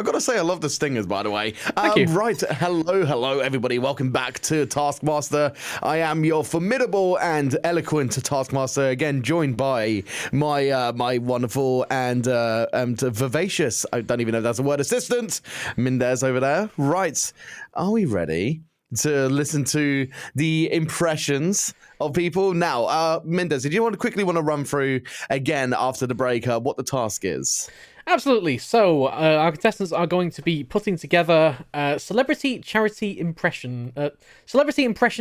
I've got to say, I love the stingers, by the way. Thank you. Right. Hello, everybody. Welcome back to Taskmaster. I am your formidable and eloquent Taskmaster, again, joined by my wonderful and vivacious, I don't even know if that's a word, assistant, Mindez over there. Right. Are we ready to listen to the impressions of people? Now, Mindez, did you quickly want to run through again after the break what the task is? Absolutely. So, our contestants are going to be putting together celebrity impression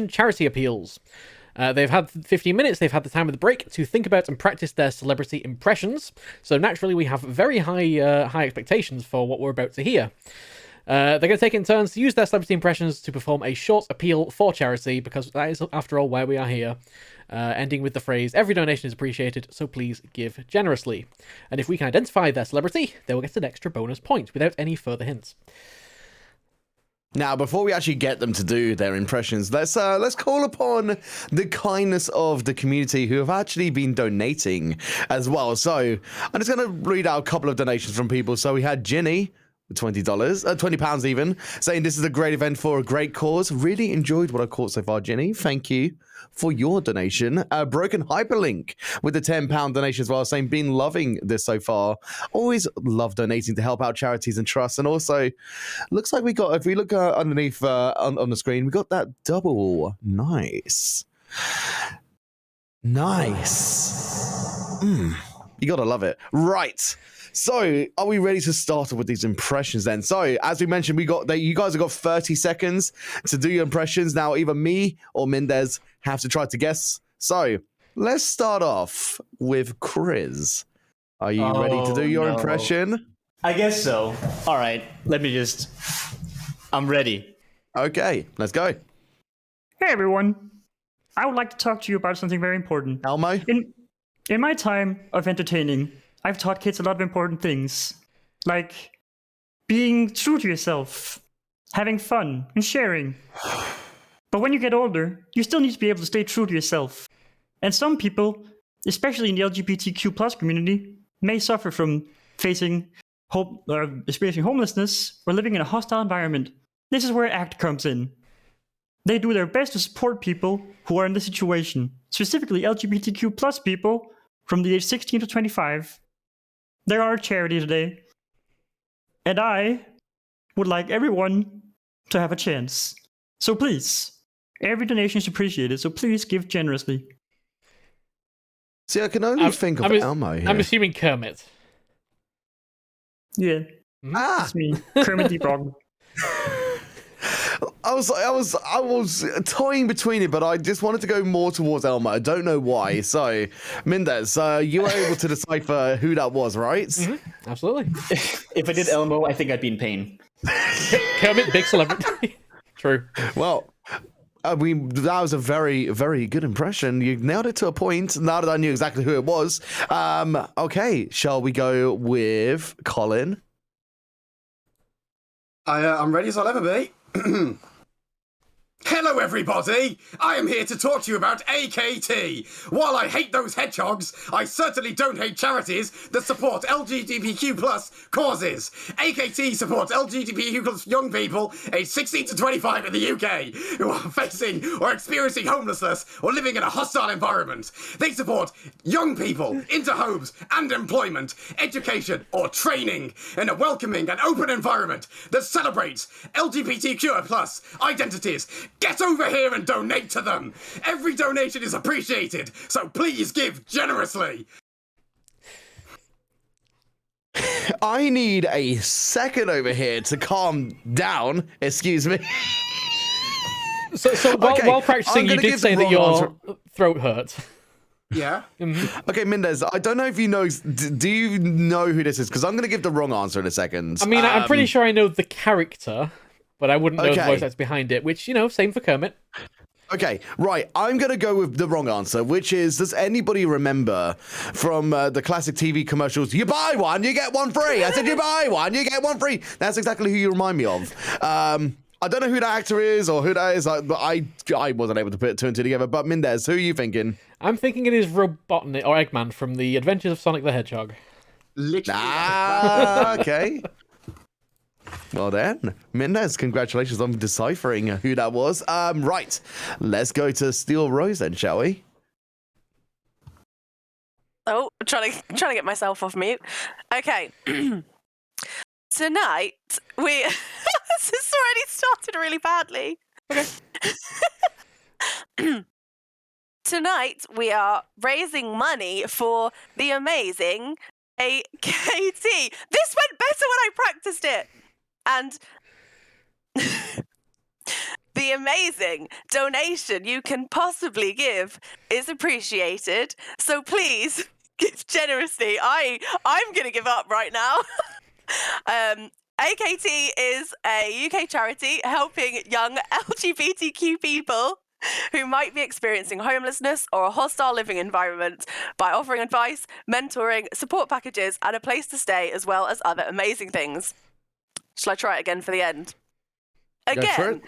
charity appeals. They've had 15 minutes, they've had the time of the break to think about and practice their celebrity impressions. So naturally, we have very high expectations for what we're about to hear. They're going to take it in turns to use their celebrity impressions to perform a short appeal for charity, because that is, after all, why we are here. Ending with the phrase, every donation is appreciated, so please give generously. And if we can identify their celebrity, they will get an extra bonus point without any further hints. Now, before we actually get them to do their impressions, let's call upon the kindness of the community who have actually been donating as well. So I'm just going to read out a couple of donations from people. So we had Ginny, $20, £20 even, saying this is a great event for a great cause. Really enjoyed what I caught so far, Ginny. Thank you for your donation. Broken Hyperlink with the £10 donation as well, saying been loving this so far. Always love donating to help out charities and trusts. And also, looks like we got, if we look underneath on the screen, we got that double. Nice. You gotta love it. Right. So, are we ready to start with these impressions then? So, as we mentioned, you guys have got 30 seconds to do your impressions. Now, either me or Mindez have to try to guess. So, let's start off with Chris. Are you ready to do your impression? I guess so. All right, I'm ready. Okay, let's go. Hey everyone, I would like to talk to you about something very important. Elmo? In my time of entertaining, I've taught kids a lot of important things, like being true to yourself, having fun, and sharing. But when you get older, you still need to be able to stay true to yourself. And some people, especially in the LGBTQ+ community, may suffer from experiencing homelessness or living in a hostile environment. This is where ACT comes in. They do their best to support people who are in this situation, specifically LGBTQ+ people from the age 16 to 25. They are a charity today, and I would like everyone to have a chance. So please, every donation is appreciated, so please give generously. See, I can only think of Elmo here. I'm assuming Kermit. Yeah, that's me, Kermit the Frog. I was toying between it, but I just wanted to go more towards Elmo. I don't know why. So, Mindez, you were able to decipher who that was, right? Mm-hmm. Absolutely. If I did Elmo, I think I'd be in pain. Kermit, big celebrity. True. Well, that was a very, very good impression. You nailed it to a point. Now that I knew exactly who it was. Okay, shall we go with Colin? I'm ready as I'll ever be. Hello everybody! I am here to talk to you about AKT. While I hate those hedgehogs, I certainly don't hate charities that support LGBTQ+ causes. AKT supports LGBTQ+ young people aged 16 to 25 in the UK who are facing or experiencing homelessness or living in a hostile environment. They support young people into homes and employment, education or training in a welcoming and open environment that celebrates LGBTQ+ identities. Get over here and donate to them. Every donation is appreciated, so please give generously. I need a second over here to calm down. Excuse me. So while practicing, you did say that your throat hurt. Yeah. Mm-hmm. Okay, Mindez, I don't know if you know. Do you know who this is? Because I'm going to give the wrong answer in a second. I mean, I'm pretty sure I know the character, but I wouldn't know the voice actor behind it, which, same for Kermit. Okay, right. I'm going to go with the wrong answer, which is, does anybody remember from the classic TV commercials, you buy one, you get one free? I said, you buy one, you get one free. That's exactly who you remind me of. I don't know who that actor is or who that is, but I wasn't able to put two and two together. But Mindez, who are you thinking? I'm thinking it is Robotnik, or Eggman, from The Adventures of Sonic the Hedgehog. Literally. Okay. Well then, Mindez, congratulations on deciphering who that was. Right, let's go to Steel Rose then, shall we? Oh, trying to get myself off mute. Okay. Tonight we this has already started really badly. Okay. Tonight we are raising money for the amazing AKT. This went better when I practiced it. And the amazing donation you can possibly give is appreciated. So please give generously. I'm going to give up right now. AKT is a UK charity helping young LGBTQ people who might be experiencing homelessness or a hostile living environment by offering advice, mentoring, support packages, and a place to stay, as well as other amazing things. Shall I try it again for the end? Again,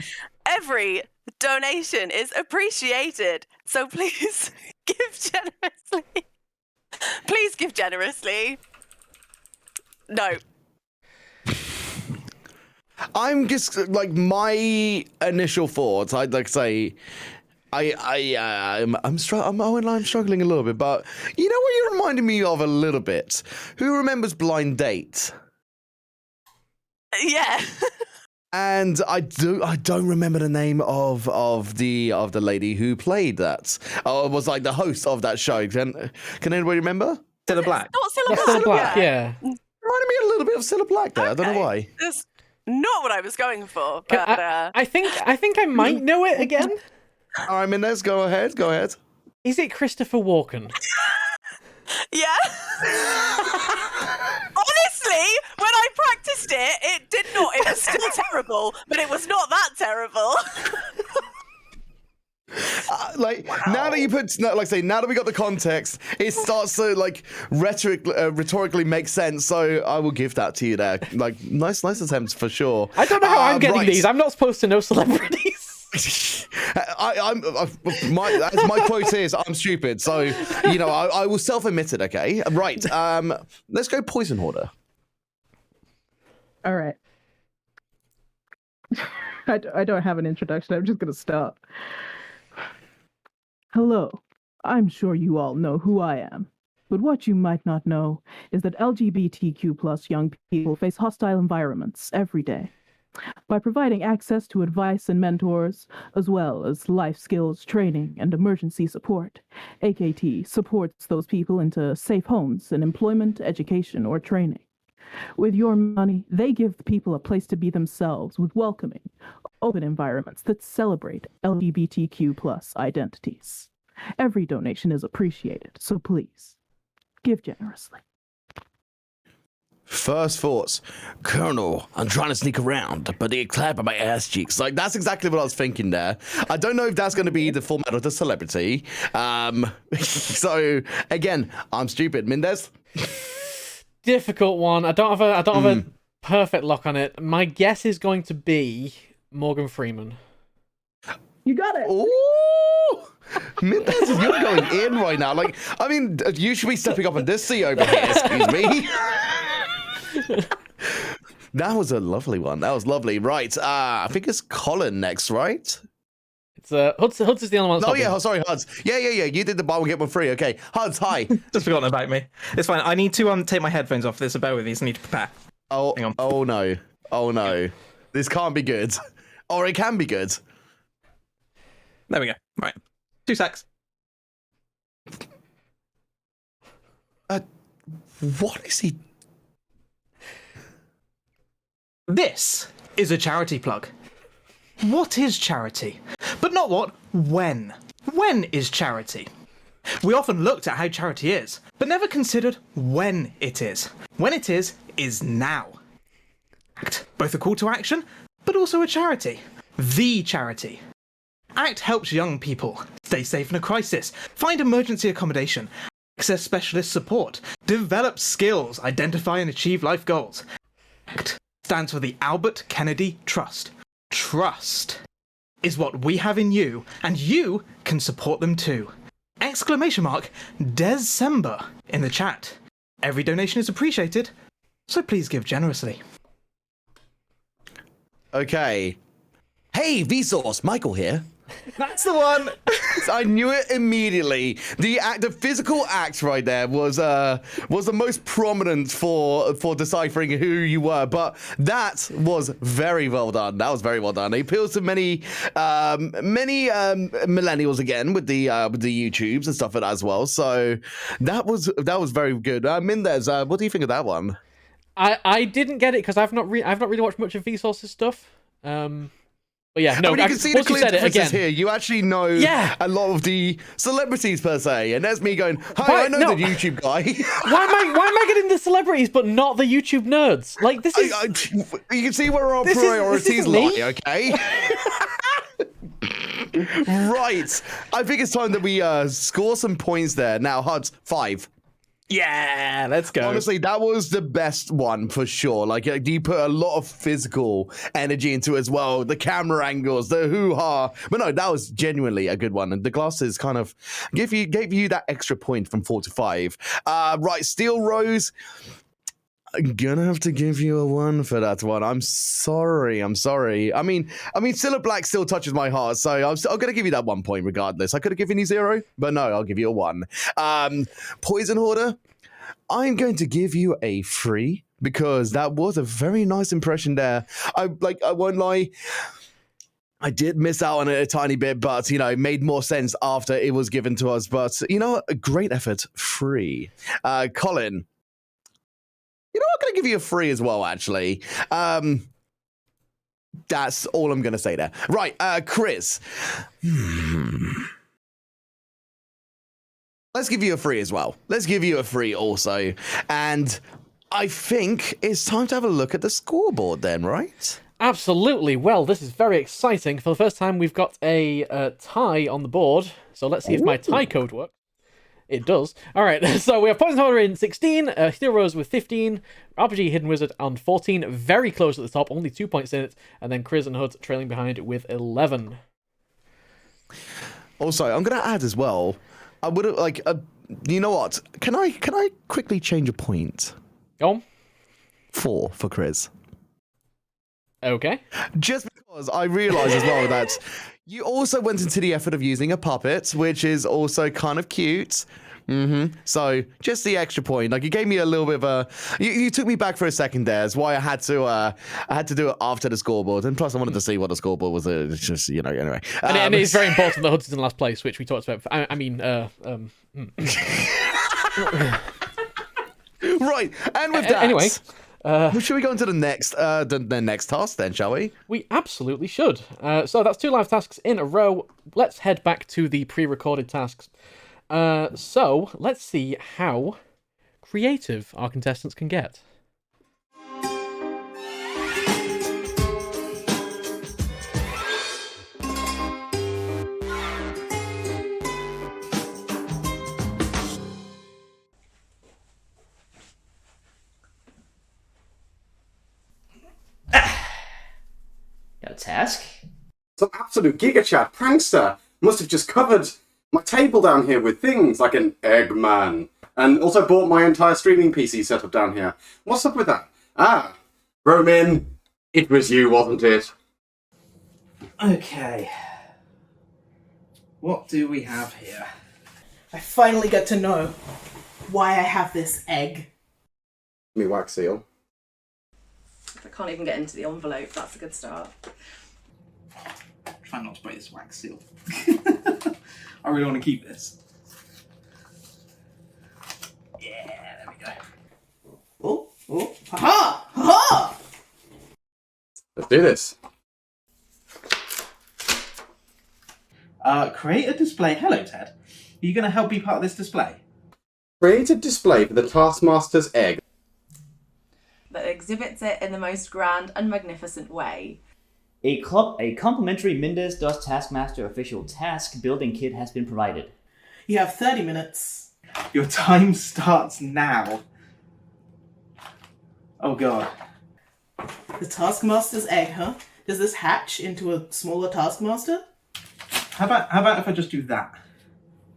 every donation is appreciated, so please give generously. Please give generously. No. I'm just like my initial thoughts. I'd like to say, I'm struggling a little bit, but you know what you're reminding me of a little bit. Who remembers Blind Date? Yeah. And I don't remember the name of the lady who played that. Was like the host of that show. Can anybody remember? Cilla Black. Not Cilla Black, yeah. Reminded me a little bit of Cilla Black there. I don't know why. That's not what I was going for. But, I think I might know it again. All right, Mindez, go ahead. Is it Christopher Walken? Yeah. Honestly, when I practiced it, it was still terrible, but it was not that terrible. Now that you put, like I say, now that we got the context, it starts to like rhetorically make sense. So I will give that to you there. Like nice attempts for sure. I don't know how I'm getting these. I'm not supposed to know celebrities. My quote is I'm stupid, so you know I will self-admit it. Okay, right. Let's go poisonhoarder. All right. I don't have an introduction. I'm just gonna start. Hello. I'm sure you all know who I am. But what you might not know is that LGBTQ plus young people face hostile environments every day. By providing access to advice and mentors, as well as life skills training and emergency support, AKT supports those people into safe homes and employment, education, or training. With your money, they give people a place to be themselves with welcoming, open environments that celebrate LGBTQ plus identities. Every donation is appreciated, so please, give generously. First thoughts, Colonel, I'm trying to sneak around, but they clap at my ass cheeks. Like, that's exactly what I was thinking there. I don't know if that's going to be the format of the celebrity. So, again, I'm stupid. Mindez? Difficult one. I don't have a perfect lock on it. My guess is going to be Morgan Freeman. You got it! Ooh! Mindez, you're going in right now. Like, I mean, you should be stepping up in this seat over here, excuse me. That was a lovely one. That was lovely. Right. I think it's Colin next, right? It's Huds is the only one. Oh yeah, sorry, Huds. Yeah. You did the buy one get one free. Okay, Huds, hi. Just forgotten about me. It's fine. I need to take my headphones off. This, so bear with me. I need to prepare. Oh, hang on. Oh no. This can't be good, or it can be good. There we go. Right. 2 secs. What is he? This is a charity plug. What is charity? But not what, when. When is charity? We often looked at how charity is, but never considered when it is. When it is now. ACT, both a call to action, but also a charity. The charity. ACT helps young people stay safe in a crisis, find emergency accommodation, access specialist support, develop skills, identify and achieve life goals. ACT stands for the Albert Kennedy Trust. Trust is what we have in you, and you can support them too. Exclamation mark December in the chat. Every donation is appreciated, so please give generously. Okay. Hey, Vsauce, Michael here. That's the one. I knew it immediately. The physical act right there was the most prominent for deciphering who you were. But that was very well done. That was very well done. It appeals to many millennials again with the YouTubes and stuff like that as well. So that was very good. Mindez, what do you think of that one? I didn't get it because I've not really watched much of Vsauce's stuff. But yeah, no. I mean, you can see the clear differences here. You actually know a lot of the celebrities per se, and there's me going, "Hi, I know the YouTube guy." why am I getting the celebrities but not the YouTube nerds? Like this is. You can see where our priorities lie. Okay. Right. I think it's time that we score some points there. Now, Huds, 5. Yeah, let's go. Honestly, that was the best one for sure. Like, you put a lot of physical energy into it as well. The camera angles, the hoo-ha. But no, that was genuinely a good one. And the glasses kind of gave you that extra point from 4 to 5. Right, Steel Rose. I'm gonna have to give you a 1 for that one. I'm sorry. I mean, Cilla Black still touches my heart, so I'm gonna give you that 1 point regardless. I could have given you 0, but no, I'll give you a 1. Poison Hoarder, I'm going to give you a 3 because that was a very nice impression there. I won't lie. I did miss out on it a tiny bit, but, you know, it made more sense after it was given to us. But, you know, a great effort. 3. Colin. You know, I'm going to give you a 3 as well, actually. That's all I'm going to say there. Right, Chris. Let's give you a 3 as well. Let's give you a 3 also. And I think it's time to have a look at the scoreboard then, right? Absolutely. Well, this is very exciting. For the first time, we've got a tie on the board. So let's see if my tie code works. It does. All right, so we have Poison Hoarder in 16, Steel Rose with 15, RPG Hidden Wizard on 14, very close at the top, only 2 points in it, and then Chris and Hud trailing behind with 11. Also, I'm going to add as well, I would have, you know what? Can I quickly change a point? Go on. 4 for Chris. Okay. Just because I realised as well that you also went into the effort of using a puppet, which is also kind of cute. So just the extra point, like you gave me a little bit of a, you took me back for a second there. That's why I had to do it after the scoreboard, and plus I wanted to see what the scoreboard was. It's just, you know, anyway. And it's very important that Hud's in last place, which we talked about. Right, and with that, anyway. Should we go into the next task then, shall we? We absolutely should. So that's 2 live tasks in a row. Let's head back to the pre-recorded tasks. So let's see how creative our contestants can get. Got a task? Some absolute Giga Chat prankster must have just covered my table down here with things like an Eggman. And also bought my entire streaming PC setup down here. What's up with that? Ah, Roman, it was you, wasn't it? Okay. What do we have here? I finally get to know why I have this egg. Me wax seal. I can't even get into the envelope. That's a good start. Try not to break this wax seal. I really want to keep this. Yeah, there we go. Oh, ha-ha! Ha-ha! Let's do this. Create a display. Hello, Ted. Are you going to help be part of this display? Create a display for the Taskmaster's egg. That exhibits it in the most grand and magnificent way. A complimentary Mindez does Taskmaster official task building kit has been provided. You have 30 minutes. Your time starts now. Oh god. The Taskmaster's egg, huh? Does this hatch into a smaller Taskmaster? How about if I just do that?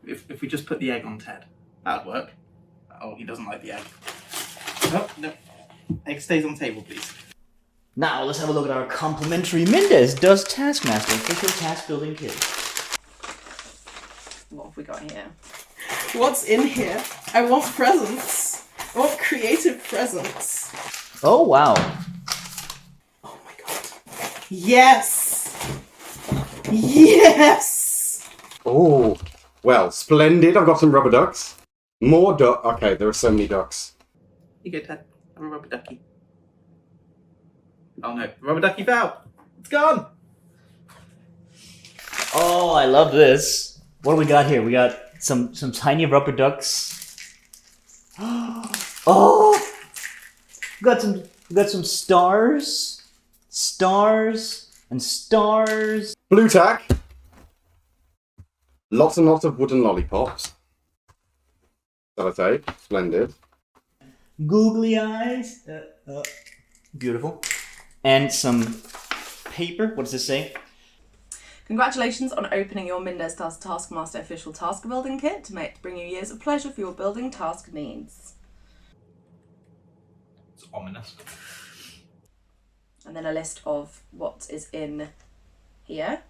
If we just put the egg on Ted. That would work. Oh, he doesn't like the egg. Oh, no. Egg stays on table, please. Now let's have a look at our complimentary Mindez Does Taskmaster official task building kit. What have we got here? What's in here? I want presents. I want creative presents. Oh wow. Oh my god. Yes! Yes! Oh, well, splendid. I've got some rubber ducks. More duck. Okay, there are so many ducks. You go, Ted. Have a rubber ducky. Oh no, rubber ducky fell. It's gone. Oh, I love this. What do we got here? We got some tiny rubber ducks. Oh, we got some stars, and stars. Blue tack. Lots and lots of wooden lollipops. Sellotape. Splendid. Googly eyes. Beautiful. And some paper. What does this say? Congratulations on opening your Mindez Taskmaster official task building kit to bring you years of pleasure for your building task needs. It's ominous. And then a list of what is in here.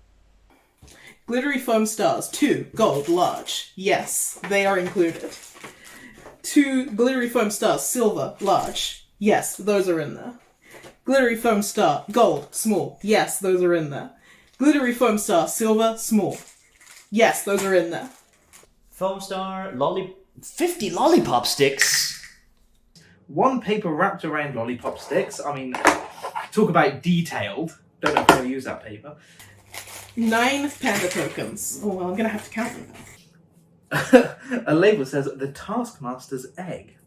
Glittery foam stars, 2 gold large. Yes, they are included. 2 glittery foam stars, silver large. Yes, those are in there. Glittery foam star, gold, small. Yes, those are in there. Glittery foam star, silver, small. Yes, those are in there. Foam star, 50 lollipop sticks. 1 paper wrapped around lollipop sticks. I mean, talk about detailed. Don't know if I'll use that paper. 9 panda tokens. Oh, well, I'm going to have to count them. A label says the Taskmaster's egg.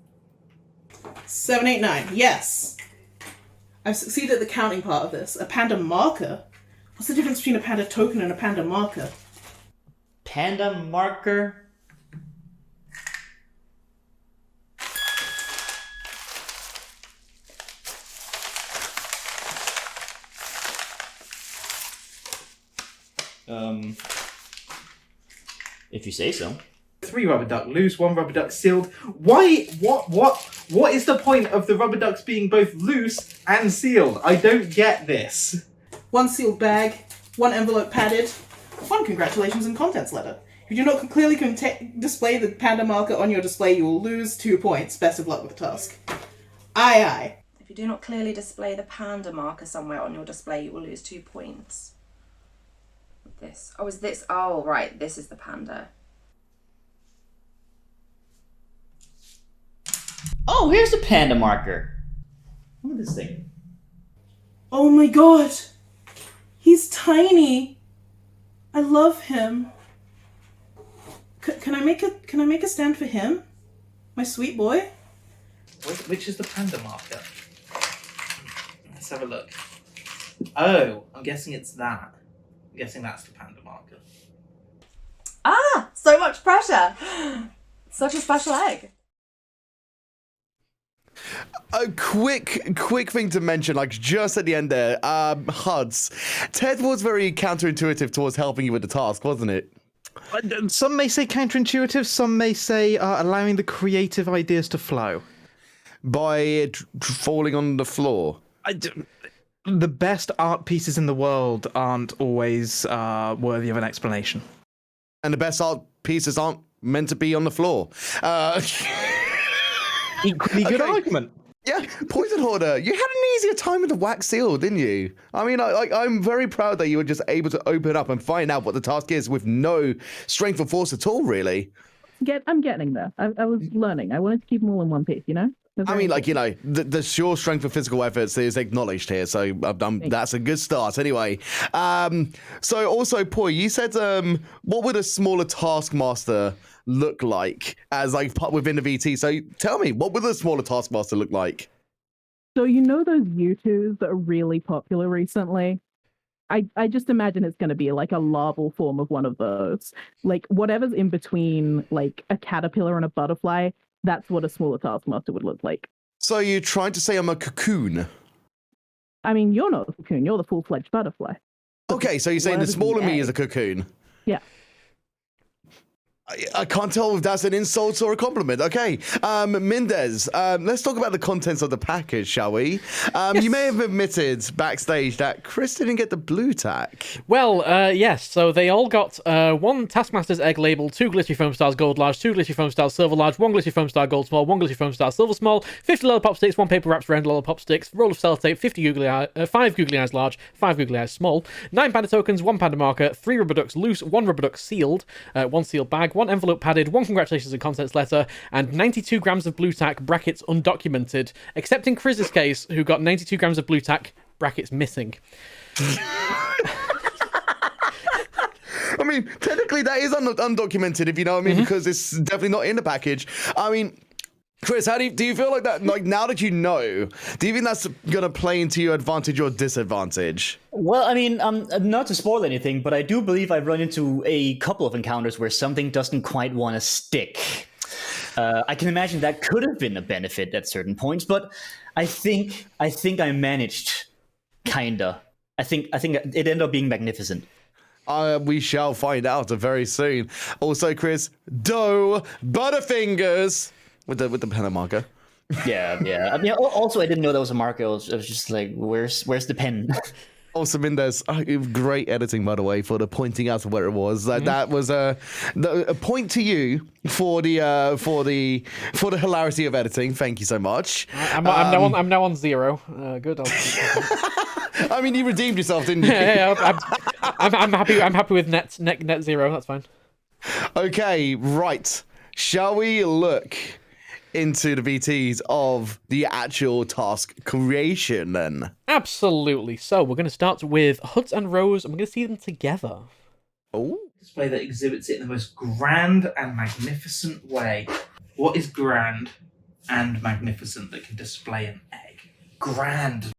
7, 8, 9. Yes. I've succeeded at the counting part of this. A panda marker? What's the difference between a panda token and a panda marker? Panda marker. If you say so. 3 rubber duck loose, 1 rubber duck sealed. Why? What is the point of the rubber ducks being both loose and sealed? I don't get this. 1 sealed bag, 1 envelope padded, 1 congratulations and contents letter. If you do not clearly display the panda marker on your display, you will lose 2 points. Best of luck with the task. Aye, aye. If you do not clearly display the panda marker somewhere on your display, you will lose 2 points. This. Oh, is this? Oh, right. This is the panda. Oh, here's the panda marker. Look at this thing. Oh my god! He's tiny! I love him. Can I make a stand for him? My sweet boy? Which is the panda marker? Let's have a look. Oh, I'm guessing it's that. I'm guessing that's the panda marker. Ah! So much pressure! Such a special egg. A quick thing to mention, like just at the end there, HUDs. Ted was very counterintuitive towards helping you with the task, wasn't it? Some may say counterintuitive, some may say allowing the creative ideas to flow. By falling on the floor. The best art pieces in the world aren't always worthy of an explanation. And the best art pieces aren't meant to be on the floor. Equally good argument. Yeah, Poisonhoarder, you had an easier time with the wax seal, didn't you? I mean, I'm very proud that you were just able to open up and find out what the task is with no strength or force at all, really. I'm getting there. I was learning. I wanted to keep them all in one piece, you know? I mean, like, you know, the sure strength of physical efforts is acknowledged here, so that's a good start. Anyway, so also, Poi, you said, what would a smaller Taskmaster look like as like within the VT? So tell me, what would a smaller Taskmaster look like? So you know those U2s that are really popular recently? I just imagine it's going to be like a larval form of one of those. Like whatever's in between like a caterpillar and a butterfly, that's what a smaller Taskmaster would look like. So you're trying to say I'm a cocoon? I mean, you're not a cocoon, you're the full-fledged butterfly. Okay, so you're saying the smaller me is a cocoon? Yeah. I can't tell if that's an insult or a compliment. Okay, Mindez, let's talk about the contents of the package, shall we? Yes. You may have admitted backstage that Chris didn't get the blue tack. Well, yes, so they all got 1 Taskmaster's egg label, 2 glittery foam stars gold large, 2 glittery foam stars silver large, 1 glittery foam star gold small, 1 glittery foam star silver small, 50 lollipop sticks, 1 paper wraps round lollipop sticks, roll of sellotape, 5 googly eyes large, 5 googly eyes small, 9 panda tokens, 1 panda marker, 3 rubber ducks loose, 1 rubber duck sealed, 1 sealed bag, 1 envelope padded, 1 congratulations and contents letter, and 92 grams of blue tack, brackets undocumented, except in Chris's case, who got 92 grams of blue tack, brackets missing. I mean, technically that is undocumented, if you know what I mean, because it's definitely not in the package. I mean, Chris, how do you feel like that? Like, now that you know, do you think that's gonna play into your advantage or disadvantage? Well, I mean, not to spoil anything, but I do believe I've run into a couple of encounters where something doesn't quite want to stick. I can imagine that could have been a benefit at certain points, but I think I managed, kinda. I think it ended up being magnificent. We shall find out very soon. Also, Chris, dough Butterfingers with the pen and marker. Yeah. I mean, also I didn't know that was a marker. I was just like, where's the pen? Also, Mindez, great editing, by the way, for the pointing out of where it was. That was a point to you for the hilarity of editing. Thank you so much. I'm now on 0. Good. I mean, you redeemed yourself, didn't you? Yeah. I'm happy. I'm happy with net 0. That's fine. Okay, right. Shall we look into the VTs of the actual task creation then? Absolutely. So we're going to start with Hut and Rose, and we're going to see them together. Oh. Display that exhibits it in the most grand and magnificent way. What is grand and magnificent that can display an egg? Grand.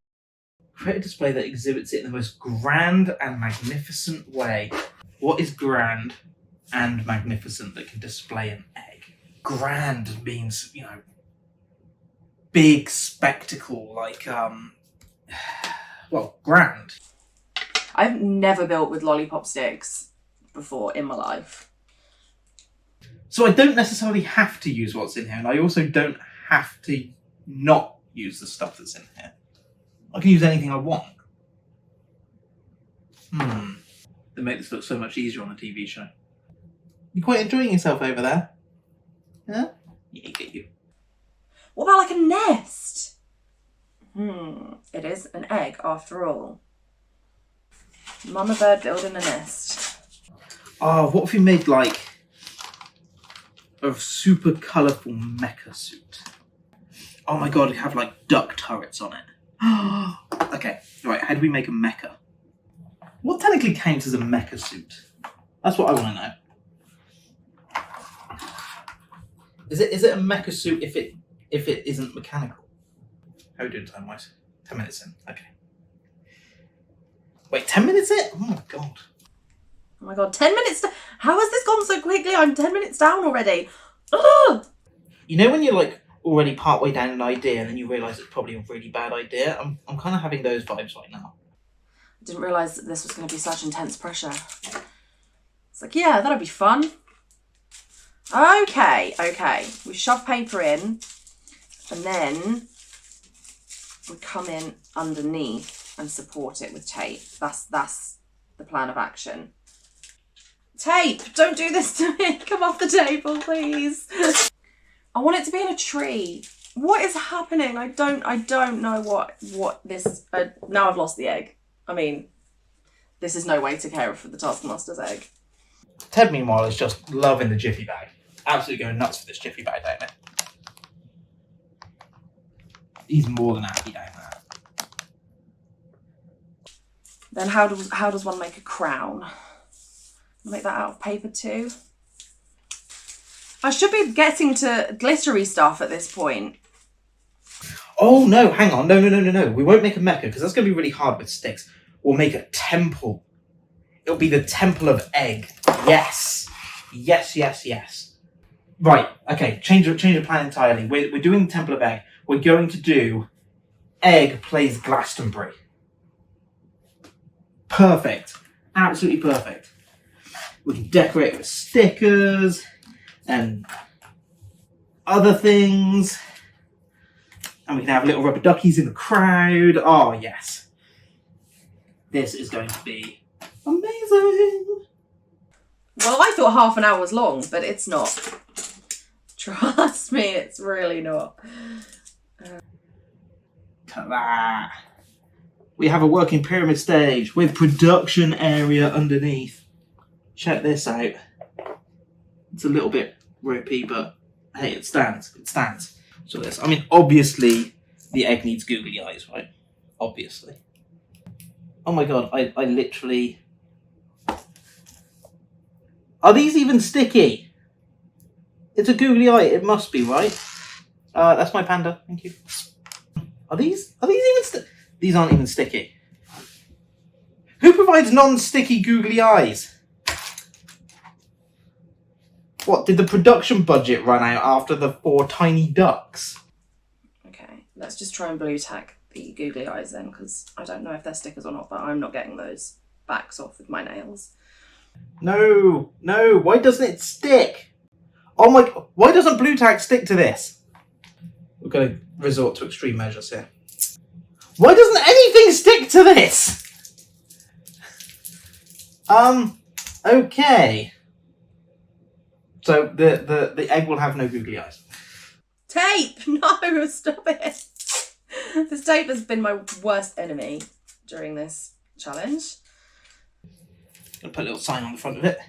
Create a display that exhibits it in the most grand and magnificent way. What is grand and magnificent that can display an egg? Grand means, big spectacle, like, grand. I've never built with lollipop sticks before in my life. So I don't necessarily have to use what's in here, and I also don't have to not use the stuff that's in here. I can use anything I want. They make this look so much easier on a TV show. You quite enjoying yourself over there? Huh? Yeah, get you. What about like a nest? It is an egg after all. Mama bird building a nest. Oh, what if we made like a super colourful mecha suit? Oh my god, it'd have like duck turrets on it. Okay, right, how do we make a mecha? What technically counts as a mecha suit? That's what I want to know. Is it a mecha suit if it isn't mechanical? How are we doing time-wise? 10 minutes in. Okay. Wait, 10 minutes in? Oh my god. Oh my god, 10 minutes. How has this gone so quickly? I'm 10 minutes down already. Ugh! You know when you're like already partway down an idea and then you realise it's probably a really bad idea? I'm kind of having those vibes right now. I didn't realise that this was going to be such intense pressure. It's like, yeah, that'll be fun. Okay. We shove paper in and then we come in underneath and support it with tape. That's the plan of action. Tape! Don't do this to me! Come off the table, please! I want it to be in a tree. What is happening? I don't know what this... now I've lost the egg. I mean, this is no way to care for the Taskmaster's egg. Ted, meanwhile, is just loving the jiffy bag. Absolutely going nuts for this jiffy bag down there. He's more than happy down there. Then how does one make a crown? Make that out of paper too. I should be getting to glittery stuff at this point. Oh no, hang on. No. We won't make a mecha because that's going to be really hard with sticks. We'll make a temple. It'll be the temple of egg. Yes. Right, okay, change the plan entirely. We're doing the temple of egg. We're going to do egg plays Glastonbury. Perfect. Absolutely perfect. We can decorate it with stickers, and other things. And we can have little rubber duckies in the crowd. Oh, yes. This is going to be amazing. Well, I thought half an hour was long, but it's not. Trust me, it's really not. Ta-da! We have a working pyramid stage with production area underneath. Check this out. It's a little bit ropey, but hey, it stands. It stands. So this, I mean, obviously the egg needs googly eyes, right? Obviously. Oh my god, I literally... Are these even sticky? It's a googly eye, it must be, right? That's my panda, thank you. Are these even These aren't even sticky. Who provides non-sticky googly eyes? What, did the production budget run out after the 4 tiny ducks? Okay, let's just try and blue tack the googly eyes then, because I don't know if they're stickers or not, but I'm not getting those backs off with my nails. No, why doesn't it stick? Oh my, why doesn't blue tack stick to this? We're going to resort to extreme measures here. Why doesn't anything stick to this? Okay. So the egg will have no googly eyes. Tape! No, stop it! This tape has been my worst enemy during this challenge. Gonna put a little sign on the front of it,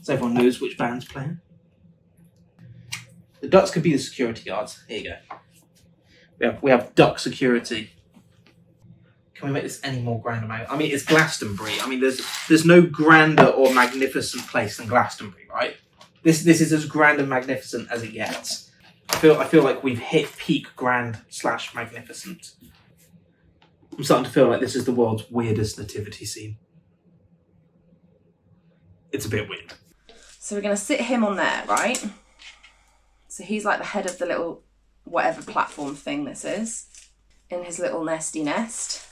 so everyone knows which band's playing. The ducks could be the security guards. Here you go. We have duck security. Can we make this any more grander? I mean, it's Glastonbury. I mean, there's no grander or magnificent place than Glastonbury, right? This is as grand and magnificent as it gets. I feel like we've hit peak grand / magnificent. I'm starting to feel like this is the world's weirdest nativity scene. It's a bit weird. So we're going to sit him on there, right? So he's like the head of the little whatever platform thing this is, in his little nesty nest,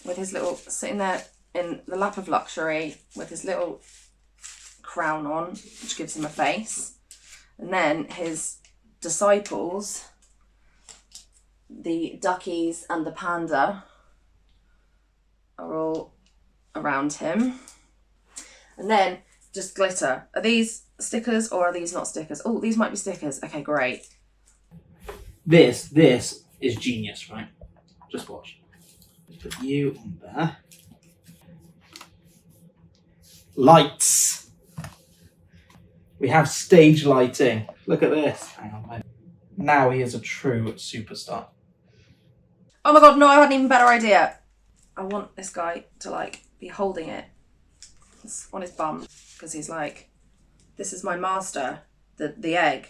with his little, sitting there in the lap of luxury with his little crown on, which gives him a face. And then his disciples, the duckies and the panda, are all around him. And then just glitter. Are these stickers or are these not stickers? Oh, these might be stickers. Okay, great. This is genius, right? Just watch. Put you on there. Lights. We have stage lighting. Look at this. Hang on, mate. Now he is a true superstar. Oh my god, no, I had an even better idea. I want this guy to like be holding it on his bum, because he's like, this is my master, the egg,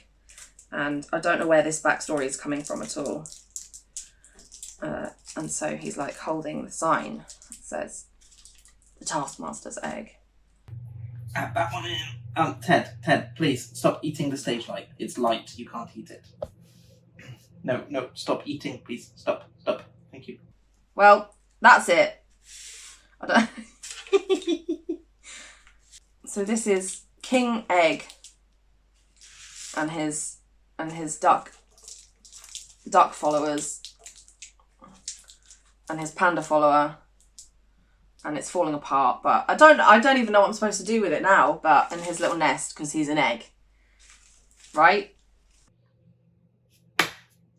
and I don't know where this backstory is coming from at all. And so he's like holding the sign that says the Taskmaster's egg. Add that one in. Ted, please stop eating the stage light. It's light. You can't eat it. No, stop eating, please. Stop. Thank you. Well, that's it. I don't. So this is King Egg and his duck followers and his panda follower, and it's falling apart, but I don't even know what I'm supposed to do with it now, but in his little nest, because he's an egg. Right?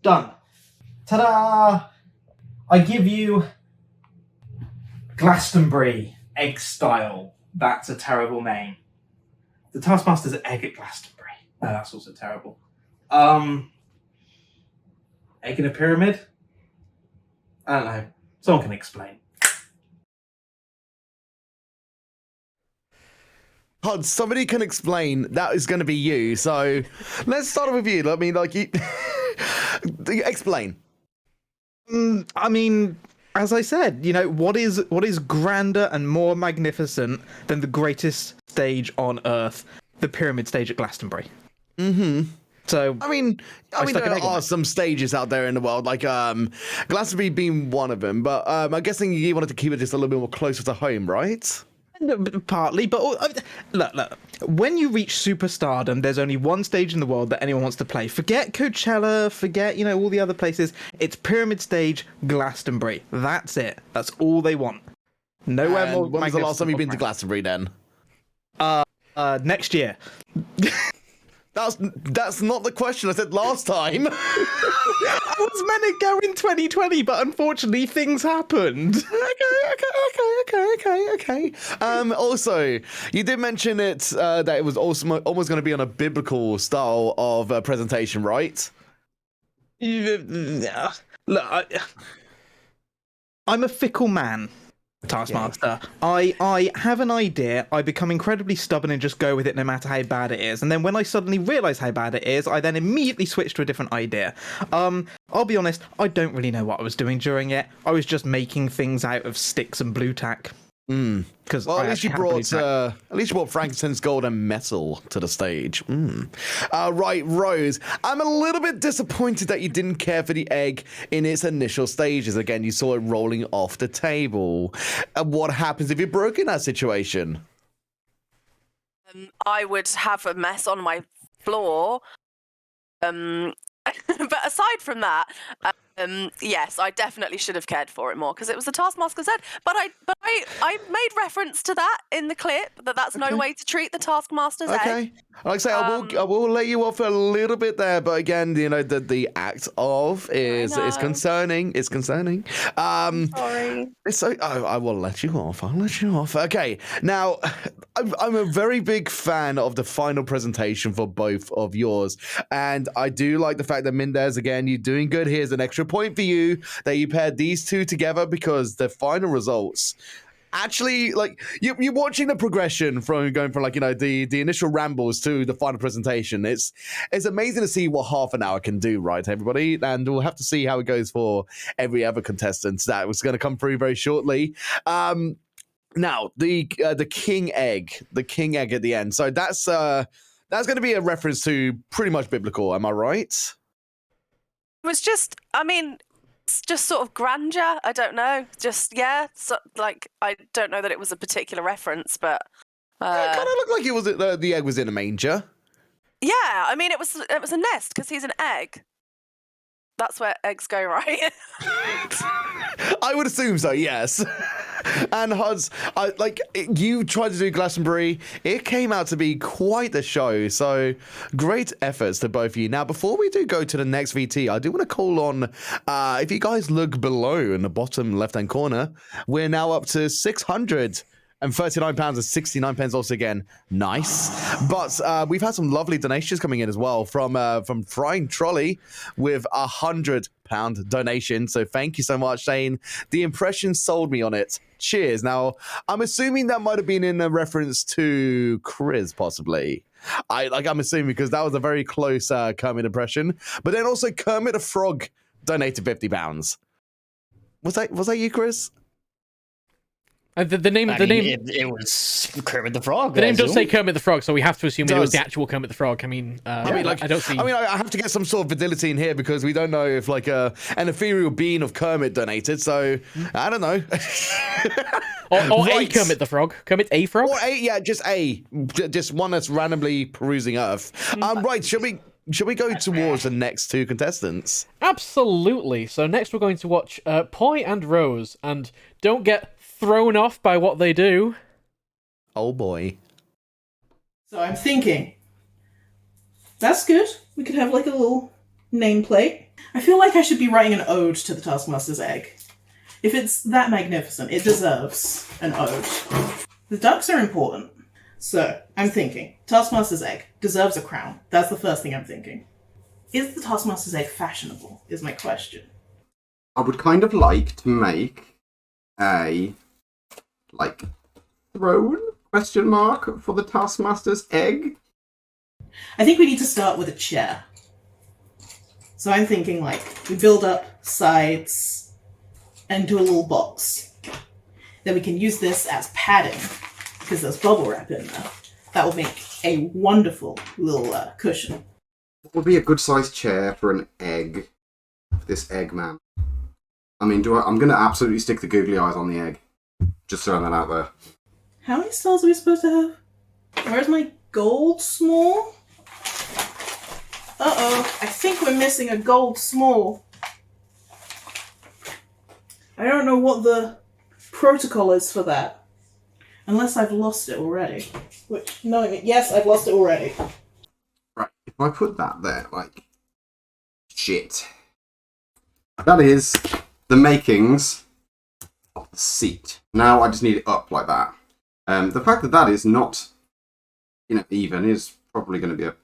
Done. Ta-da! I give you Glastonbury egg style. That's a terrible name. The Taskmaster's egg at Glastonbury. No, that's also terrible. Egg in a pyramid? I don't know. Someone can explain. Hod, somebody can explain. That is going to be you. So let's start with you. I mean, like, you explain. I mean, as I said, what is grander and more magnificent than the greatest stage on Earth, the pyramid stage at Glastonbury? Mm-hmm. So I mean, there are some stages out there in the world, like Glastonbury being one of them. But I'm guessing you wanted to keep it just a little bit more closer to home, right? Partly, but look, when you reach superstardom, there's only one stage in the world that anyone wants to play. Forget Coachella, forget, all the other places. It's Pyramid Stage, Glastonbury. That's it. That's all they want. Nowhere more. When was the last time you've been to Glastonbury? Glastonbury then? Next year. That's not the question I said last time. I was meant to go in 2020, but unfortunately things happened. Okay. Also, you did mention it that it was also almost going to be on a biblical style of presentation, right? Look, I'm a fickle man, Taskmaster. I have an idea, I become incredibly stubborn and just go with it no matter how bad it is. And then when I suddenly realise how bad it is, I then immediately switch to a different idea. I'll be honest, I don't really know what I was doing during it. I was just making things out of sticks and blue tack. Because Well, at least you brought frankincense, gold, and metal to the stage. Right, Rose. I'm a little bit disappointed that you didn't care for the egg in its initial stages. Again, you saw it rolling off the table. What happens if you're broke in that situation? I would have a mess on my floor. But aside from that, yes, I definitely should have cared for it more because it was the Taskmaster's head. But I made reference to that in the clip that's no way to treat the Taskmaster's egg. Okay. Like I say, I will let you off a little bit there, but again, the act of is concerning. It's concerning. Sorry. So I will let you off. I'll let you off. Okay. Now, I'm a very big fan of the final presentation for both of yours, and I do like the fact that Mindez, again, you're doing good. Here's an extra point for you that you paired these two together because the final results. Actually, like you're watching the progression from going from the initial rambles to the final presentation. It's amazing to see what half an hour can do, right, everybody? And we'll have to see how it goes for every other contestant that was going to come through very shortly. Now the king egg at the end. So that's going to be a reference to pretty much biblical. Am I right? It was just, it's just sort of grandeur. I don't know. Just, yeah. So, I don't know that it was a particular reference, but... it kind of looked like it was the egg was in a manger. Yeah, it was a nest because he's an egg. That's where eggs go, right? I would assume so, yes. And Huds, you tried to do Glastonbury. It came out to be quite the show. So great efforts to both of you. Now, before we do go to the next VT, I do want to call on, if you guys look below in the bottom left-hand corner, we're now up to £639 and 69p also again. Nice. But we've had some lovely donations coming in as well from Frying Trolley with £100 donation. So thank you so much, saying the impression sold me on it. Cheers. Now, I'm assuming that might have been in a reference to Chris, possibly. I'm assuming because that was a very close Kermit impression. But then also Kermit the Frog donated £50. Was that you, Chris? The name. It was Kermit the Frog. The name does say Kermit the Frog, so we have to assume it was the actual Kermit the Frog. I don't see. I have to get some sort of fidelity in here because we don't know if an ethereal being of Kermit donated. So I don't know. or a Kermit the Frog. Kermit a Frog. Or just one that's randomly perusing Earth. Right. Shall we go towards the next two contestants? Absolutely. So next we're going to watch Poi and Rose, and don't get thrown off by what they do. Oh boy. So I'm thinking, that's good. We could have a little nameplate. I feel like I should be writing an ode to the Taskmaster's egg. If it's that magnificent, it deserves an ode. The ducks are important. So, I'm thinking, Taskmaster's egg deserves a crown. That's the first thing I'm thinking. Is the Taskmaster's egg fashionable, is my question. I would kind of like to make a, throne, question mark, for the Taskmaster's egg. I think we need to start with a chair. So I'm thinking, we build up sides and do a little box. Then we can use this as padding, because there's bubble wrap in there. That will make a wonderful little cushion. What would be a good-sized chair for an egg? For this egg man. I'm going to absolutely stick the googly eyes on the egg. Just throwing that out there. How many stars are we supposed to have? Where's my gold small? Uh-oh, I think we're missing a gold small. I don't know what the protocol is for that. Unless I've lost it already. Which, no, yes, I've lost it already. Right, if I put that there, like... Shit. That is the makings of the seat. Now I just need it up like that. The fact that that is not, even is probably going to be a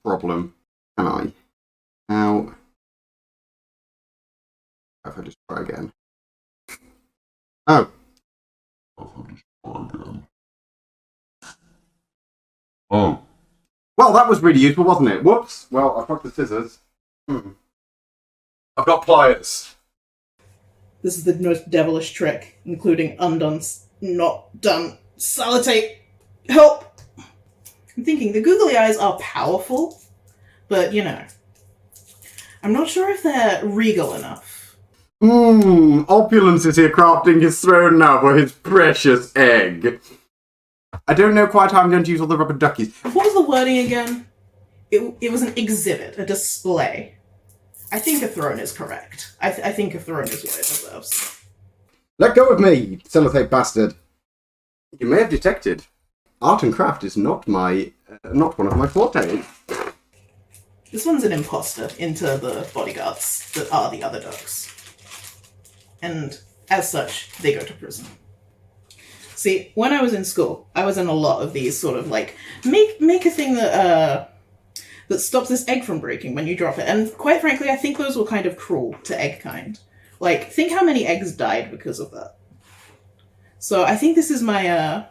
problem. Can I? Now, if I just try again. Oh. Oh. Well, that was really useful, wasn't it? Whoops. Well, I fucked the scissors. I've got pliers. This is the most devilish trick, including undone, not done sellotape. Help! I'm thinking the googly eyes are powerful, but I'm not sure if they're regal enough. Opulence is here crafting his throne now for his precious egg. I don't know quite how I'm going to use all the rubber duckies. What was the wording again? It was an exhibit, a display. I think a throne is correct. I think a throne is what it deserves. Let go of me, you sellotape bastard. You may have detected, art and craft is not one of my fortes. This one's an imposter into the bodyguards that are the other dogs. And as such, they go to prison. See, when I was in school, I was in a lot of these sort of like, make a thing that stops this egg from breaking when you drop it. And quite frankly, I think those were kind of cruel to egg kind. Like, think how many eggs died because of that. So I think this is my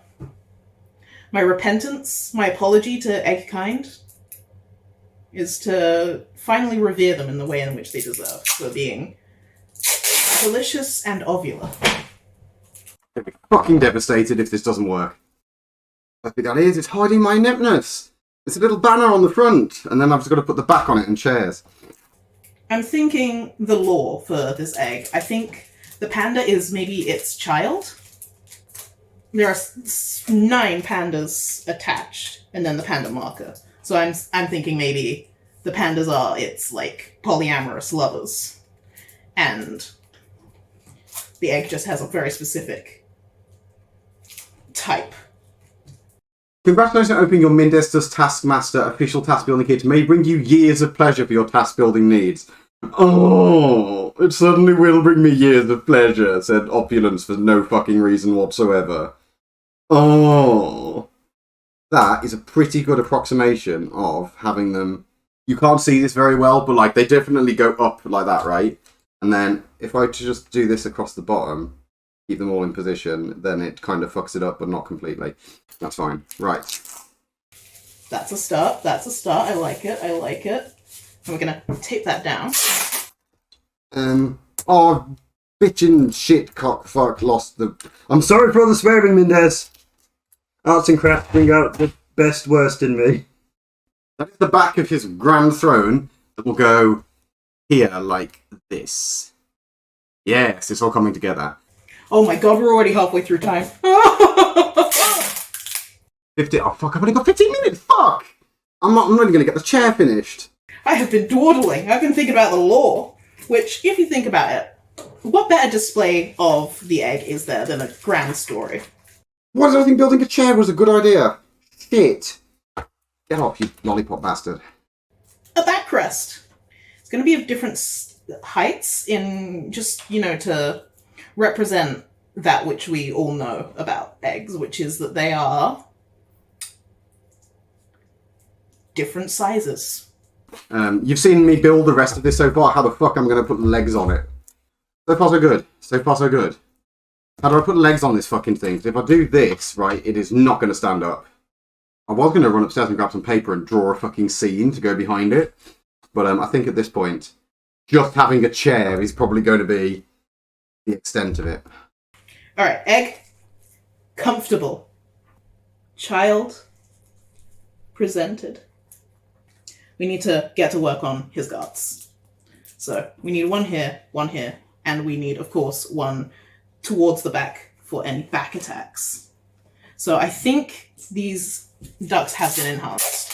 my repentance, my apology to egg kind, is to finally revere them in the way in which they deserve, for being delicious and ovular. I'll be fucking devastated if this doesn't work. But that is, it's hiding my ineptness. It's a little banner on the front, and then I've just got to put the back on it and chairs. I'm thinking the lore for this egg. I think the panda is maybe its child. There are 9 pandas attached, and then the panda marker. So I'm thinking maybe the pandas are its, like, polyamorous lovers. And the egg just has a very specific type. Congratulations on opening your Mindez does Taskmaster official task building kit. May bring you years of pleasure for your task building needs. Oh, it certainly will bring me years of pleasure, said Opulence for no fucking reason whatsoever. Oh. That is a pretty good approximation of having them... You can't see this very well, but like they definitely go up like that, right? And then if I just do this across the bottom, keep them all in position, then it kind of fucks it up, but not completely. That's fine. Right. That's a start. That's a start. I like it. I like it. And we're going to tape that down. Oh, bitchin' shit, cock, fuck, lost the... I'm sorry for all the swearing, Mindez. Arts and crafts bring out the best worst in me. That is the back of his grand throne that will go here like this. Yes, it's all coming together. Oh my god, we're already halfway through time. 50. Oh fuck, I've only got 15 minutes. Fuck! I'm really going to get the chair finished. I have been dawdling. I've been thinking about the lore. Which, if you think about it, what better display of the egg is there than a grand story? What did I think building a chair was a good idea? Shit. Get off, you lollipop bastard. A backrest. It's going to be of different heights in just, to represent that which we all know about eggs, which is that they are different sizes. You've seen me build the rest of this so far. How the fuck I'm going to put legs on it? So far so good. So far so good. How do I put legs on this fucking thing? If I do this, right, it is not going to stand up. I was going to run upstairs and grab some paper and draw a fucking scene to go behind it. But I think at this point, just having a chair is probably going to be the extent of it. Alright, egg. Comfortable. Child. Presented. We need to get to work on his guards. So, we need one here, and we need, of course, one towards the back for any back attacks. So I think these ducks have been enhanced.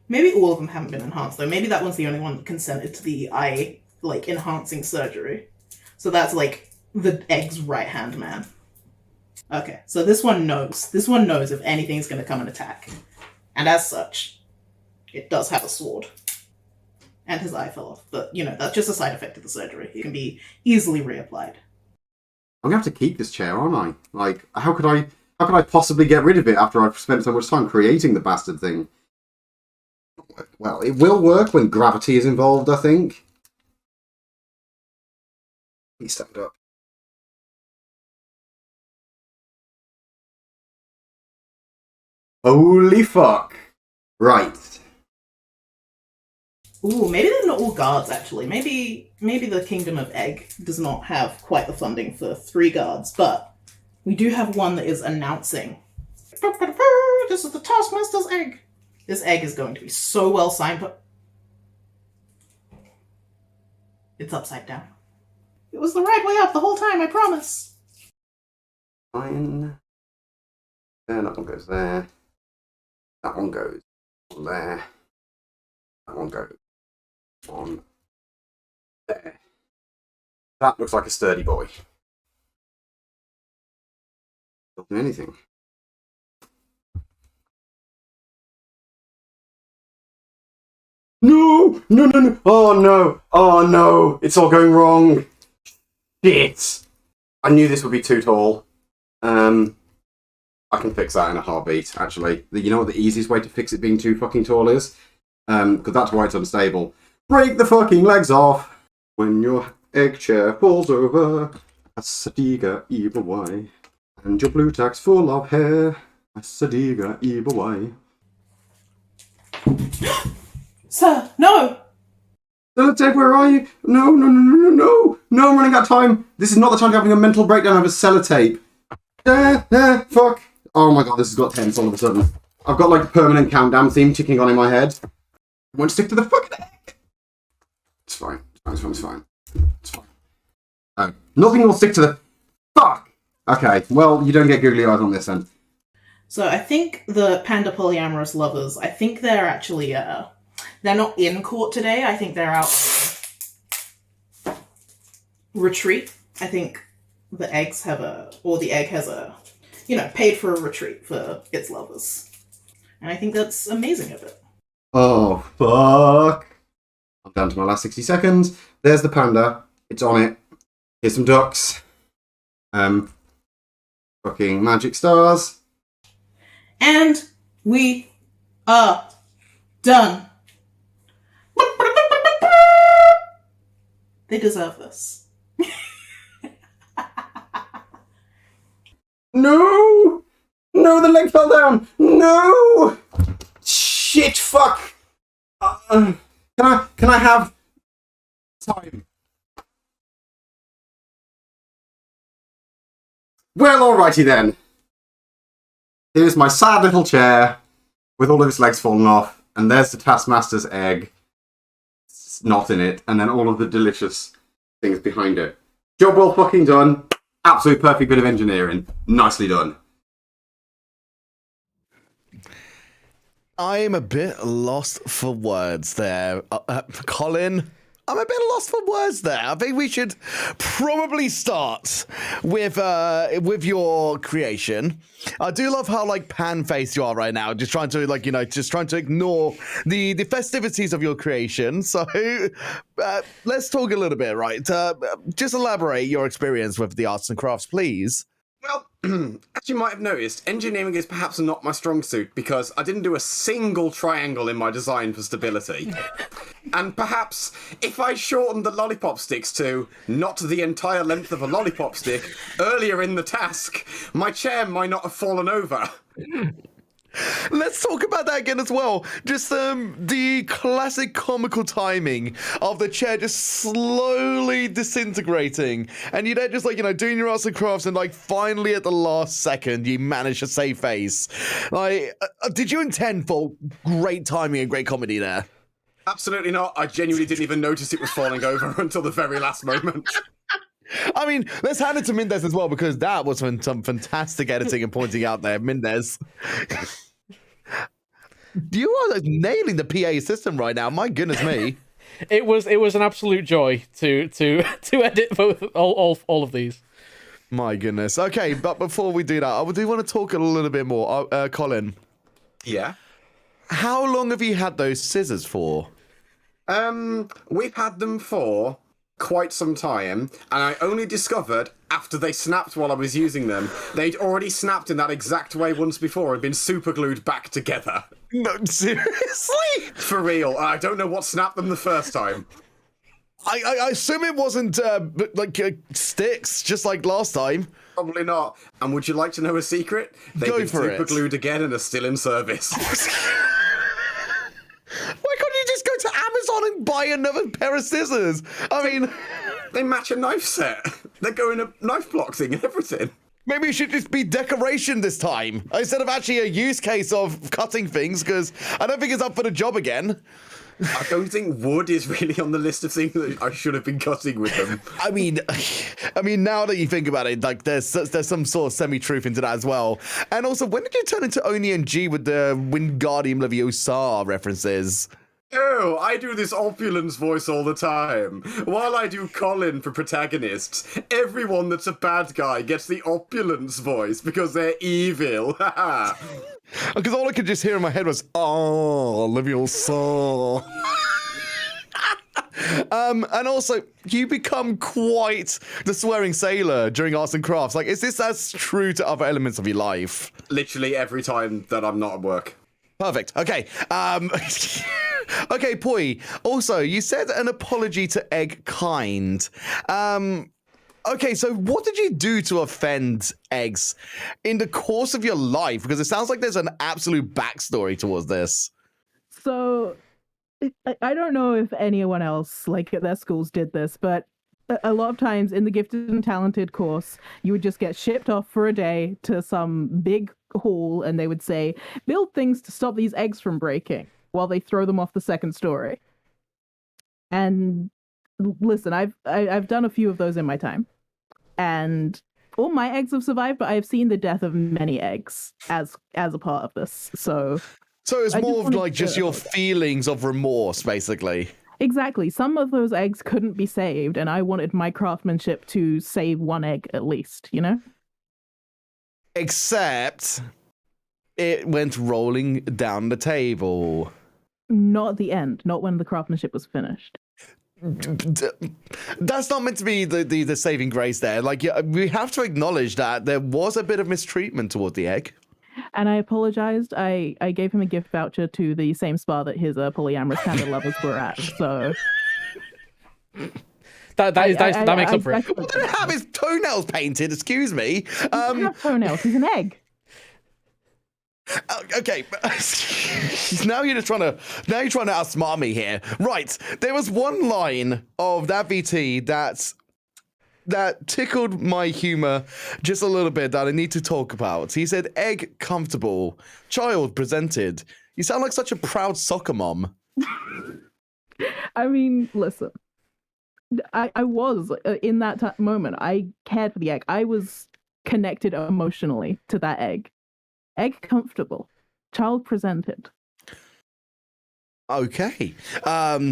Maybe all of them haven't been enhanced, though. Maybe that one's the only one that consented to the eye, like, enhancing surgery. So that's, like, the egg's right-hand man. Okay, so this one knows. This one knows if anything's going to come and attack. And as such, it does have a sword. And his eye fell off. But, you know, that's just a side effect of the surgery. It can be easily reapplied. I'm gonna have to keep this chair, aren't I? Like, how could I possibly get rid of it after I've spent so much time creating the bastard thing? Well, it will work when gravity is involved, I think. Please stand up. Holy fuck. Right. Ooh, maybe they're not all guards, actually. Maybe the Kingdom of Egg does not have quite the funding for 3 guards, but we do have one that is announcing, this is the Taskmaster's egg. This egg is going to be so well signed. It's upside down. It was the right way up the whole time, I promise. Fine. There, that one goes there. That one goes on there. That one goes on there. That looks like a sturdy boy. Doesn't do anything. No! No, no, no! Oh no! Oh no! It's all going wrong! Shit! I knew this would be too tall. I can fix that in a heartbeat, actually. You know what the easiest way to fix it being too fucking tall is? Because that's why it's unstable. Break the fucking legs off! When your egg chair falls over, Asadiga Ibawai. And your blue tack's full of hair, Asadiga Ibawai. Sir, no! Sellotape, where are you? No, no, no, no, no, no! No, I'm running out of time! This is not the time to having a mental breakdown over sellotape. Fuck! Oh my god, this has got tense all of a sudden. I've got like a permanent countdown theme ticking on in my head. It won't stick to the fucking egg! It's fine. It's fine. It's fine. It's fine. Oh, nothing will stick to the... Fuck! Okay, well, you don't get googly eyes on this then. So I think the panda polyamorous lovers, I think they're actually, they're not in court today. I think they're out on retreat. I think the egg has paid for a retreat for its lovers. And I think that's amazing of it. Oh, fuck. I'm down to my last 60 seconds. There's the panda. It's on it. Here's some ducks. Fucking magic stars. And we are done. They deserve this. No! No, the leg fell down! No! Shit, fuck! Can I have time? Well, alrighty then. Here's my sad little chair with all of its legs falling off, and there's the Taskmaster's egg. It's not in it, and then all of the delicious things behind it. Job well fucking done. Absolute perfect bit of engineering. Nicely done. I'm a bit lost for words there. Colin, I'm a bit lost for words there. I think we should probably start with your creation. I do love how pan-faced you are right now, just trying to ignore the festivities of your creation. So let's talk a little bit, right? Just elaborate your experience with the arts and crafts, please. Well, as you might have noticed, engineering is perhaps not my strong suit because I didn't do a single triangle in my design for stability. And perhaps if I shortened the lollipop sticks to not the entire length of a lollipop stick earlier in the task, my chair might not have fallen over. Let's talk about that again as well. Just the classic comical timing of the chair just slowly disintegrating, and you're just doing your arts and crafts, and finally at the last second you manage to save face. Did you intend for great timing and great comedy there? Absolutely not. I genuinely didn't even notice it was falling over until the very last moment. I mean, let's hand it to Mindez as well, because that was some fantastic editing and pointing out there, Mindez. You are nailing the PA system right now. My goodness me. It was an absolute joy to edit both all of these. My goodness. Okay, but before we do that, I do want to talk a little bit more. Colin. Yeah. How long have you had those scissors for? We've had them for quite some time, and I only discovered after they snapped while I was using them. They'd already snapped in that exact way once before and been superglued back together. No, seriously? For real. I don't know what snapped them the first time. I assume it wasn't sticks, just like last time. Probably not. And would you like to know a secret? They've Go been for it. superglued again and are still in service. Why can't you just go to Amazon and buy another pair of scissors? I mean, they match a knife set. They go in a knife block thing and everything. Maybe it should just be decoration this time, instead of actually a use case of cutting things, because I don't think it's up for the job again. I don't think wood is really on the list of things that I should have been cutting with them. I mean, now that you think about it, like there's some sort of semi-truth into that as well. And also, when did you turn into Oni and G with the Wingardium Leviosa references? Oh, I do this opulence voice all the time. While I do Colin for protagonists, everyone that's a bad guy gets the opulence voice because they're evil. Because all I could just hear in my head was, oh, Leviosa. And also, you become quite the swearing sailor during arts and crafts. Like, is this as true to other elements of your life? Literally every time that I'm not at work. Perfect. Okay. Okay, Poi. Also, you said an apology to Egg Kind. Okay, so what did you do to offend Eggs in the course of your life? Because it sounds like there's an absolute backstory towards this. So, I don't know if anyone else, like at their schools, did this, but a lot of times in the gifted and talented course, you would just get shipped off for a day to some big hall, and they would say, build things to stop these eggs from breaking, while they throw them off the second story. And listen, I've done a few of those in my time, and all my eggs have survived, but I've seen the death of many eggs as a part of this. So it's more of like just your feelings of remorse, basically. Exactly. Some of those eggs couldn't be saved, and I wanted my craftsmanship to save one egg at least, you know? Except it went rolling down the table. Not at the end, not when the craftsmanship was finished. That's not meant to be the saving grace there. Like, we have to acknowledge that there was a bit of mistreatment toward the egg. And I apologized. I gave him a gift voucher to the same spa that his polyamorous candle lovers were at. So that makes up for it. He didn't have his toenails painted. Excuse me. He doesn't have toenails. He's an egg. Okay, now you're trying to outsmart me here. Right, there was one line of that VT that tickled my humor just a little bit that I need to talk about. He said, egg comfortable, child presented. You sound like such a proud soccer mom. I mean, listen, I was in that moment. I cared for the egg. I was connected emotionally to that egg. Egg comfortable, child presented. Okay. Right.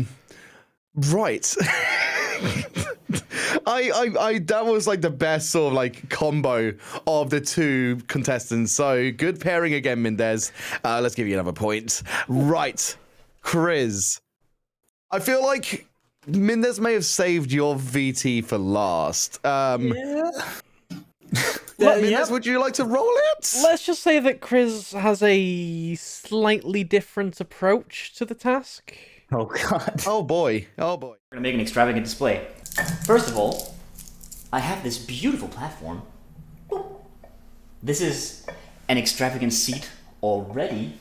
I that was like the best sort of like combo of the two contestants. So good pairing again, Mindez. Let's give you another point. Right, Chris. I feel like Mindez may have saved your VT for last. Mindez, would you like to roll it? Let's just say that Chris has a slightly different approach to the task. Oh god. Oh boy. Oh boy. We're gonna make an extravagant display. First of all, I have this beautiful platform. This is an extravagant seat already.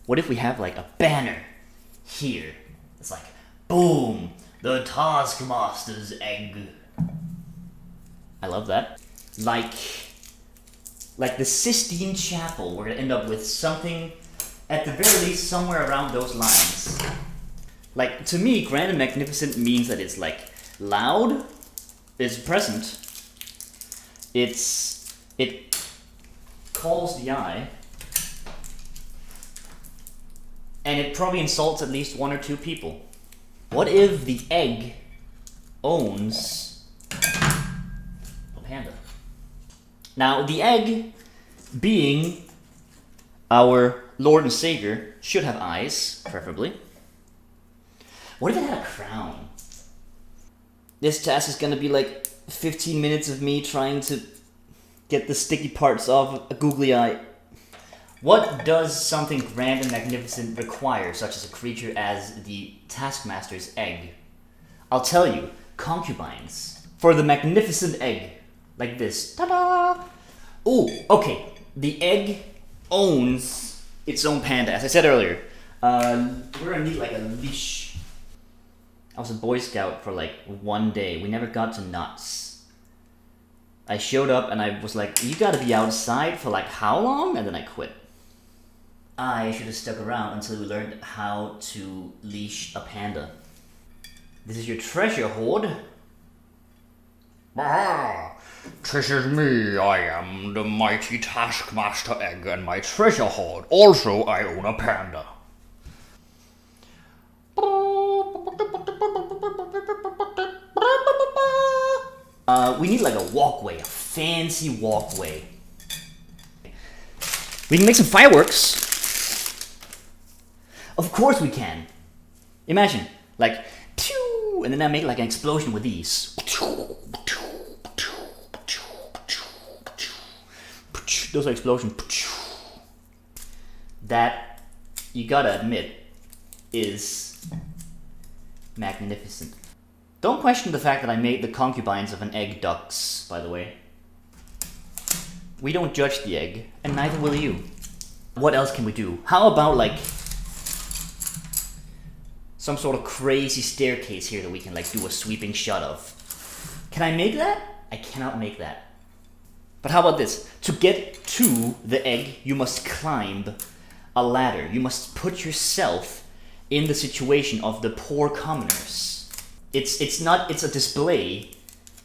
What if we have like a banner here? It's like, boom, the Taskmaster's egg. I love that. Like the Sistine Chapel, we're gonna end up with something, at the very least, somewhere around those lines. Like, to me, grand and magnificent means that it's like loud, is present, it calls the eye, and it probably insults at least 1 or 2 people. What if the egg owns a panda? Now, the egg, being our Lord and Savior, should have eyes, preferably. What if it had a crown? This task is gonna be like 15 minutes of me trying to get the sticky parts off a googly eye. What does something grand and magnificent require, such as a creature as the Taskmaster's egg? I'll tell you, concubines. For the magnificent egg, like this. Ta-da! Ooh, okay. The egg owns its own panda, as I said earlier. We're gonna need like a leash. I was a Boy Scout for like 1 day. We never got to nuts. I showed up and I was like, you gotta be outside for like how long? And then I quit. I should have stuck around until we learned how to leash a panda. This is your treasure hoard. Ah, 'tis is me, I am the mighty Taskmaster Egg and my treasure hoard. Also, I own a panda. We need like a walkway, a fancy walkway. We can make some fireworks. Of course we can. Imagine, like, pew, and then I make like an explosion with these. Those are explosions. That, you gotta admit, is magnificent. Don't question the fact that I made the concubines of an egg ducks, by the way. We don't judge the egg, and neither will you. What else can we do? How about, like, some sort of crazy staircase here that we can, like, do a sweeping shot of? Can I make that? I cannot make that. But how about this? To get to the egg, you must climb a ladder. You must put yourself in the situation of the poor commoners. It's a display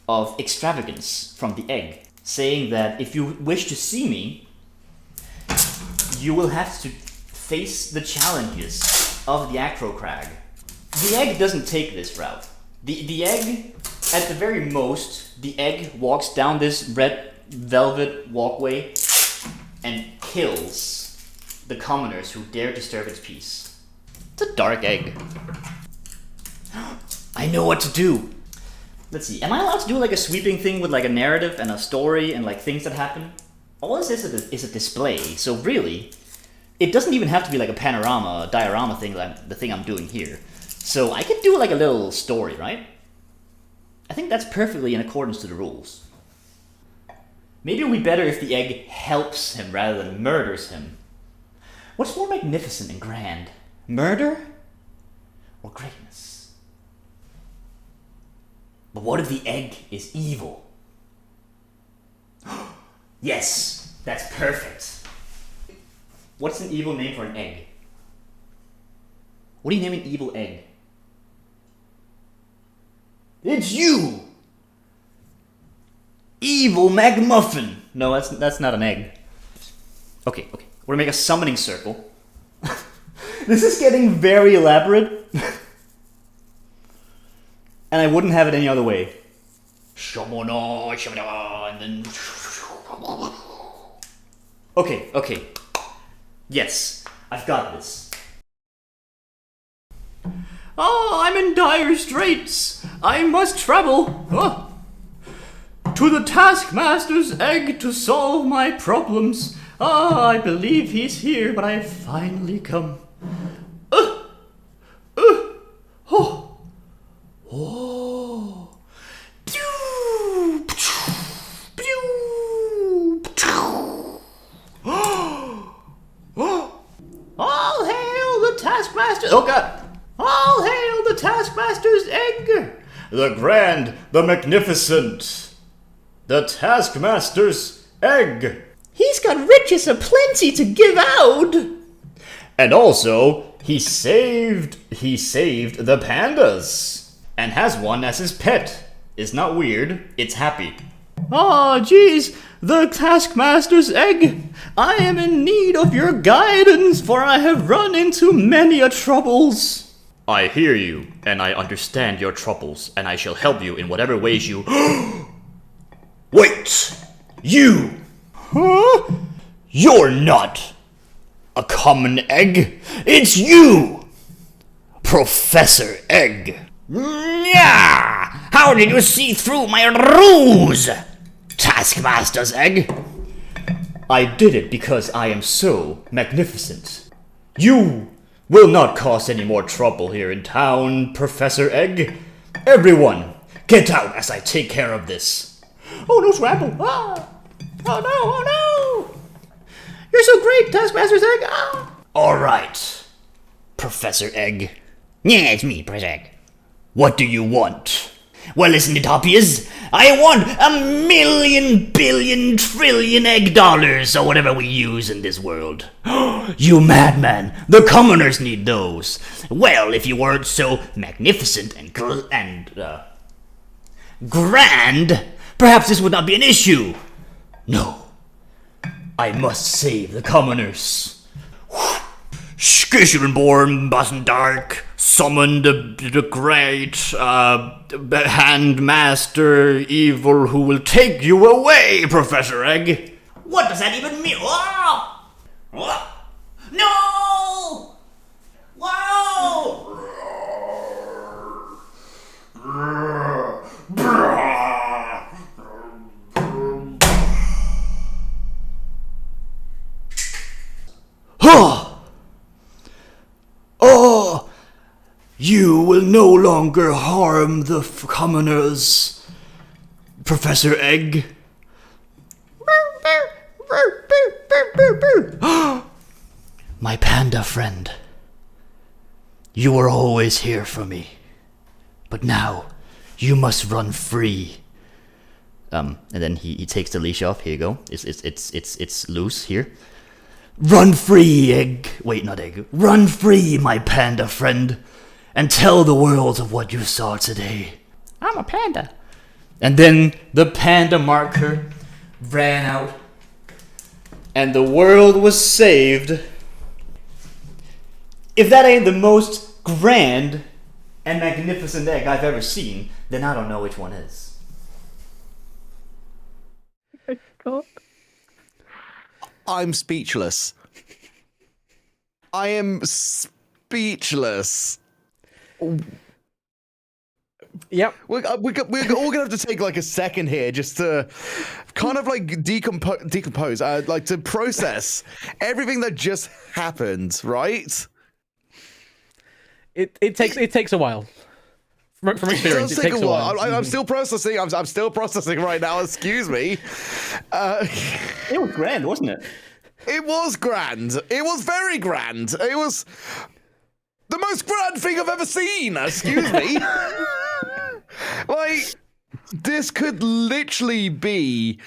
of extravagance from the egg, saying that if you wish to see me, you will have to face the challenges of the Acro Crag. The egg doesn't take this route. The egg, at the very most, the egg walks down this red velvet walkway and kills the commoners who dare disturb its peace. It's a dark egg. I know what to do. Let's see, am I allowed to do like a sweeping thing with like a narrative and a story and like things that happen? All this is a display, so really, it doesn't even have to be like a panorama, a diorama thing like the thing I'm doing here. So I could do like a little story, right? I think that's perfectly in accordance to the rules. Maybe it would be better if the egg helps him rather than murders him. What's more magnificent and grand? Murder or greatness? But what if the egg is evil? Yes, that's perfect. What's an evil name for an egg? What do you name an evil egg? It's you! Evil McMuffin! No, that's not an egg. Okay. We're gonna make a summoning circle. This is getting very elaborate. And I wouldn't have it any other way. And then... Okay. Yes, I've got this. Oh, I'm in dire straits. I must travel to the Taskmaster's egg to solve my problems. I believe he's here, but I've finally come. Oh. All hail the Taskmaster! Oh God! All hail the Taskmaster's egg! The grand, the magnificent, the Taskmaster's egg! He's got riches aplenty to give out! And also, he saved the pandas, and has one as his pet. It's not weird, it's happy. Oh, geez, the Taskmaster's egg. I am in need of your guidance, for I have run into many a troubles. I hear you, and I understand your troubles, and I shall help you in whatever ways you... Wait! You! Huh? You're not a common egg. It's you! Professor Egg. Yeah! How did you see through my ruse, Taskmaster's egg? I did it because I am so magnificent. You will not cause any more trouble here in town, Professor Egg. Everyone, get out as I take care of this. Oh no, Scramble! Ah! Oh no, oh no! You're so great, Taskmaster's egg! Ah! Alright, Professor Egg. Yeah, it's me, Professor Egg. What do you want? Well, listen, Nitopias. I want 1,000,000,000 billion trillion egg dollars, or whatever we use in this world. You madman! The commoners need those. Well, if you weren't so magnificent and grand, perhaps this would not be an issue. No. I must save the commoners. Skishurenborn, Dark, Summon the great handmaster evil who will take you away, Professor Egg. What does that even mean? Oh! Oh! No! Wow! Oh! You will no longer harm the commoners, Professor Egg. My panda friend, you were always here for me, but now you must run free. And then he takes the leash off. Here you go. It's loose here. Run free, Egg. Wait, not Egg. Run free, my panda friend, and tell the world of what you saw today. I'm a panda. And then the panda marker ran out, and the world was saved. If that ain't the most grand and magnificent egg I've ever seen, then I don't know which one is. God. I'm speechless. I am speechlless. Yep. We're all gonna have to take like a second here just to kind of like decompose, like to process everything that just happened, right? It takes a while. From experience, it takes a while. I'm still processing. I'm still processing right now. Excuse me. It was grand, wasn't it? It was grand. It was very grand. It was the most grand thing I've ever seen. Excuse me. Like, this could literally be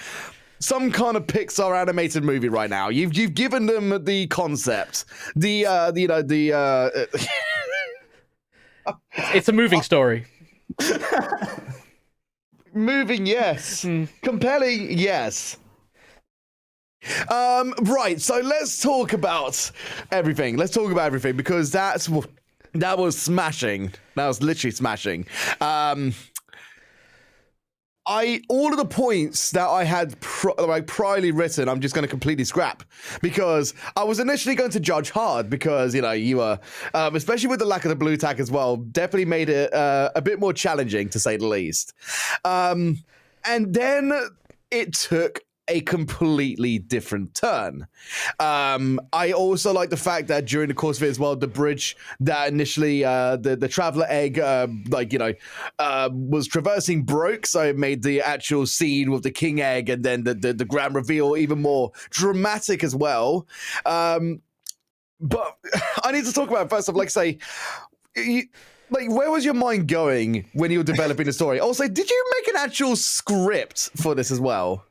some kind of Pixar animated movie right now. You've given them the concept, It's a moving story. Moving, yes. Compelling, yes. Right, so let's talk about everything. Let's talk about everything because that was smashing. That was literally smashing. All of the points that I had priorly written, I'm just going to completely scrap because I was initially going to judge hard because, you know, you were, especially with the lack of the blue tack as well, definitely made it a bit more challenging to say the least. And then it took a completely different turn. I also like the fact that during the course of it as well, the bridge that initially the traveler egg was traversing broke, so it made the actual scene with the king egg and then the grand reveal even more dramatic as well. But I need to talk about it first of, like, say, where was your mind going when you were developing the story? Also, did you make an actual script for this as well?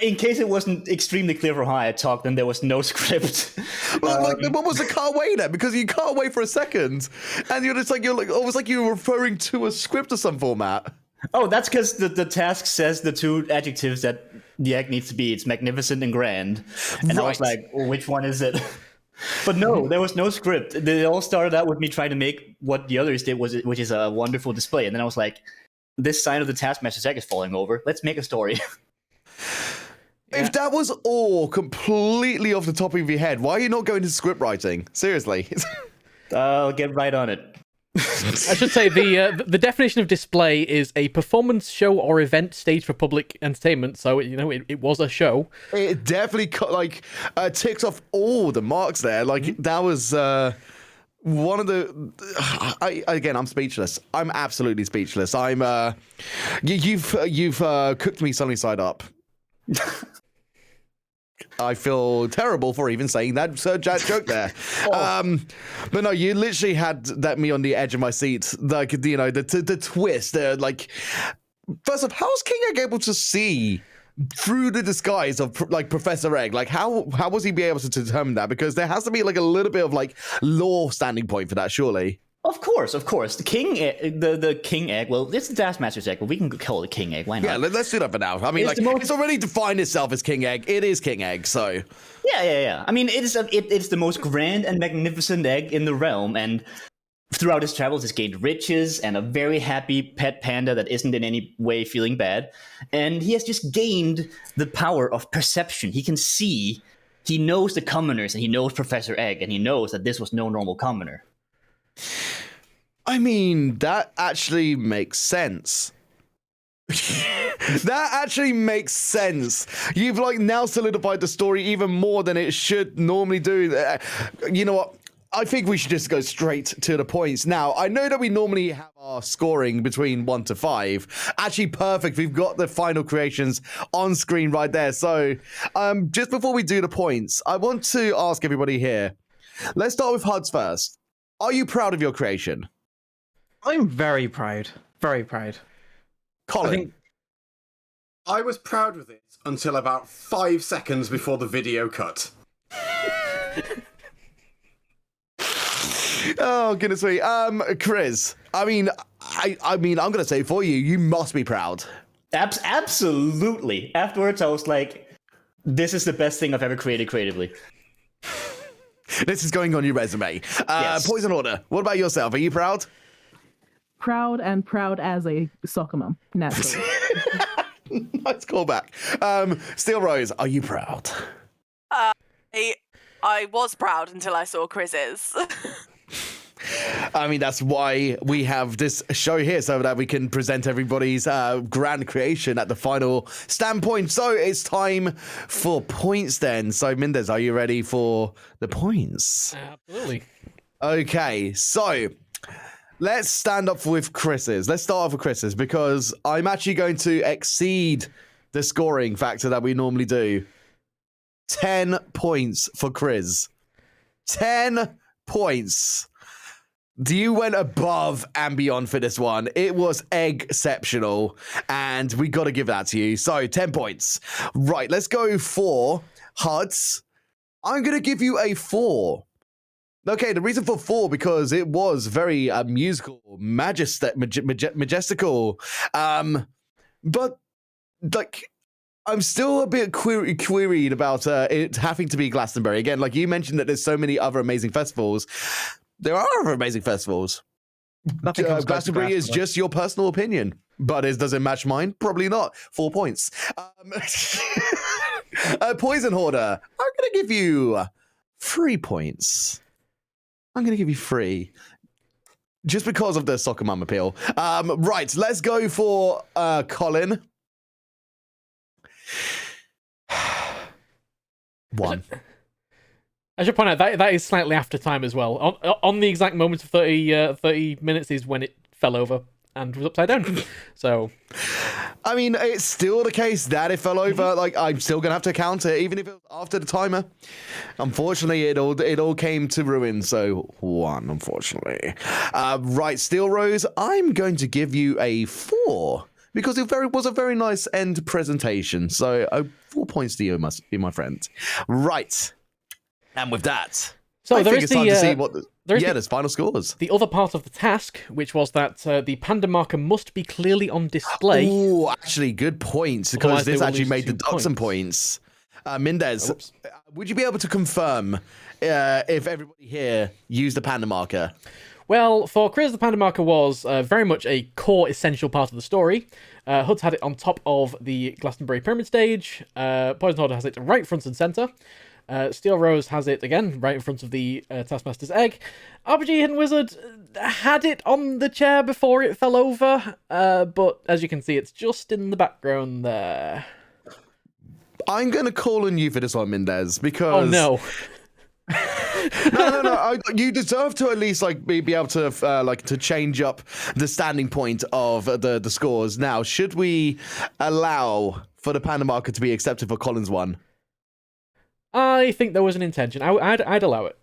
In case it wasn't extremely clear from how I talked, then there was no script. Well, what was the car away then? Because you car away for a second, and you're almost like you were referring to a script of some format. Oh, that's because the task says the two adjectives that the egg needs to be. It's magnificent and grand. And I was like, well, which one is it? But no, there was no script. They all started out with me trying to make what the others did, which is a wonderful display. And then I was like, this sign of the Taskmaster's egg is falling over. Let's make a story. If that was all completely off the top of your head, why are you not going to script writing? Seriously. I'll get right on it. I should say the definition of display is a performance, show, or event staged for public entertainment. So it was a show. It definitely ticks off all the marks there. Like that was one of the. Again, I'm speechless. I'm absolutely speechless. I'm. You've cooked me sunny side up. I feel terrible for even saying that joke there. But no, you literally had me on the edge of my seat. Like, the twist there. Like, first off, how was King Egg able to see through the disguise of like Professor Egg? Like, how was he be able to determine that? Because there has to be like a little bit of like lore standing point for that, surely. Of course. The King Egg, well, it's the Taskmaster's egg, but we can call it King Egg. Why not? Yeah, let's do that for now. I mean, it's already defined itself as King Egg. It is King Egg, so. Yeah. I mean, it's the most grand and magnificent egg in the realm, and throughout his travels, he's gained riches and a very happy pet panda that isn't in any way feeling bad. And he has just gained the power of perception. He can see, he knows the commoners, and he knows Professor Egg, and he knows that this was no normal commoner. I mean, that actually makes sense. That actually makes sense. You've like now solidified the story even more than it should normally do. You know what? I think we should just go straight to the points. Now, I know that we normally have our scoring between 1 to 5. Actually, perfect. We've got the final creations on screen right there. So, just before we do the points, I want to ask everybody here. Let's start with Huds first. Are you proud of your creation? I'm very proud. Very proud. Colin? I was proud of it until about 5 seconds before the video cut. Oh, goodness me. Chris, I mean, I'm going to say for you, you must be proud. Absolutely. Afterwards, I was like, this is the best thing I've ever created creatively. This is going on your resume. Yes. Poisonhoarder, what about yourself? Are you proud? Proud as a soccer mom, naturally. Nice callback. Steel Rose, are you proud? I was proud until I saw Chris's. I mean, that's why we have this show here, so that we can present everybody's grand creation at the final standpoint. So it's time for points then. So Mindez, are you ready for the points? Absolutely. Okay, so let's stand up with Chris's. Let's start off with Chris's, because I'm actually going to exceed the scoring factor that we normally do. 10 points for Chris. 10 points. You went above and beyond for this one. It was exceptional, and we got to give that to you. So, 10 points. Right, let's go for Huds. I'm going to give you a 4. Okay, the reason for 4, because it was very musical, majestical. But, like, I'm still a bit queried about it having to be Glastonbury. Again, like you mentioned that there's so many other amazing festivals. There are other amazing festivals. Glastonbury is just your personal opinion. But does it match mine? Probably not. 4 points. Poison Hoarder, I'm going to give you 3 points. I'm going to give you 3. Just because of the soccer mum appeal. Right, let's go for Colin. 1. I should point out that is slightly after time as well. On the exact moment of 30 minutes is when it fell over and was upside down. So, I mean, it's still the case that it fell over. Like, I'm still gonna have to count it, even if it was after the timer. Unfortunately, it all came to ruin. So 1, unfortunately. Right, Steel Rose, I'm going to give you a 4. Because it was a very nice end presentation. So 4 points to you, my friend. Right. And with that, So I there think is it's time to see the what. There's final scores. the other part of the task, which was that the panda marker must be clearly on display. Oh, actually, good points, because Otherwise they this will actually lose made the 2 ducks some points. Mindez, would you be able to confirm if everybody here used the panda marker? Well, for Chris, the panda marker was very much a core, essential part of the story. Hood's had it on top of the Glastonbury Pyramid stage. Poisonhoarder has it right front and centre. Steel Rose has it, again, right in front of the Taskmaster's egg. RPG Hidden Wizard had it on the chair before it fell over, but as you can see, it's just in the background there. I'm going to call on you for this one, Mindez, because... Oh, no. No. You deserve to at least be able to to change up the standing point of the scores. Now, should we allow for the panda marker to be accepted for Colin's one? I think there was an intention. I'd allow it.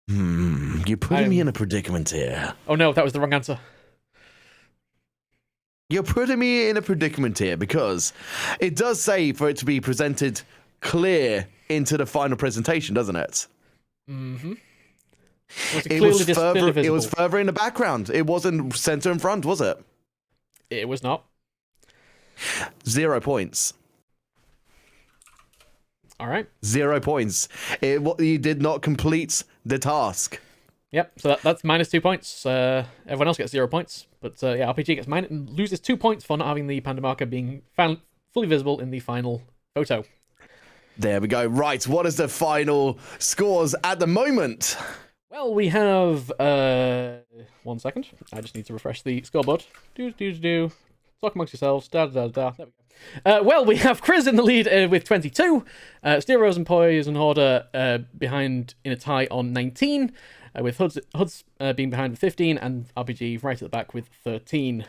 You're putting me in a predicament here. Oh no, that was the wrong answer. You're putting me in a predicament here because it does say for it to be presented clear into the final presentation, doesn't it? Mm-hmm. It was further in the background. It wasn't center and front, was it? It was not. 0 points. All right. 0 points. You did not complete the task. Yep, so that's minus 2 points. Everyone else gets 0 points. But yeah, RPG gets loses 2 points for not having the panda marker being fully visible in the final photo. There we go. Right, what is the final scores at the moment? Well, we have 1 second. I just need to refresh the scoreboard. Talk amongst yourselves. There we go. Well, we have Chris in the lead with 22. Steel Rose and Poisonhoarder behind in a tie on 19. With Hoods being behind with 15, and RPG right at the back with 13.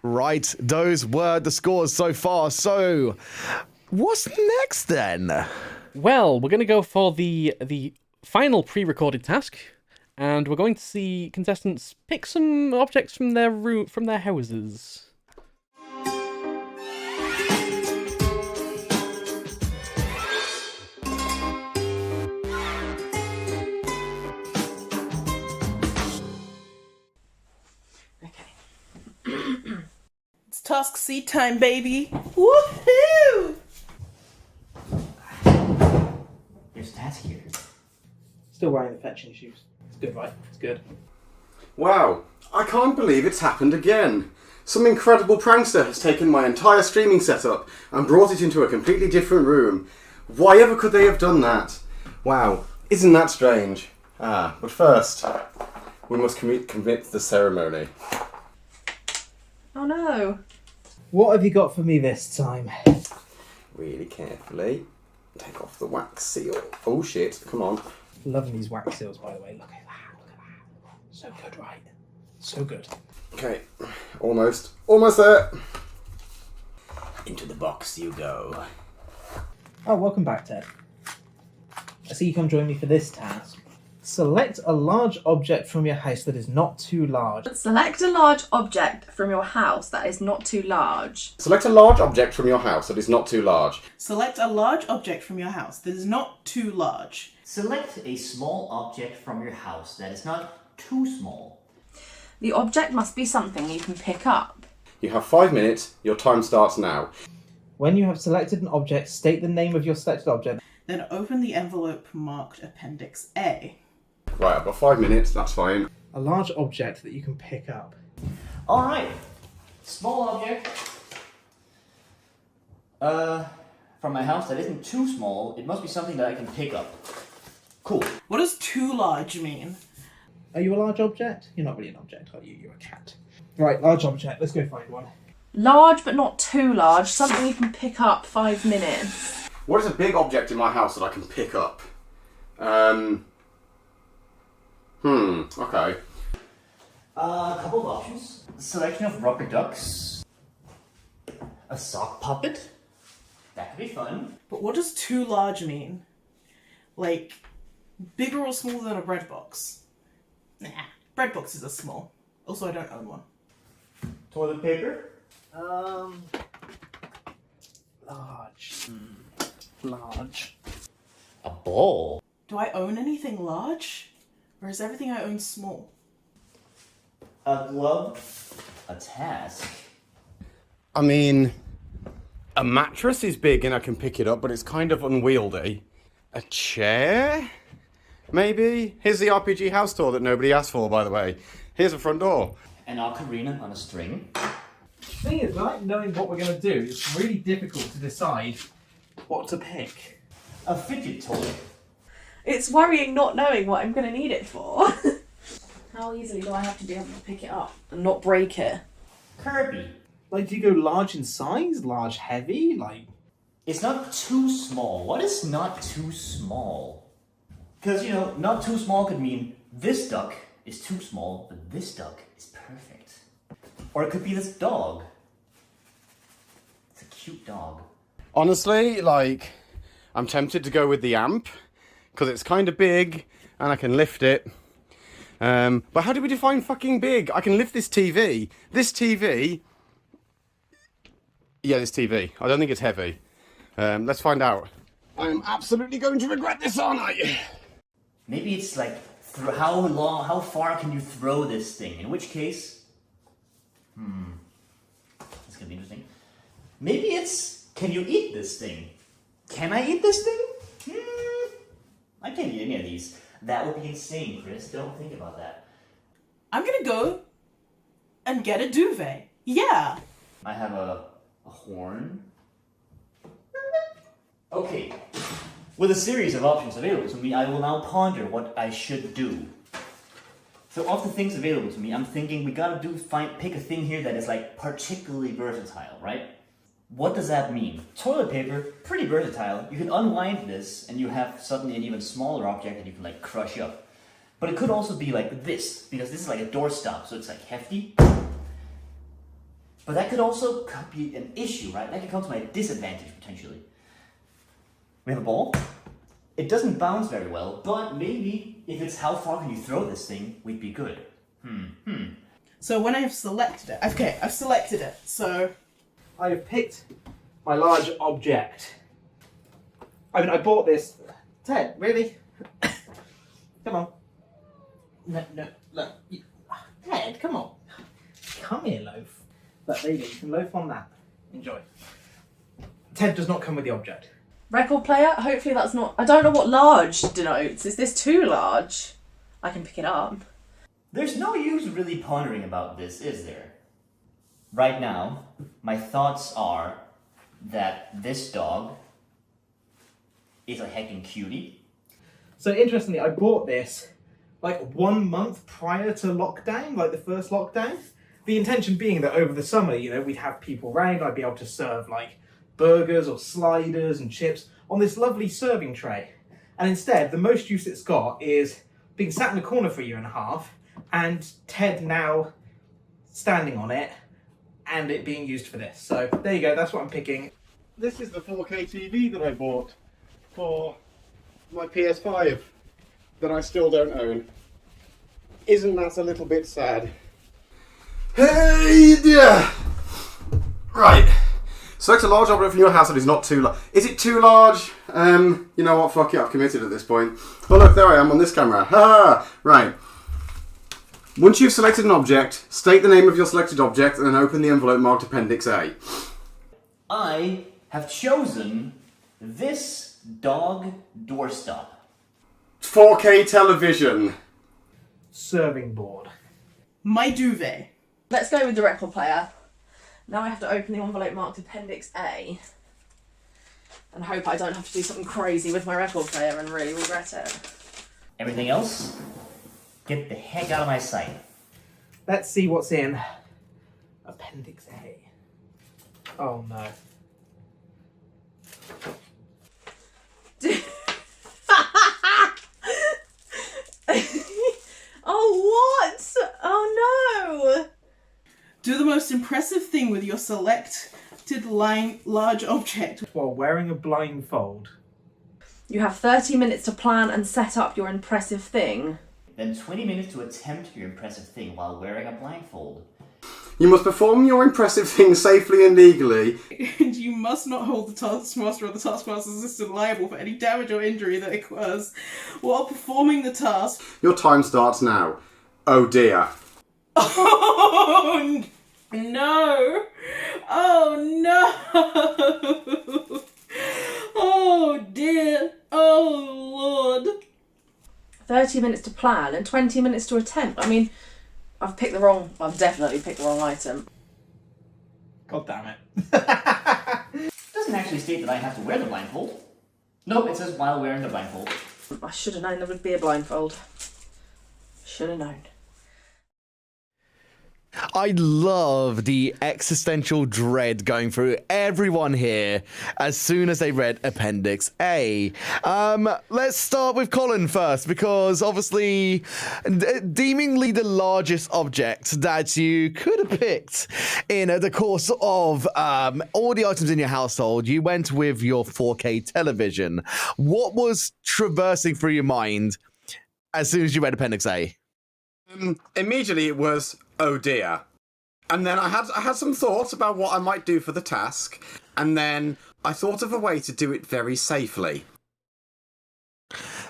Right, those were the scores so far. So, what's next then? Well, we're going to go for the final pre-recorded task, and we're going to see contestants pick some objects from their houses. It's Task C time, baby. Woohoo! There's task here. Still wearing the fetching shoes. It's good, right? It's good. Wow, I can't believe it's happened again. Some incredible prankster has taken my entire streaming setup and brought it into a completely different room. Why ever could they have done that? Wow, isn't that strange? But first, we must commit the ceremony. Oh no. What have you got for me this time? Really carefully. Take off the wax seal. Oh shit, come on. Loving these wax seals, by the way. Look at that. So good, right? So good. Okay, almost there. Into the box you go. Oh, welcome back, Ted. I see you come join me for this task. Select a large object from your house that is not too large. Select a large object from your house that is not too large. Select a large object from your house that is not too large. Select a large object from your house that is not too large. Select a small object from your house that is not too small. The object must be something you can pick up. You have 5 minutes. Your time starts now. When you have selected an object, state the name of your selected object. Then open the envelope marked Appendix A. Right, I've got 5 minutes. That's fine. A large object that you can pick up. Alright. Small object. From my house that isn't too small, it must be something that I can pick up. Cool. What does too large mean? Are you a large object? You're not really an object, are you? You're a cat. Right, large object. Let's go find one. Large but not too large. Something you can pick up. 5 minutes. What is a big object in my house that I can pick up? Okay. A couple of options. A selection of rubber ducks. A sock puppet. That could be fun. But what does too large mean? Like, bigger or smaller than a bread box? Nah, bread boxes are small. Also, I don't own one. Toilet paper. Large. Large. A ball? Do I own anything large? Or is everything I own small? A glove? A task? I mean, a mattress is big and I can pick it up, but it's kind of unwieldy. A chair? Maybe? Here's the RPG house tour that nobody asked for, by the way. Here's a front door. An ocarina on a string? The thing is, without knowing what we're going to do, it's really difficult to decide what to pick. A fidget toy? It's worrying not knowing what I'm going to need it for. How easily do I have to be able to pick it up and not break it? Kirby? Like, do you go large in size? Large heavy? Like... It's not too small. What is not too small? Because, you know, not too small could mean this duck is too small, but this duck is perfect. Or it could be this dog. It's a cute dog. Honestly, like, I'm tempted to go with the amp, because it's kind of big, and I can lift it. But how do we define fucking big? I can lift this TV. This TV... Yeah, this TV. I don't think it's heavy. Let's find out. I am absolutely going to regret this, aren't I? Maybe it's like, how far can you throw this thing? In which case... This gonna be interesting. Maybe it's, can you eat this thing? Can I eat this thing? I can't eat any of these. That would be insane, Chris. Don't think about that. I'm gonna go and get a duvet. Yeah. I have a horn. Okay. With a series of options available to me, I will now ponder what I should do. So of the things available to me, I'm thinking we gotta pick a thing here that is like particularly versatile, right? What does that mean? Toilet paper, pretty versatile. You can unwind this and you have suddenly an even smaller object that you can like crush up. But it could also be like this, because this is like a doorstop, so it's like hefty. But that could also be an issue, right? That could come to my disadvantage potentially. We have a ball. It doesn't bounce very well, but maybe if it's how far can you throw this thing, we'd be good. So when I have selected it, okay, I've selected it, so... I have picked my large object. I mean, I bought this... Ted, really? Come on. No, look. Ted, come on. Come here, Loaf. Look, there you go. You can loaf on that. Enjoy. Ted does not come with the object. Record player? Hopefully that's not... I don't know what large denotes. Is this too large? I can pick it up. There's no use really pondering about this, is there? Right now, my thoughts are that this dog is a heckin' cutie. So interestingly, I bought this like 1 month prior to lockdown, like the first lockdown. The intention being that over the summer, you know, we'd have people round, I'd be able to serve like burgers or sliders and chips on this lovely serving tray. And instead, the most use it's got is being sat in a corner for a year and a half, and Ted now standing on it, and it being used for this. So there you go, that's what I'm picking. This is the 4K TV that I bought for my PS5 that I still don't own. Isn't that a little bit sad? Hey, dear. Right. Select a large object from your house that is not too large. Is it too large? You know what? Fuck it. I've committed at this point. Oh, look, there I am on this camera. Ha! Right. Once you've selected an object, state the name of your selected object and then open the envelope marked Appendix A. I have chosen this dog doorstop. 4K television. Serving board. My duvet. Let's go with the record player. Now I have to open the envelope marked Appendix A and hope I don't have to do something crazy with my record player and really regret it. Everything else, get the heck out of my sight. Let's see what's in Appendix A. Oh no. Oh, what? Oh no! Do the most impressive thing with your selected large object While wearing a blindfold. You have 30 minutes to plan and set up your impressive thing. Then 20 minutes to attempt your impressive thing while wearing a blindfold. You must perform your impressive things safely and legally. And you must not hold the Taskmaster or the Taskmaster's assistant liable for any damage or injury that occurs while performing the task. Your time starts now. Oh dear. Oh no! Oh no! Oh dear! Oh Lord! 30 minutes to plan and 20 minutes to attempt. I mean, I've definitely picked the wrong item. God damn it. It doesn't actually state that I have to wear the blindfold. No, it says while wearing the blindfold. I should have known there would be a blindfold. Should have known. I love the existential dread going through everyone here as soon as they read Appendix A. Let's start with Colin first, because obviously, deemingly the largest object that you could have picked in the course of all the items in your household, you went with your 4K television. What was traversing through your mind as soon as you read Appendix A? Immediately it was, oh dear. And then I had some thoughts about what I might do for the task, and then I thought of a way to do it very safely.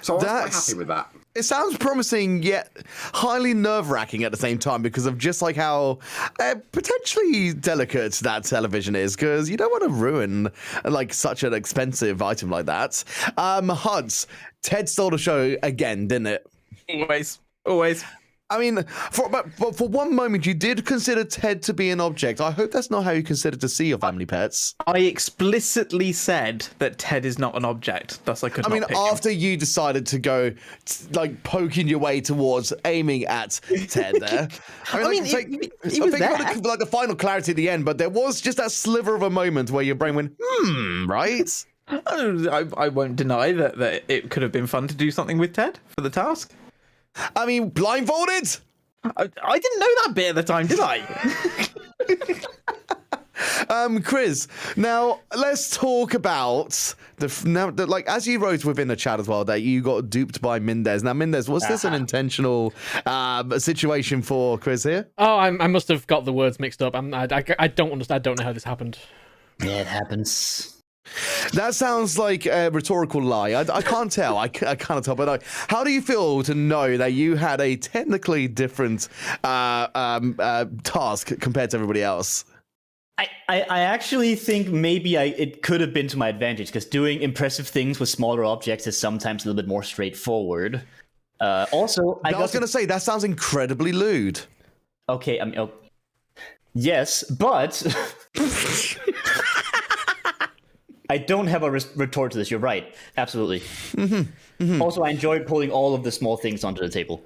So I was quite happy with that. It sounds promising, yet highly nerve-wracking at the same time, because of just like how potentially delicate that television is, because you don't want to ruin like such an expensive item like that. Huds, Ted stole the show again, didn't it? Always. I mean, for one moment, you did consider Ted to be an object. I hope that's not how you consider to see your family pets. I explicitly said that Ted is not an object, thus I could not pick him. After you decided to go, like, poking your way towards aiming at Ted there. He was there. Like the final clarity at the end, but there was just that sliver of a moment where your brain went, right? I won't deny that it could have been fun to do something with Ted for the task. I mean, blindfolded? I didn't know that bit at the time, did I? Chris, now let's talk about like as you wrote within the chat as well that you got duped by Mindez. Now, Mindez, was this an intentional situation for Chris here? Oh, I must have got the words mixed up. I don't understand. I don't know how this happened. Yeah, it happens. That sounds like a rhetorical lie. I can't tell. I can't tell. But how do you feel to know that you had a technically different task compared to everybody else? I actually think maybe it could have been to my advantage, because doing impressive things with smaller objects is sometimes a little bit more straightforward. Also, I was going to say, that sounds incredibly lewd. Okay, yes, but... I don't have a retort to this. You're right. Absolutely. Also, I enjoyed pulling all of the small things onto the table.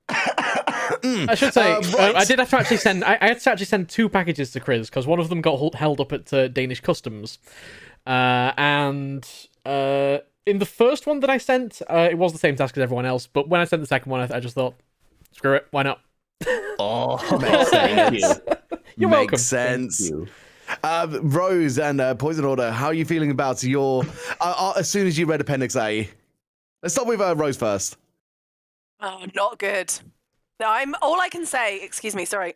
I should say, right. I did have to actually send. I had to actually send 2 packages to Chris, because one of them got held up at Danish customs, and in the first one that I sent, it was the same task as everyone else. But when I sent the second one, I just thought, screw it, why not? Oh, makes sense. You're welcome. Makes sense. Thank you. Rose and Poisonhoarder, how are you feeling about your as soon as you read Appendix A? Let's start with Rose first. Oh, not good. No, all I can say, excuse me, sorry.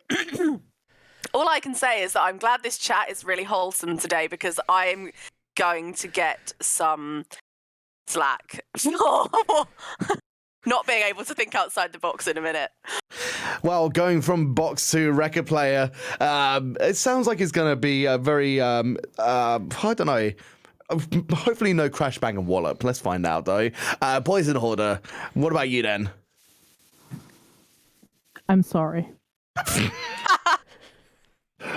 All I can say is that I'm glad this chat is really wholesome today, because I'm going to get some slack. Not being able to think outside the box in a minute. Well, going from box to record player, it sounds like it's going to be a very, I don't know, hopefully no crash, bang, and wallop. Let's find out, though. Poisonhoarder, what about you then? I'm sorry.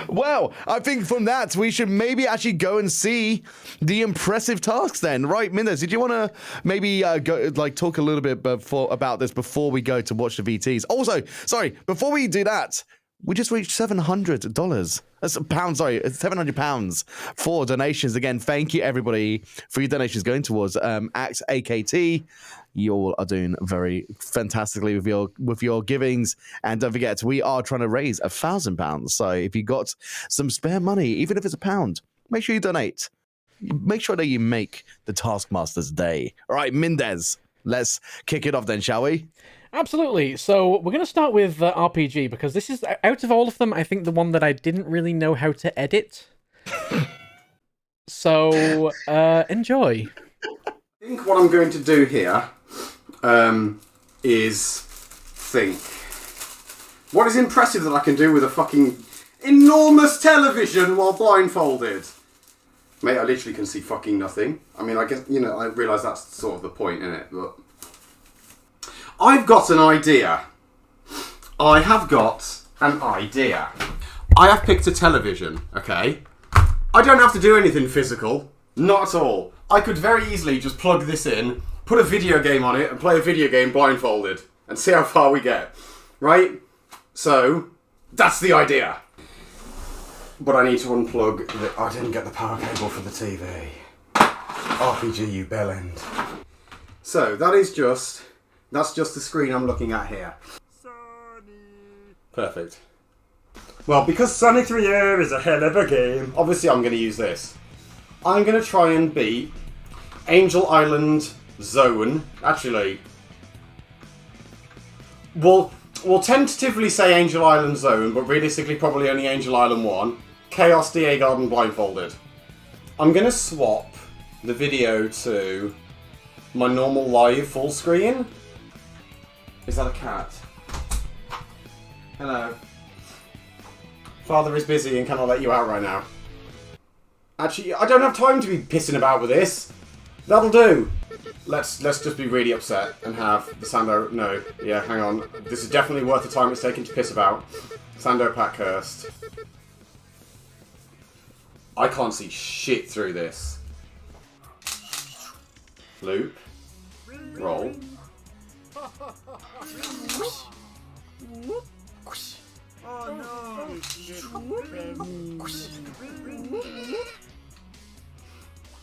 Well, I think from that, we should maybe actually go and see the impressive tasks then. Right, Mindez, did you want to maybe talk a little bit about this before we go to watch the VTs? Also, sorry, before we do that, we just reached $700. That's pounds, sorry, it's £700 for donations. Again, thank you, everybody, for your donations going towards Act AKT. You all are doing very fantastically with your givings, and don't forget, we are trying to raise £1,000. So if you got some spare money, even if it's £1, make sure you donate. Make sure that you make the Taskmaster's day. All right, Mindez, let's kick it off then, shall we? Absolutely. So we're going to start with RPG because this is, out of all of them, I think the one that I didn't really know how to edit. So enjoy. I think what I'm going to do here is think. What is impressive that I can do with a fucking enormous television while blindfolded? Mate, I literally can see fucking nothing. I mean, I guess, you know, I realise that's sort of the point, innit? But I've got an idea. I have got an idea. I have picked a television, okay? I don't have to do anything physical. Not at all. I could very easily just plug this in, put a video game on it, and play a video game blindfolded, and see how far we get. Right? So, that's the idea. But I need to unplug the... I didn't get the power cable for the TV. RPG, you bellend. So, that's just the screen I'm looking at here. Perfect. Well, because Sonic 3R is a hell of a game, obviously I'm going to use this. I'm going to try and beat Angel Island Zone. Actually, we'll tentatively say Angel Island Zone, but realistically probably only Angel Island 1. Chaos DA Garden Blindfolded. I'm going to swap the video to my normal live full screen. Is that a cat? Hello. Father is busy and cannot let you out right now. Actually, I don't have time to be pissing about with this. That'll do. Let's just be really upset and have the Sando... No, yeah, hang on. This is definitely worth the time it's taken to piss about. Sando Pack cursed. I can't see shit through this. Loop. Roll.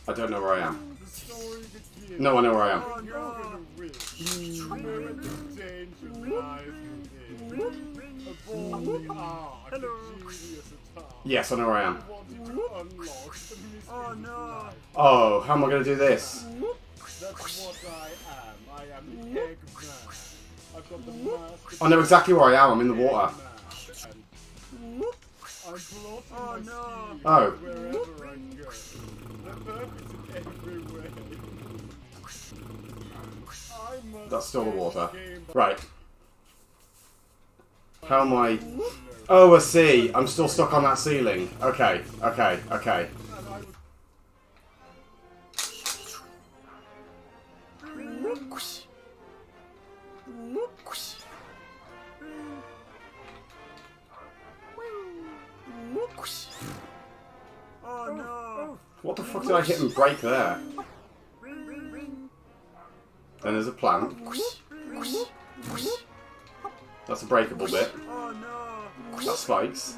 I don't know where I am. No, I know where I am. Yes, I know where I am. Oh, how am I going to do this? I know exactly where I am. I'm in the water. Oh. That's still the water. Right. How am I... Oh, I see. I'm still stuck on that ceiling. Okay, okay, okay. What the fuck did I hit and break there? Then there's a plant. That's a breakable bit. That spikes.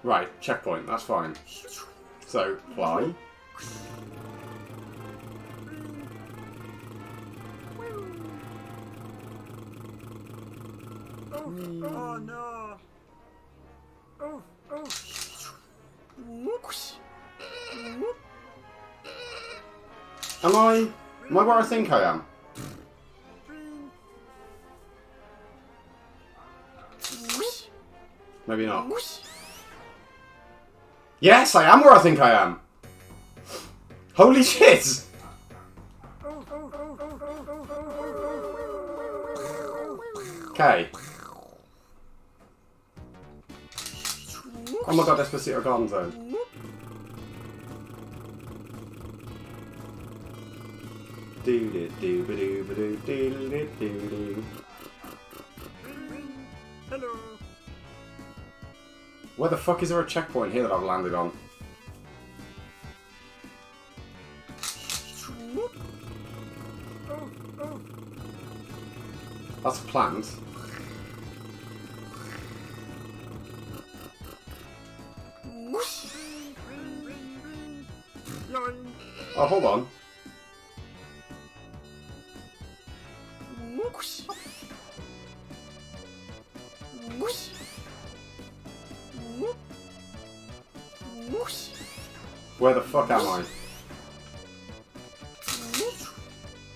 Right, checkpoint, that's fine. So, fly. Oh no! Oh, oh! Am I where I think I am? Maybe not. Yes, I am where I think I am! Holy shit! Okay. Oh my god, Despacito Garden Zone. Hello. Where the fuck is there a checkpoint here that I've landed on? That's a plant. Oh, hold on. Where the fuck am I?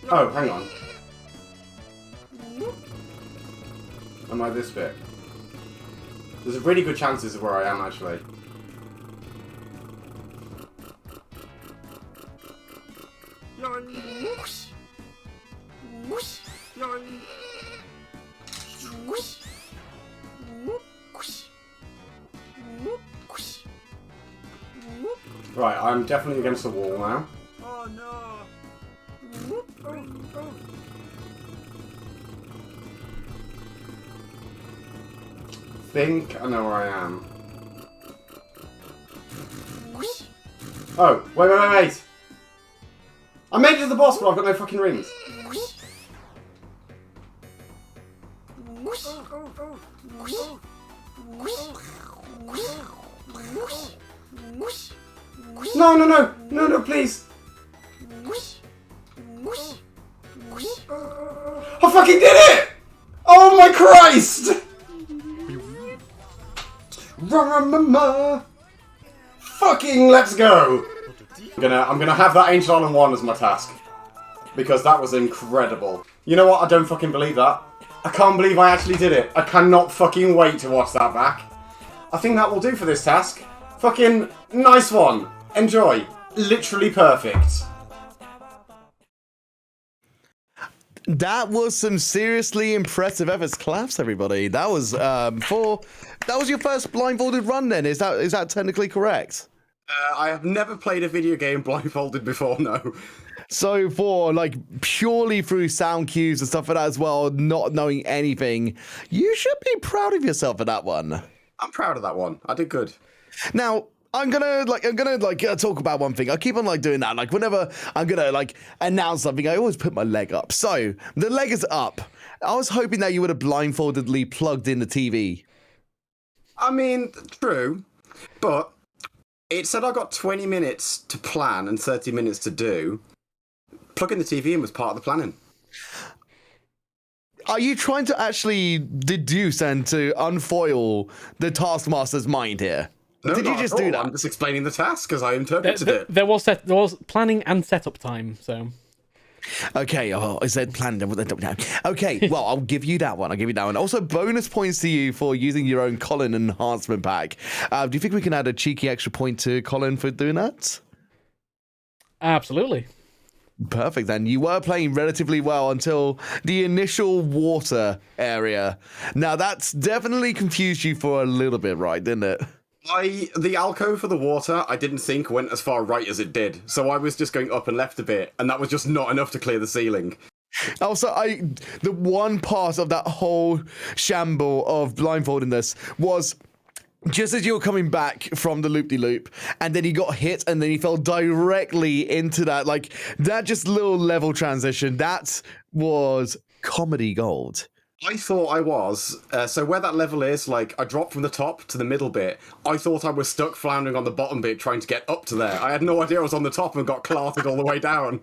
Oh, hang on. Am I this bit? There's a really good chance this is where I am, actually. Right, I'm definitely against the wall now. Oh no! Think I know where I am. Oh, wait! I made it to the boss, but I've got no fucking rings. No, please. I fucking did it! Oh my Christ! Fucking let's go! I'm gonna have that Ancient Island 1 as my task. Because that was incredible. You know what? I don't fucking believe that. I can't believe I actually did it. I cannot fucking wait to watch that back. I think that will do for this task. Fucking nice one. Enjoy. Literally perfect. That was some seriously impressive efforts. Claps, everybody. That was that was your first blindfolded run. Then is that technically correct? I have never played a video game blindfolded before. No. So for like purely through sound cues and stuff like that as well, not knowing anything, you should be proud of yourself for that one. I'm proud of that one. I did good. Now, I'm gonna talk about one thing. I keep on doing that. Like whenever I'm gonna announce something, I always put my leg up. So the leg is up. I was hoping that you would have blindfoldedly plugged in the TV. I mean, true, but it said I got 20 minutes to plan and 30 minutes to do. Plugging the TV in was part of the planning. Are you trying to actually deduce and to unfoil the Taskmaster's mind here? No, Did you just do that? I'm just explaining the task as I interpreted it. There was planning and setup time, so. Okay, is that planned? Okay, well, I'll give you that one. Also, bonus points to you for using your own Colin enhancement pack. Do you think we can add a cheeky extra point to Colin for doing that? Absolutely. Perfect, then. You were playing relatively well until the initial water area. Now, that's definitely confused you for a little bit, right, didn't it? The alcove for the water, I didn't think went as far right as it did. So I was just going up and left a bit, and that was just not enough to clear the ceiling. Also, the one part of that whole shamble of blindfoldedness was just as you were coming back from the loop-de-loop, and then he got hit, and then he fell directly into that, that just little level transition. That was comedy gold. I thought I was. So where that level is, I dropped from the top to the middle bit. I thought I was stuck floundering on the bottom bit trying to get up to there. I had no idea I was on the top and got clarted all the way down.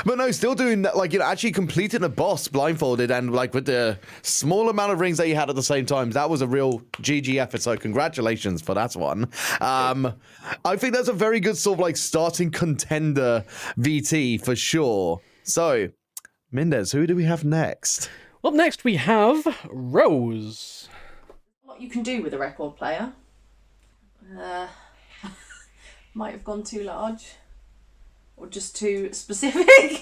But no, still doing that, actually completing a boss blindfolded and with the small amount of rings that you had at the same time. That was a real GG effort, so congratulations for that one. I think that's a very good sort of starting contender VT for sure. So, Mindez, who do we have next? Up next we have Rose. What you can do with a record player. Might have gone too large. Or just too specific.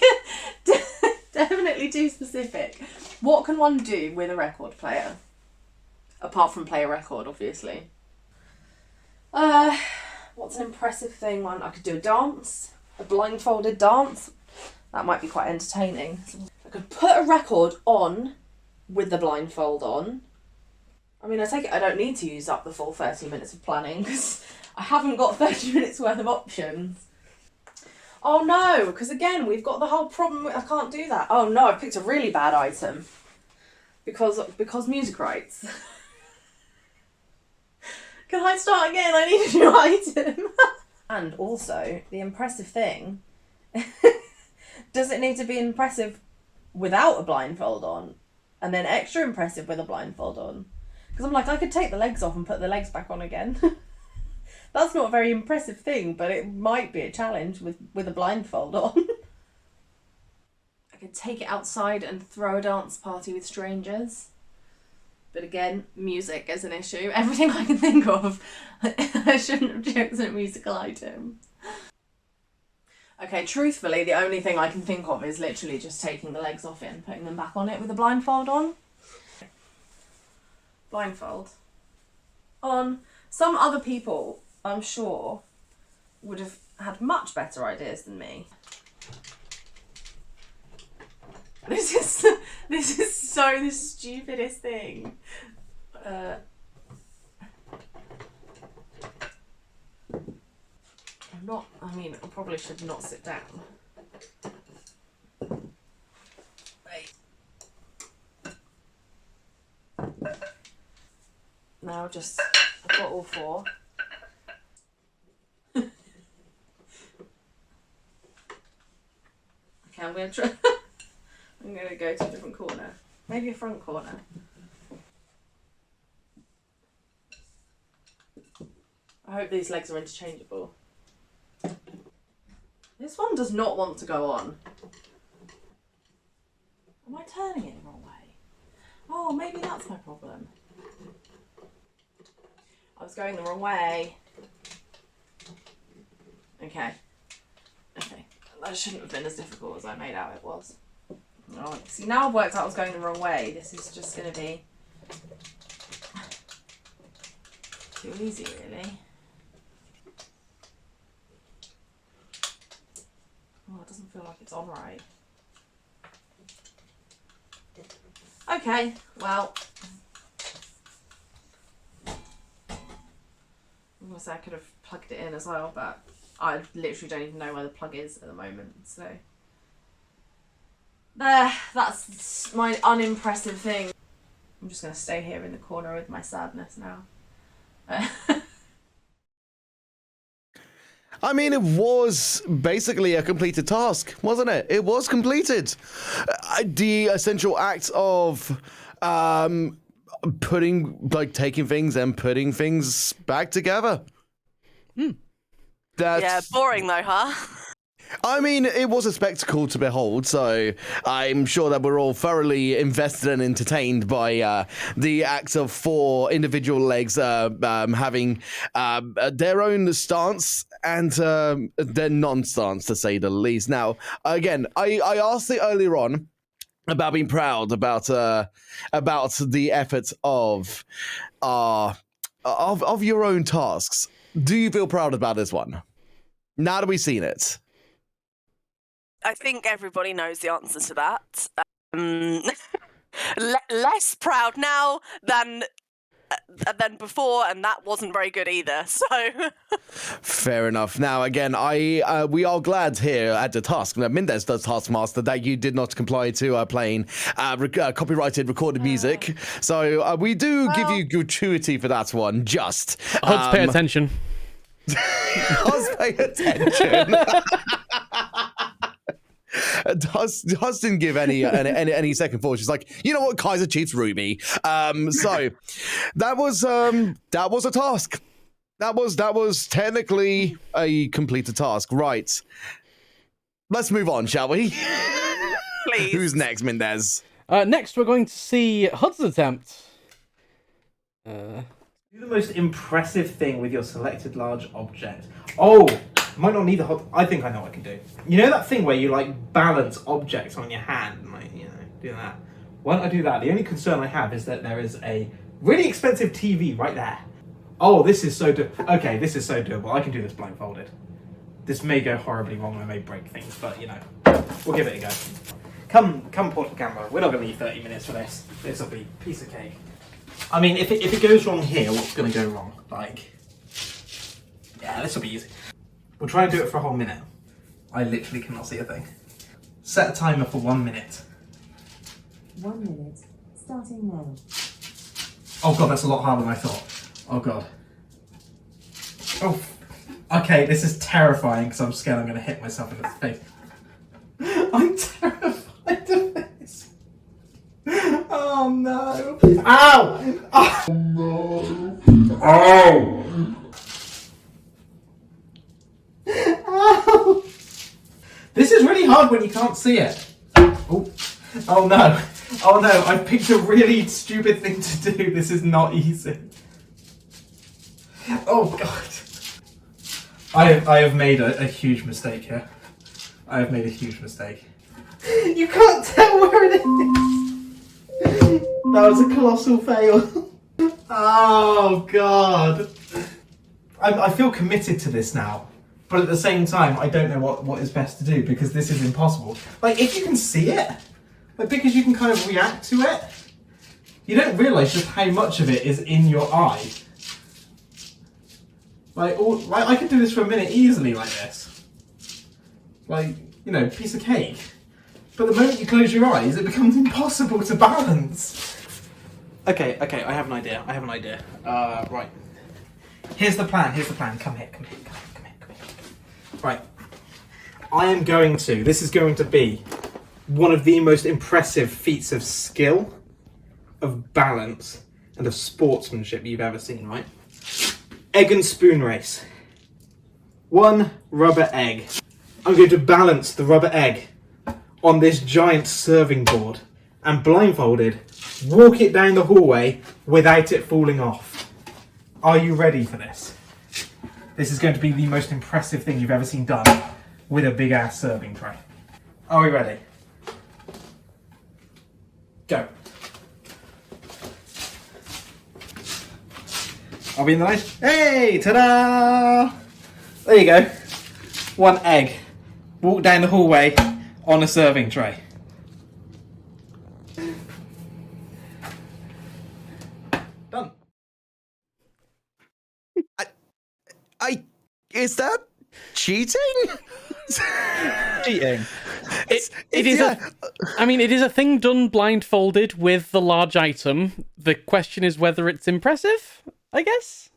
Definitely too specific. What can one do with a record player? Apart from play a record, obviously. What's an impressive thing? I could do a dance. A blindfolded dance. That might be quite entertaining. I could put a record on with the blindfold on. I mean, I take it I don't need to use up the full 30 minutes of planning because I haven't got 30 minutes worth of options. Oh no, because again, we've got the whole problem. I can't do that. Oh no, I picked a really bad item because music rights. Can I start again? I need a new item. And also, the impressive thing, does it need to be impressive without a blindfold on? And then extra impressive with a blindfold on? Because I'm I could take the legs off and put the legs back on again. That's not a very impressive thing, but it might be a challenge with a blindfold on. I could take it outside and throw a dance party with strangers. But again, music is an issue. Everything I can think of, I shouldn't have chosen a musical item. Okay, truthfully, the only thing I can think of is literally just taking the legs off it and putting them back on it with a blindfold on. Blindfold. On. Some other people, I'm sure, would have had much better ideas than me. This is so the stupidest thing. I probably should not sit down. Wait. Now I've got all four. Okay, I'm gonna try. I'm gonna go to a different corner. Maybe a front corner. I hope these legs are interchangeable. This one does not want to go on. Am I turning it the wrong way? Oh, maybe that's my problem. I was going the wrong way. Okay. That shouldn't have been as difficult as I made out it was. Oh, see, now I've worked out I was going the wrong way. This is just going to be too easy, really. Oh, it doesn't feel like it's on right. Okay, well. I'm going to say I could have plugged it in as well, but I literally don't even know where the plug is at the moment, so. There, that's my unimpressive thing. I'm just going to stay here in the corner with my sadness now. I mean, it was basically a completed task, wasn't it? It was completed. The essential act of taking things and putting things back together. Yeah, boring though, huh? I mean, it was a spectacle to behold, so I'm sure that we're all thoroughly invested and entertained by the acts of four individual legs having their own stance and their non-stance, to say the least. Now, again, I asked it earlier on about being proud about the effort of your own tasks. Do you feel proud about this one? Now that we've seen it. I think everybody knows the answer to that. Less proud now than before, and that wasn't very good either. So fair enough. Now, again, we are glad here at the task that Mindez does Taskmaster that you did not comply to playing copyrighted recorded music. So we do give you gratuity for that one. Just Let's pay attention. Let's pay attention. Hus didn't give any second thought. She's like, you know what, Kaiser Chiefs Ruby. So that was a task. That was technically a completed task. Right. Let's move on, shall we? Please. Who's next, Mindez? Next, we're going to see Hud's attempt. Do the most impressive thing with your selected large object. Oh, might not need the hot. I think I know what I can do. You know that thing where you like balance objects on your hand, and, like, do that. Why don't I do that? The only concern I have is that there is a really expensive TV right there. Oh, this is so okay, this is so doable. I can do this blindfolded. This may go horribly wrong. I may break things, but we'll give it a go. Come, portal camera. We're not going to need 30 minutes for this. This will be a piece of cake. I mean, if it goes wrong here, what's going to go wrong? Yeah, this will be easy. We'll try and do it for a whole minute. I literally cannot see a thing. Set a timer for 1 minute. 1 minute, starting now. Oh god, that's a lot harder than I thought. Oh god. Oh, okay, this is terrifying because I'm scared I'm going to hit myself in the face. I'm terrified of this. Oh no. Ow! Oh no. Ow! Ow! This is really hard when you can't see it. Oh, Oh no! Oh no! I picked a really stupid thing to do. This is not easy. Oh god! I have made a huge mistake here. I have made a huge mistake. You can't tell where it is. That was a colossal fail. Oh god! I feel committed to this now, but at the same time, I don't know what is best to do because this is impossible. Like, if you can see it, like because you can kind of react to it, you don't realise just how much of it is in your eye. Like, I could do this for a minute easily like this. Like, you know, piece of cake. But the moment you close your eyes, it becomes impossible to balance. Okay, I have an idea. Right. Here's the plan. Come here. Right. This is going to be one of the most impressive feats of skill, of balance, and of sportsmanship you've ever seen, right? Egg and spoon race. 1 rubber egg. I'm going to balance the rubber egg on this giant serving board and blindfolded, walk it down the hallway without it falling off. Are you ready for this? This is going to be the most impressive thing you've ever seen done with a big ass serving tray. Are we ready? Go. Are we in the nice? Hey, ta-da! There you go. 1 egg. Walk down the hallway on a serving tray. Done. Is that cheating? Cheating. It is it is a thing done blindfolded with the large item. The question is whether it's impressive, I guess.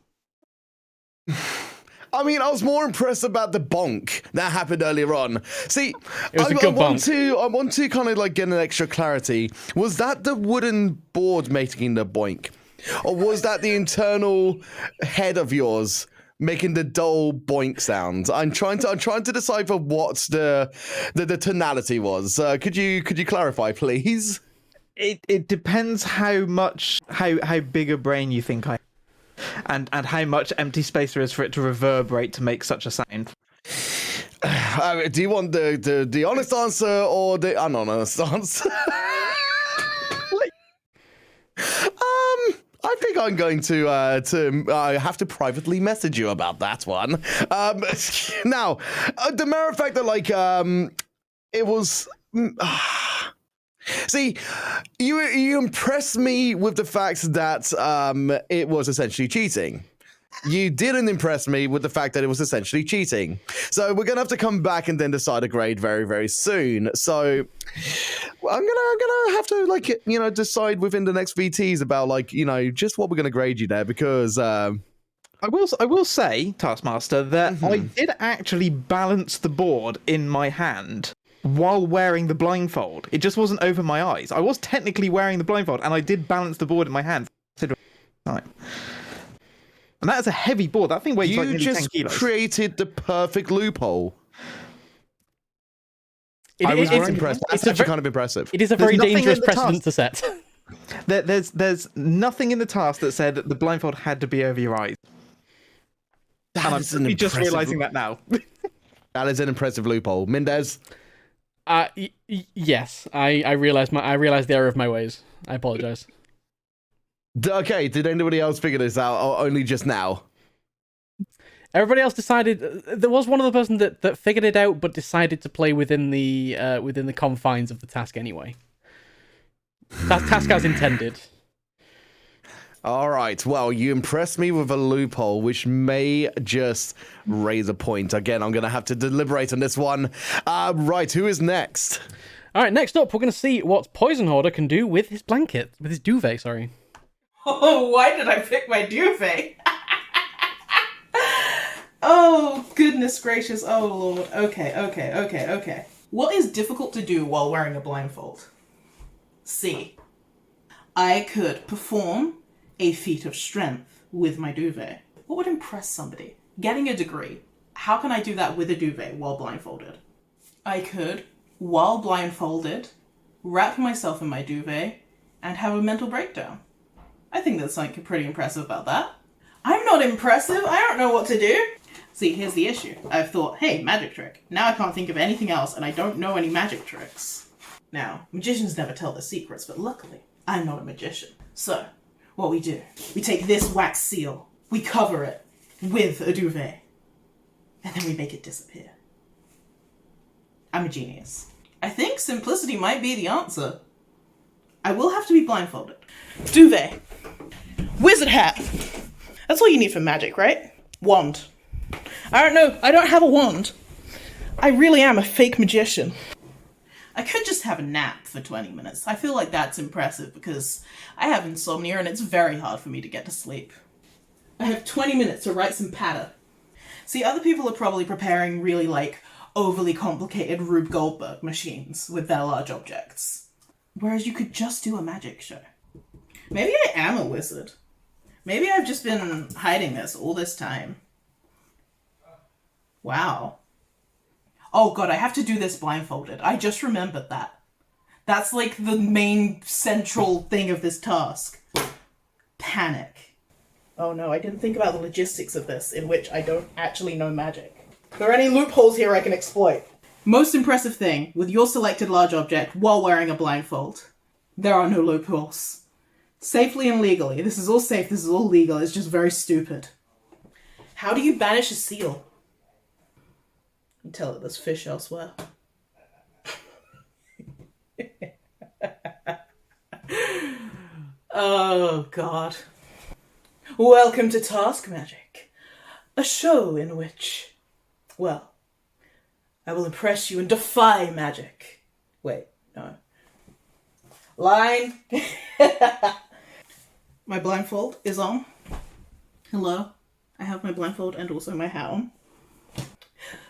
I mean, I was more impressed about the bonk that happened earlier on. See, It was a good bonk. I want to kind of like get an extra clarity. Was that the wooden board making the boink? Or was that the internal head of yours making the dull boink sound? I'm trying to decipher what the tonality was. Could you clarify, please? It depends how big a brain you think I have, and how much empty space there is for it to reverberate to make such a sound. Do you want the honest answer or the unhonest answer? I think I'm going to have to privately message you about that one. Now, the mere fact that it was. See, you impressed me with the fact that it was essentially cheating. You didn't impress me with the fact that it was essentially cheating. So we're gonna have to come back and then decide a grade very, very soon. So I'm gonna have to decide within the next VTs about just what we're gonna grade you there, because I will say, Taskmaster, that I did actually balance the board in my hand while wearing the blindfold. It just wasn't over my eyes. I was technically wearing the blindfold, and I did balance the board in my hand. And that is a heavy board. That thing weighs like nearly 10 kilos. You just created the perfect loophole. It's impressed. That's actually kind of impressive. It is a very dangerous precedent to set. There's nothing in the task that said that the blindfold had to be over your eyes. And I'm just realizing that now. That is an impressive loophole. Mindez? Yes, I realized the error of my ways. I apologize. Okay, did anybody else figure this out, or only just now? Everybody else decided. There was one other person that figured it out, but decided to play within the confines of the task anyway. Task as intended. All right. Well, you impressed me with a loophole, which may just raise a point. Again, I'm going to have to deliberate on this one. Right. Who is next? All right. Next up, we're going to see what Poisonhoarder can do with his blanket, with his duvet. Sorry. Oh, why did I pick my duvet? Oh, goodness gracious. Oh, Lord. Okay. What is difficult to do while wearing a blindfold? C. I could perform a feat of strength with my duvet. What would impress somebody? Getting a degree. How can I do that with a duvet while blindfolded? I could, while blindfolded, wrap myself in my duvet, and have a mental breakdown. I think there's something pretty impressive about that. I'm not impressive. I don't know what to do. See, here's the issue. I've thought, hey, magic trick. Now I can't think of anything else, and I don't know any magic tricks. Now, magicians never tell their secrets, but luckily, I'm not a magician. So, what we do, we take this wax seal, we cover it with a duvet, and then we make it disappear. I'm a genius. I think simplicity might be the answer. I will have to be blindfolded. Duvet. Wizard hat. That's all you need for magic, right? Wand. I don't know. I don't have a wand. I really am a fake magician. I could just have a nap for 20 minutes. I feel like that's impressive because I have insomnia and it's very hard for me to get to sleep. I have 20 minutes to write some patter. See, other people are probably preparing really, overly complicated Rube Goldberg machines with their large objects. Whereas you could just do a magic show. Maybe I am a wizard. Maybe I've just been hiding this all this time. Wow. Oh god, I have to do this blindfolded. I just remembered that. That's like the main central thing of this task. Panic. Oh no, I didn't think about the logistics of this, in which I don't actually know magic. Are there any loopholes here I can exploit? Most impressive thing, with your selected large object while wearing a blindfold. There are no loopholes. Safely and legally. This is all safe, this is all legal, it's just very stupid. How do you banish a seal? You tell it there's fish elsewhere. Oh god. Welcome to Task Magic. A show in which, well, I will impress you and defy magic. Wait, no. Line. My blindfold is on. Hello. I have my blindfold and also my hat on.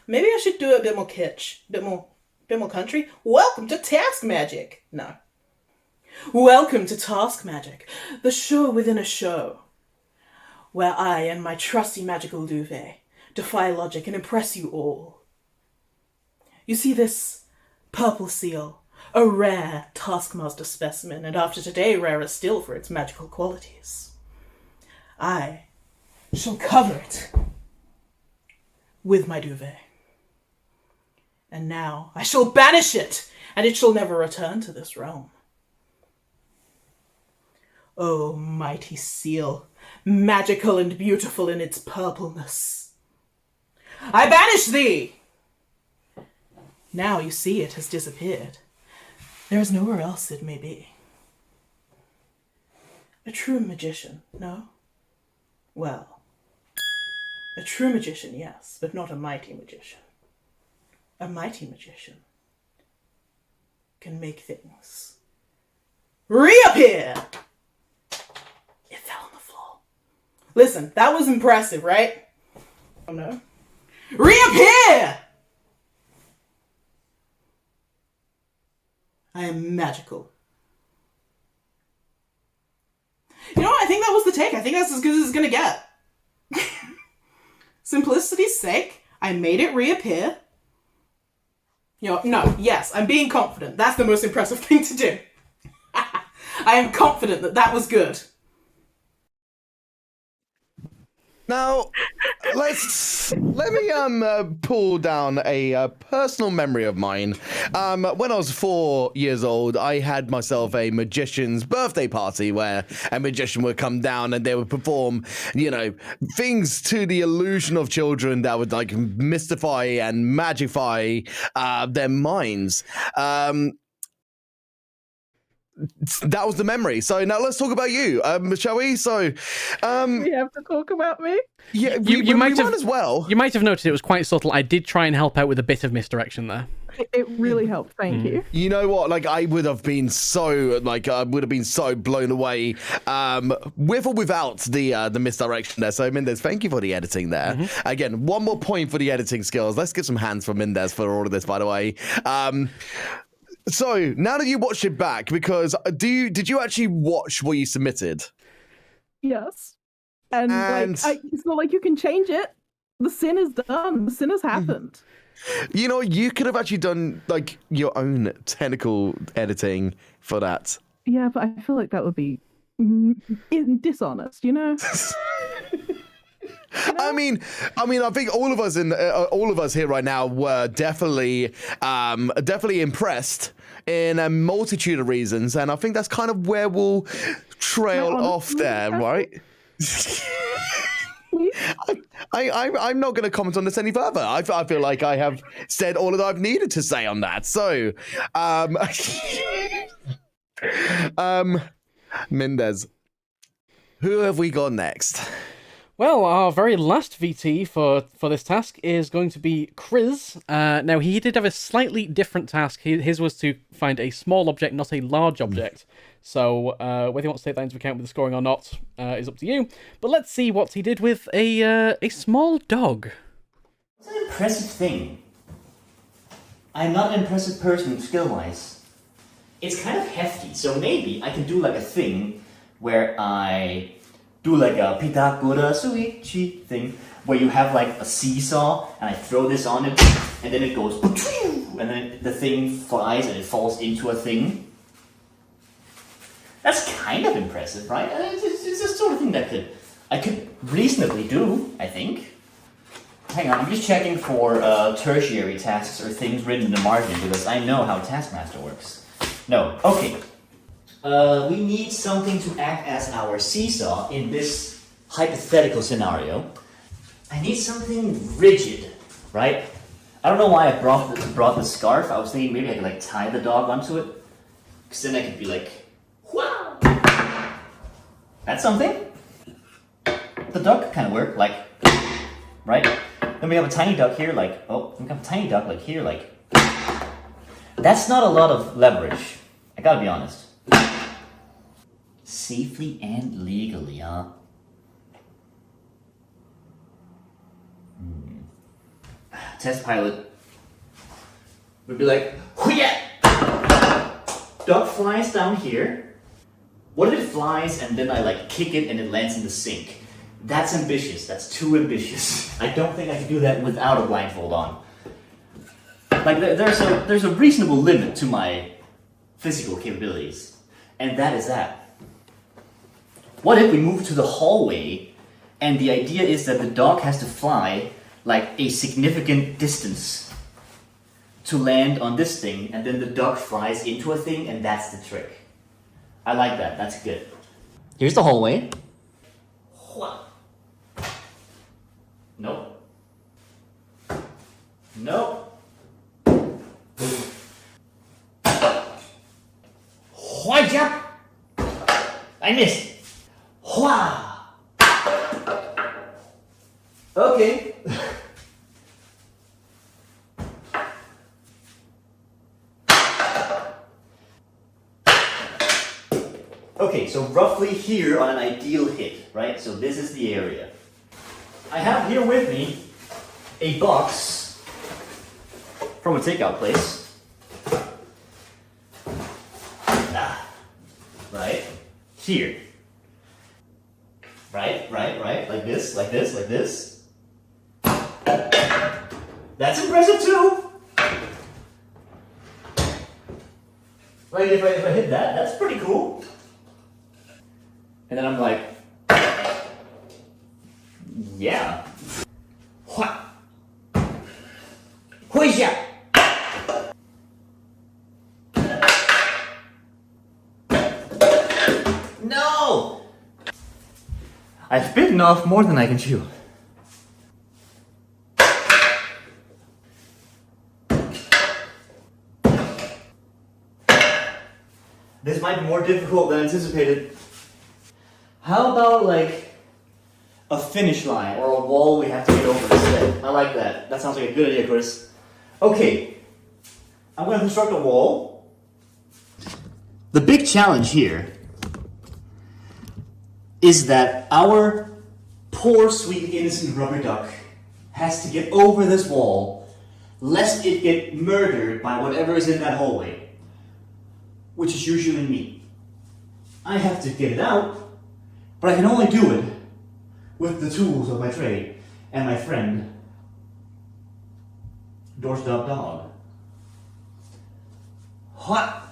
Maybe I should do it a bit more kitsch. Bit more country. Welcome to Task Magic. No. Welcome to Task Magic, the show within a show, where I and my trusty magical duvet defy logic and impress you all. You see this purple seal, a rare Taskmaster specimen, and after today rarer still for its magical qualities. I shall cover it with my duvet. And now I shall banish it, and it shall never return to this realm. O mighty seal, magical and beautiful in its purpleness, I banish thee! Now you see it has disappeared. There is nowhere else it may be. A true magician, no? Well, a true magician, yes, but not a mighty magician. A mighty magician can make things reappear! It fell on the floor. Listen, that was impressive, right? Oh no. Reappear! I am magical. You know what? I think that was the take. I think that's as good as it's gonna get. Simplicity's sake, I made it reappear. You know, no, yes, I'm being confident. That's the most impressive thing to do. I am confident that that was good. Now, let me pull down a personal memory of mine. When I was 4 years old, I had myself a magician's birthday party where a magician would come down and they would perform, you know, things to the illusion of children that would like mystify and magify their minds. That was the memory. So now let's talk about you, shall we? So, we have to talk about me. Yeah, you might have as well. You might have noticed it was quite subtle. I did try and help out with a bit of misdirection there. It really helped. Thank you. You know what? Like, I would have been so blown away, with or without the misdirection there. So, Mindez, thank you for the editing there. Again, one more point for the editing skills. Let's get some hands for Mindez for all of this, by the way. So now that you watched it back, because did you actually watch what you submitted? Yes. And like, it's not like you can change it. The sin is done. The sin has happened. You know, you could have actually done like your own technical editing for that. Yeah, but I feel like that would be dishonest, you know? I mean, I think all of us here right now were definitely impressed in a multitude of reasons, and I think that's kind of where we'll trail off there, right? I'm not going to comment on this any further. I feel like I have said all that I've needed to say on that. So, Mindez, who have we got next? Well, our very last VT for this task is going to be Chris. Now, he did have a slightly different task. His was to find a small object, not a large object. So, whether you want to take that into account with the scoring or not is up to you. But let's see what he did with a small dog. It's an impressive thing. I'm not an impressive person skill-wise. It's kind of hefty, so maybe I can do like a thing where I do like a Pitagora Suichi thing, where you have like a seesaw, and I throw this on it, and then it goes, and then the thing flies and it falls into a thing. That's kind of impressive, right? It's the sort of thing that I could reasonably do, I think. Hang on, I'm just checking for tertiary tasks or things written in the margin, because I know how Taskmaster works. No, okay. We need something to act as our seesaw in this hypothetical scenario. I need something rigid, right? I don't know why I brought the scarf. I was thinking maybe I could like tie the dog onto it, because then I could be like, wow! That's something. The dog could kind of work, like, right? Then we have a tiny duck here, like, oh, we have a tiny duck like here, like. That's not a lot of leverage. I gotta be honest. Safely and legally, huh? Test pilot would be like, hoo-yeah! Duck flies down here. What if it flies and then I like kick it and it lands in the sink? That's ambitious. That's too ambitious. I don't think I can do that without a blindfold on. Like there's a reasonable limit to my physical capabilities, and that is that. What if we move to the hallway, and the idea is that the dog has to fly like a significant distance to land on this thing, and then the dog flies into a thing, and that's the trick. I like that. That's good. Here's the hallway. Nope. Nope. Hua-ja! I missed. Hua! Okay. Okay, so roughly here on an ideal hit, right? So this is the area. I have here with me a box from a takeout place. Right? Here. Right, like this. That's impressive too! Like if I hit that, that's pretty cool. And then I'm like, yeah. What? Huija! No! I've bitten off more than I can chew. This might be more difficult than anticipated. How about like a finish line or a wall we have to get over instead? I like that. That sounds like a good idea, Chris. Okay, I'm going to construct a wall. The big challenge here is that our poor, sweet, innocent rubber duck has to get over this wall lest it get murdered by whatever is in that hallway, which is usually me. I have to get it out, but I can only do it with the tools of my trade and my friend, doorstop dog. What?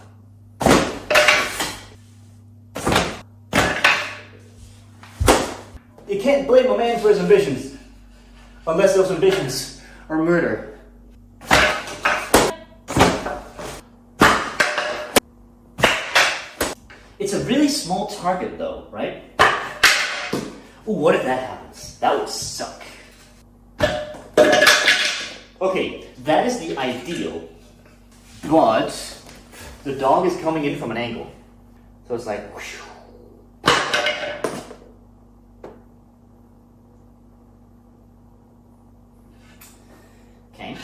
You can't blame a man for his ambitions, unless those ambitions are murder. It's a really small target though, right? Ooh, what if that happens? That would suck. Okay, that is the ideal, but the dog is coming in from an angle. So it's like, whoosh. Okay.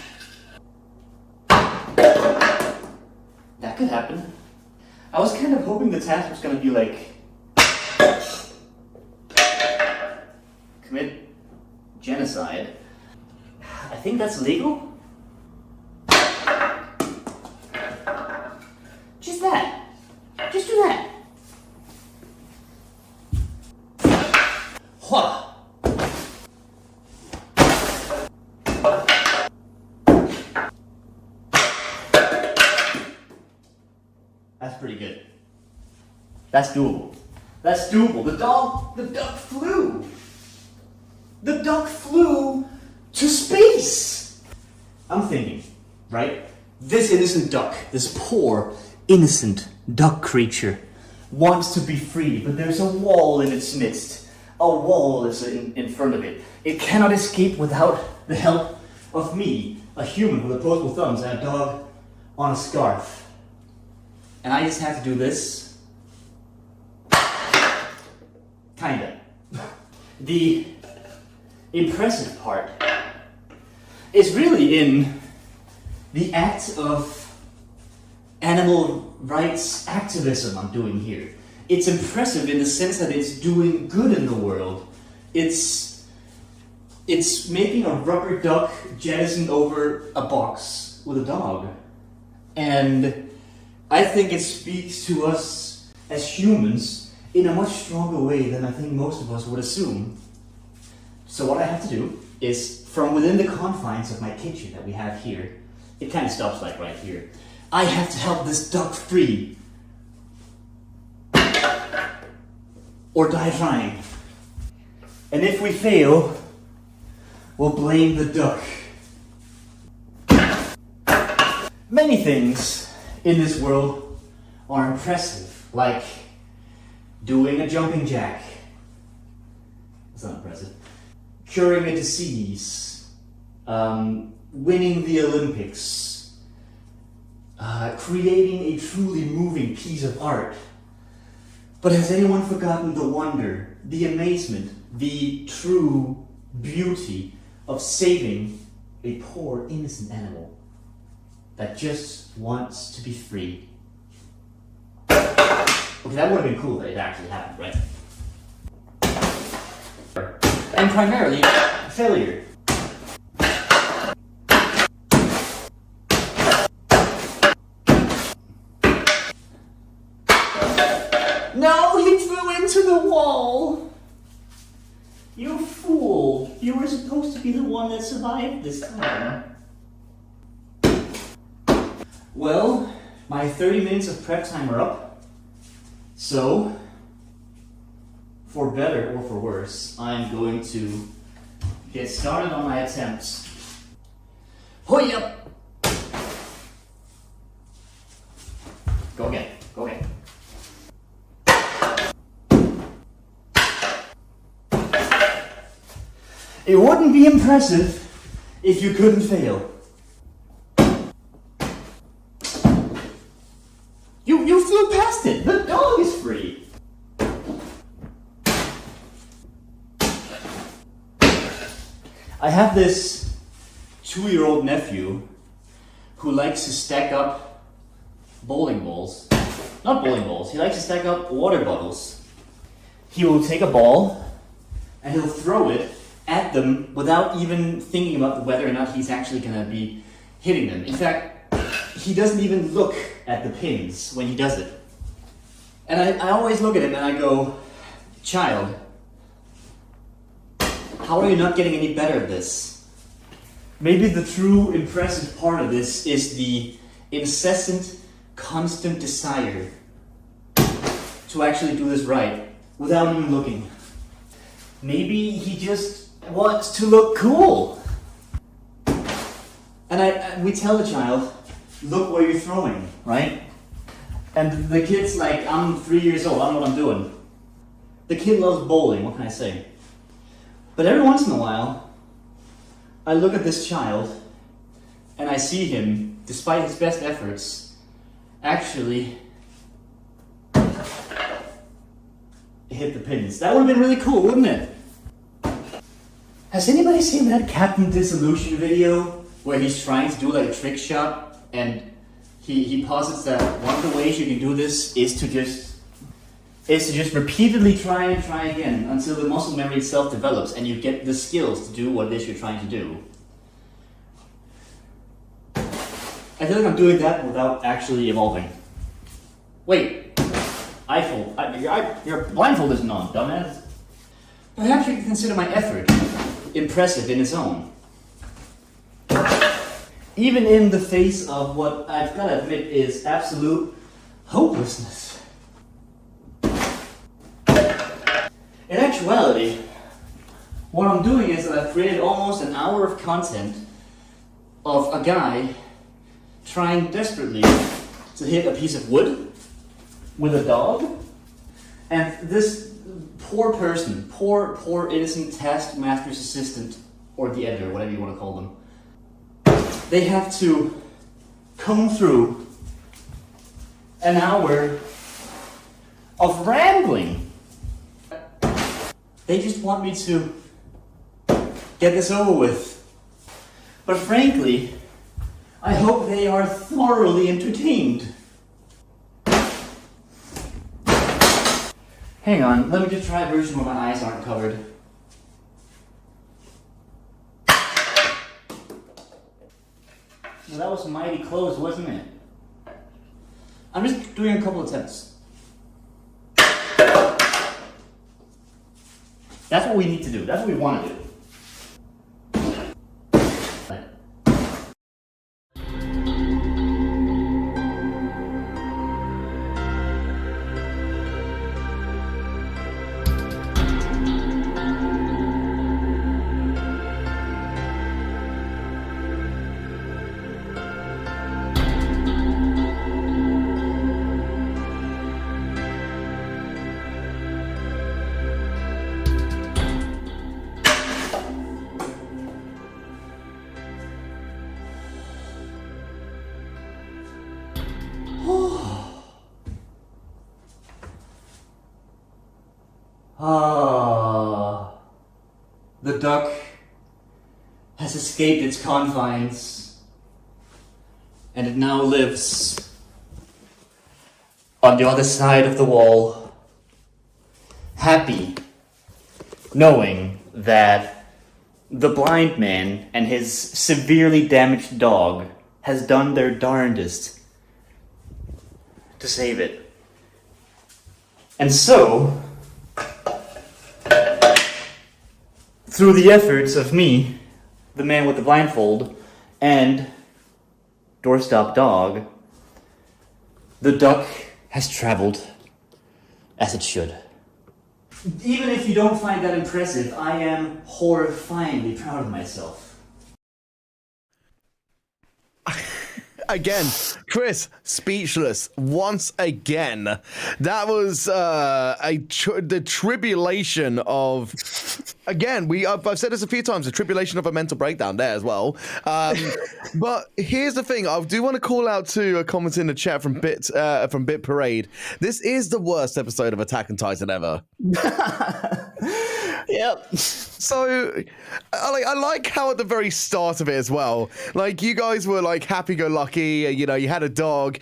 That could happen. I was kind of hoping the task was going to be like, commit genocide. I think that's legal. Just that. Just do that. What? That's pretty good. That's doable. That's doable. The duck flew. The duck flew to space. I'm thinking, right? This innocent duck, this poor, innocent duck creature, wants to be free, but there's a wall in its midst. A wall is in front of it. It cannot escape without the help of me, a human with opposable thumbs and a dog on a scarf. And I just have to do this. Kinda. The impressive part is really in the act of animal rights activism I'm doing here. It's impressive in the sense that it's doing good in the world. It's making a rubber duck jettison over a box with a dog. And I think it speaks to us as humans in a much stronger way than I think most of us would assume. So what I have to do is, from within the confines of my kitchen that we have here, it kind of stops like right here, I have to help this duck free. Or die trying. And if we fail, we'll blame the duck. Many things in this world are impressive, like doing a jumping jack. That's not impressive. Curing a disease, winning the Olympics, creating a truly moving piece of art. But has anyone forgotten the wonder, the amazement, the true beauty of saving a poor innocent animal that just wants to be free? Okay, that would have been cool if it actually happened, right? And primarily, failure. No, he flew into the wall! You fool! You were supposed to be the one that survived this time. Well, my 30 minutes of prep time are up. So, for better or for worse, I'm going to get started on my attempts. Hoi up! Go again, go again. It wouldn't be impressive if you couldn't fail. You flew past it! The dog is free! I have this 2-year-old nephew who likes to stack up bowling balls. Not bowling balls, he likes to stack up water bottles. He will take a ball and he'll throw it at them without even thinking about whether or not he's actually going to be hitting them. In fact, he doesn't even look at the pins when he does it. And I always look at him and I go, child, how are you not getting any better at this? Maybe the true impressive part of this is the incessant, constant desire to actually do this right without even looking. Maybe he just wants to look cool. And we tell the child, look where you're throwing, right? And the kid's like, I'm 3 years old, I don't know what I'm doing. The kid loves bowling, what can I say? But every once in a while, I look at this child and I see him, despite his best efforts, actually hit the pins. That would have been really cool, wouldn't it? Has anybody seen that Captain Disillusion video where he's trying to do like a trick shot and he posits that one of the ways you can do this is to just repeatedly try and try again until the muscle memory itself develops and you get the skills to do what it is you're trying to do. I feel like I'm doing that without actually evolving. Wait, your blindfold isn't on, dumbass. Perhaps you can consider my effort impressive in its own. Even in the face of what I've got to admit is absolute hopelessness. In actuality, what I'm doing is that I've created almost an hour of content of a guy trying desperately to hit a piece of wood with a dog, and this poor person, poor innocent Taskmaster's assistant, or the editor, whatever you want to call them, they have to comb through an hour of rambling. They just want me to get this over with. But frankly, I hope they are thoroughly entertained. Hang on, let me just try a version where my eyes aren't covered. Well, that was mighty close, wasn't it? I'm just doing a couple attempts. That's what we need to do. That's what we want to do. The duck has escaped its confines, and it now lives on the other side of the wall, happy, knowing that the blind man and his severely damaged dog has done their darndest to save it. And so, through the efforts of me, the man with the blindfold, and doorstop dog, the duck has traveled as it should. Even if you don't find that impressive, I am horrifyingly proud of myself. Again, Chris, speechless once again. That was the tribulation of. Again, I've said this a few times. The tribulation of a mental breakdown there as well. But here's the thing: I do want to call out to a comment in the chat from Bit Parade. This is the worst episode of Attack on Titan ever. Yep. So, I like how at the very start of it as well, like you guys were like happy-go-lucky. You know, you had a dog,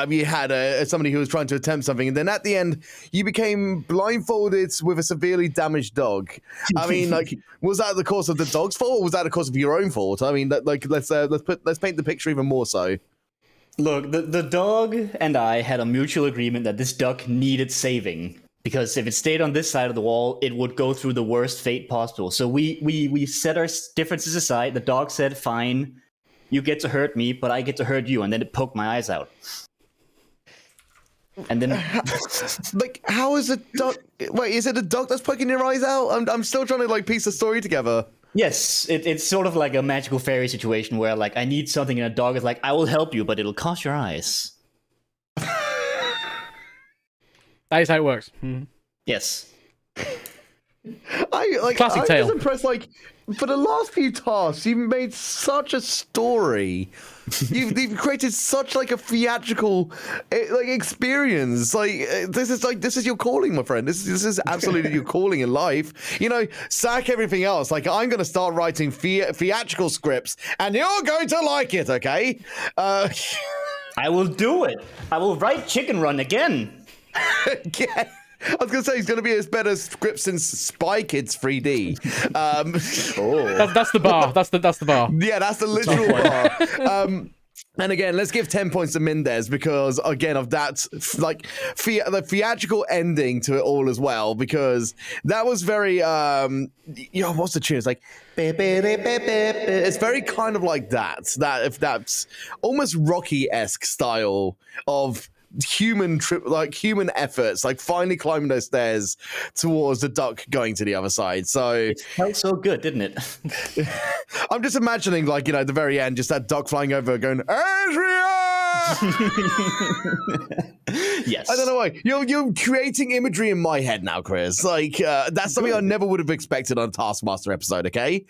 you had somebody who was trying to attempt something, and then at the end, you became blindfolded with a severely damaged dog. I mean, like, was that the cause of the dog's fault, or was that the cause of your own fault? I mean, like, let's paint the picture even more so. Look, the dog and I had a mutual agreement that this duck needed saving. Because if it stayed on this side of the wall, it would go through the worst fate possible. So we set our differences aside. The dog said, fine, you get to hurt me, but I get to hurt you. And then it poked my eyes out. And then... like, how is a duck... Wait, is it a duck that's poking your eyes out? I'm still trying to, like, piece the story together. Yes, it's sort of like a magical fairy situation where, like, I need something and a dog is like, I will help you, but it'll cost your eyes. That is how it works. Yes. Classic tale. I was impressed, like, for the last few tasks, you've made such a story. You've created such, like, a theatrical, like, experience. Like, this is your calling, my friend. This is absolutely your calling in life. You know, sack everything else. Like, I'm going to start writing theatrical scripts, and you're going to like it, okay? I will do it. I will write Chicken Run again. Yeah. I was going to say, he's going to be as better script since Spy Kids 3D. That's the bar. That's the bar. Yeah, that's the literal bar. And again, let's give 10 points to Mindez because, again, of that, like, the theatrical ending to it all as well, because that was very, what's the tune? It's like, it's very kind of like that. That's almost Rocky-esque style of human efforts, like finally climbing those stairs towards the duck going to the other side. So it felt so good, didn't it? I'm just imagining, like, you know, at the very end, just that duck flying over going, Adria! Yes. I don't know why. You're creating imagery in my head now, Chris. Like, that's something I never would have expected on a Taskmaster episode, okay?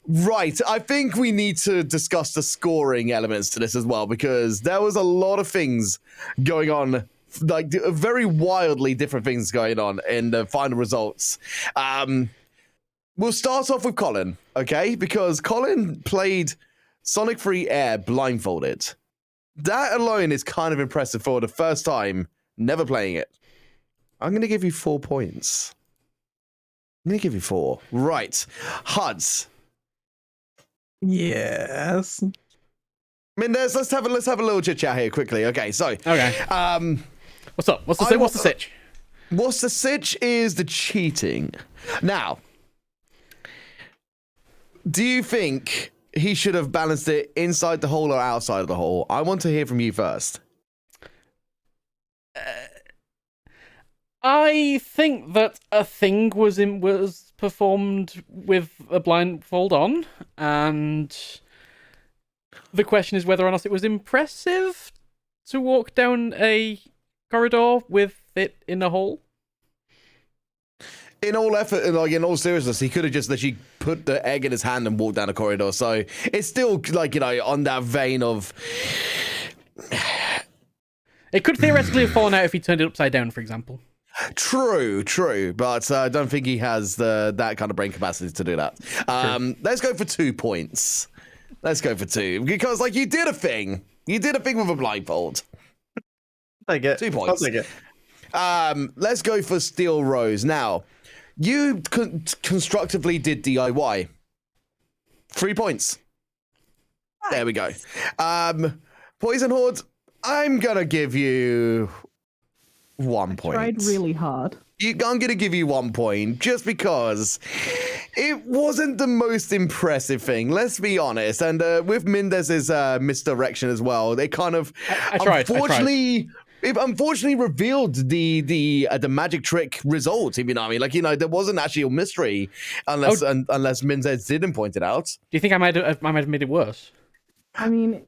Right, I think we need to discuss the scoring elements to this as well, because there was a lot of things going on, like very wildly different things going on in the final results. We'll start off with Colin, okay? Because Colin played Sonic 3 Air blindfolded. That alone is kind of impressive for the first time, never playing it. I'm going to give you 4 points. I'm going to give you 4. Right, Huds. Yes. Mindez, let's have a little chit chat here quickly. Okay, so what's up? What's the sitch? What's the sitch is the cheating. Now, do you think he should have balanced it inside the hole or outside of the hole? I want to hear from you first. I think that a thing was performed with a blindfold on, and the question is whether or not it was impressive to walk down a corridor with it in a hole. In all effort, like in all seriousness, he could have just literally put the egg in his hand and walked down a corridor. So it's still, like, you know, on that vein of. It could theoretically have fallen out if he turned it upside down, for example. True, but I don't think he has that kind of brain capacity to do that. Let's go for 2 points. Let's go for 2 because, like, you did a thing. You did a thing with a blindfold. I get 2 points. I'll take it. Let's go for Steel Rose. Now, you constructively did DIY. 3 points. There we go. Poisonhoarder, I'm gonna give you 1 point. Tried really hard. I'm going to give you 1 point just because it wasn't the most impressive thing. Let's be honest. And with Mindez's misdirection as well, they kind of It unfortunately revealed the magic trick result. If you know what I mean, like, you know, there wasn't actually a mystery unless Mindez didn't point it out. Do you think I might have made it worse? I mean,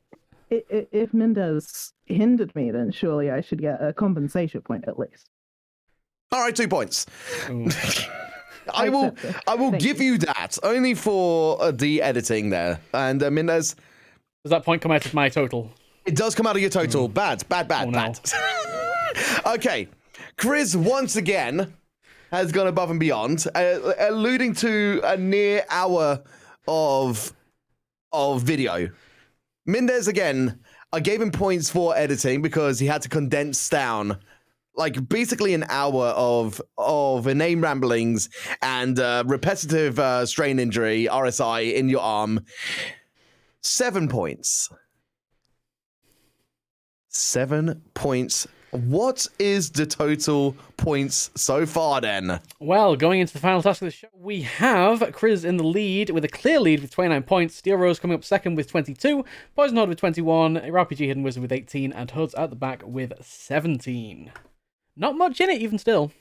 if Mindez hindered me, then surely I should get a compensation point at least. All right, 2 points. I will give you that only for the editing there. And Mindez, does that point come out of my total? It does come out of your total. Bad. Okay, Chris once again has gone above and beyond, alluding to a near hour of video. Mindez again, I gave him points for editing because he had to condense down, like, basically an hour of inane ramblings and repetitive strain injury, RSI, in your arm. 7 points. 7 points What is the total points so far then? Well, going into the final task of the show, we have Chris in the lead with a clear lead with 29 points. Steel Rose coming up second with 22. Poisonhoarder with 21. RPG Hidden Wizard with 18. And Hud's at the back with 17. Not much in it, even still.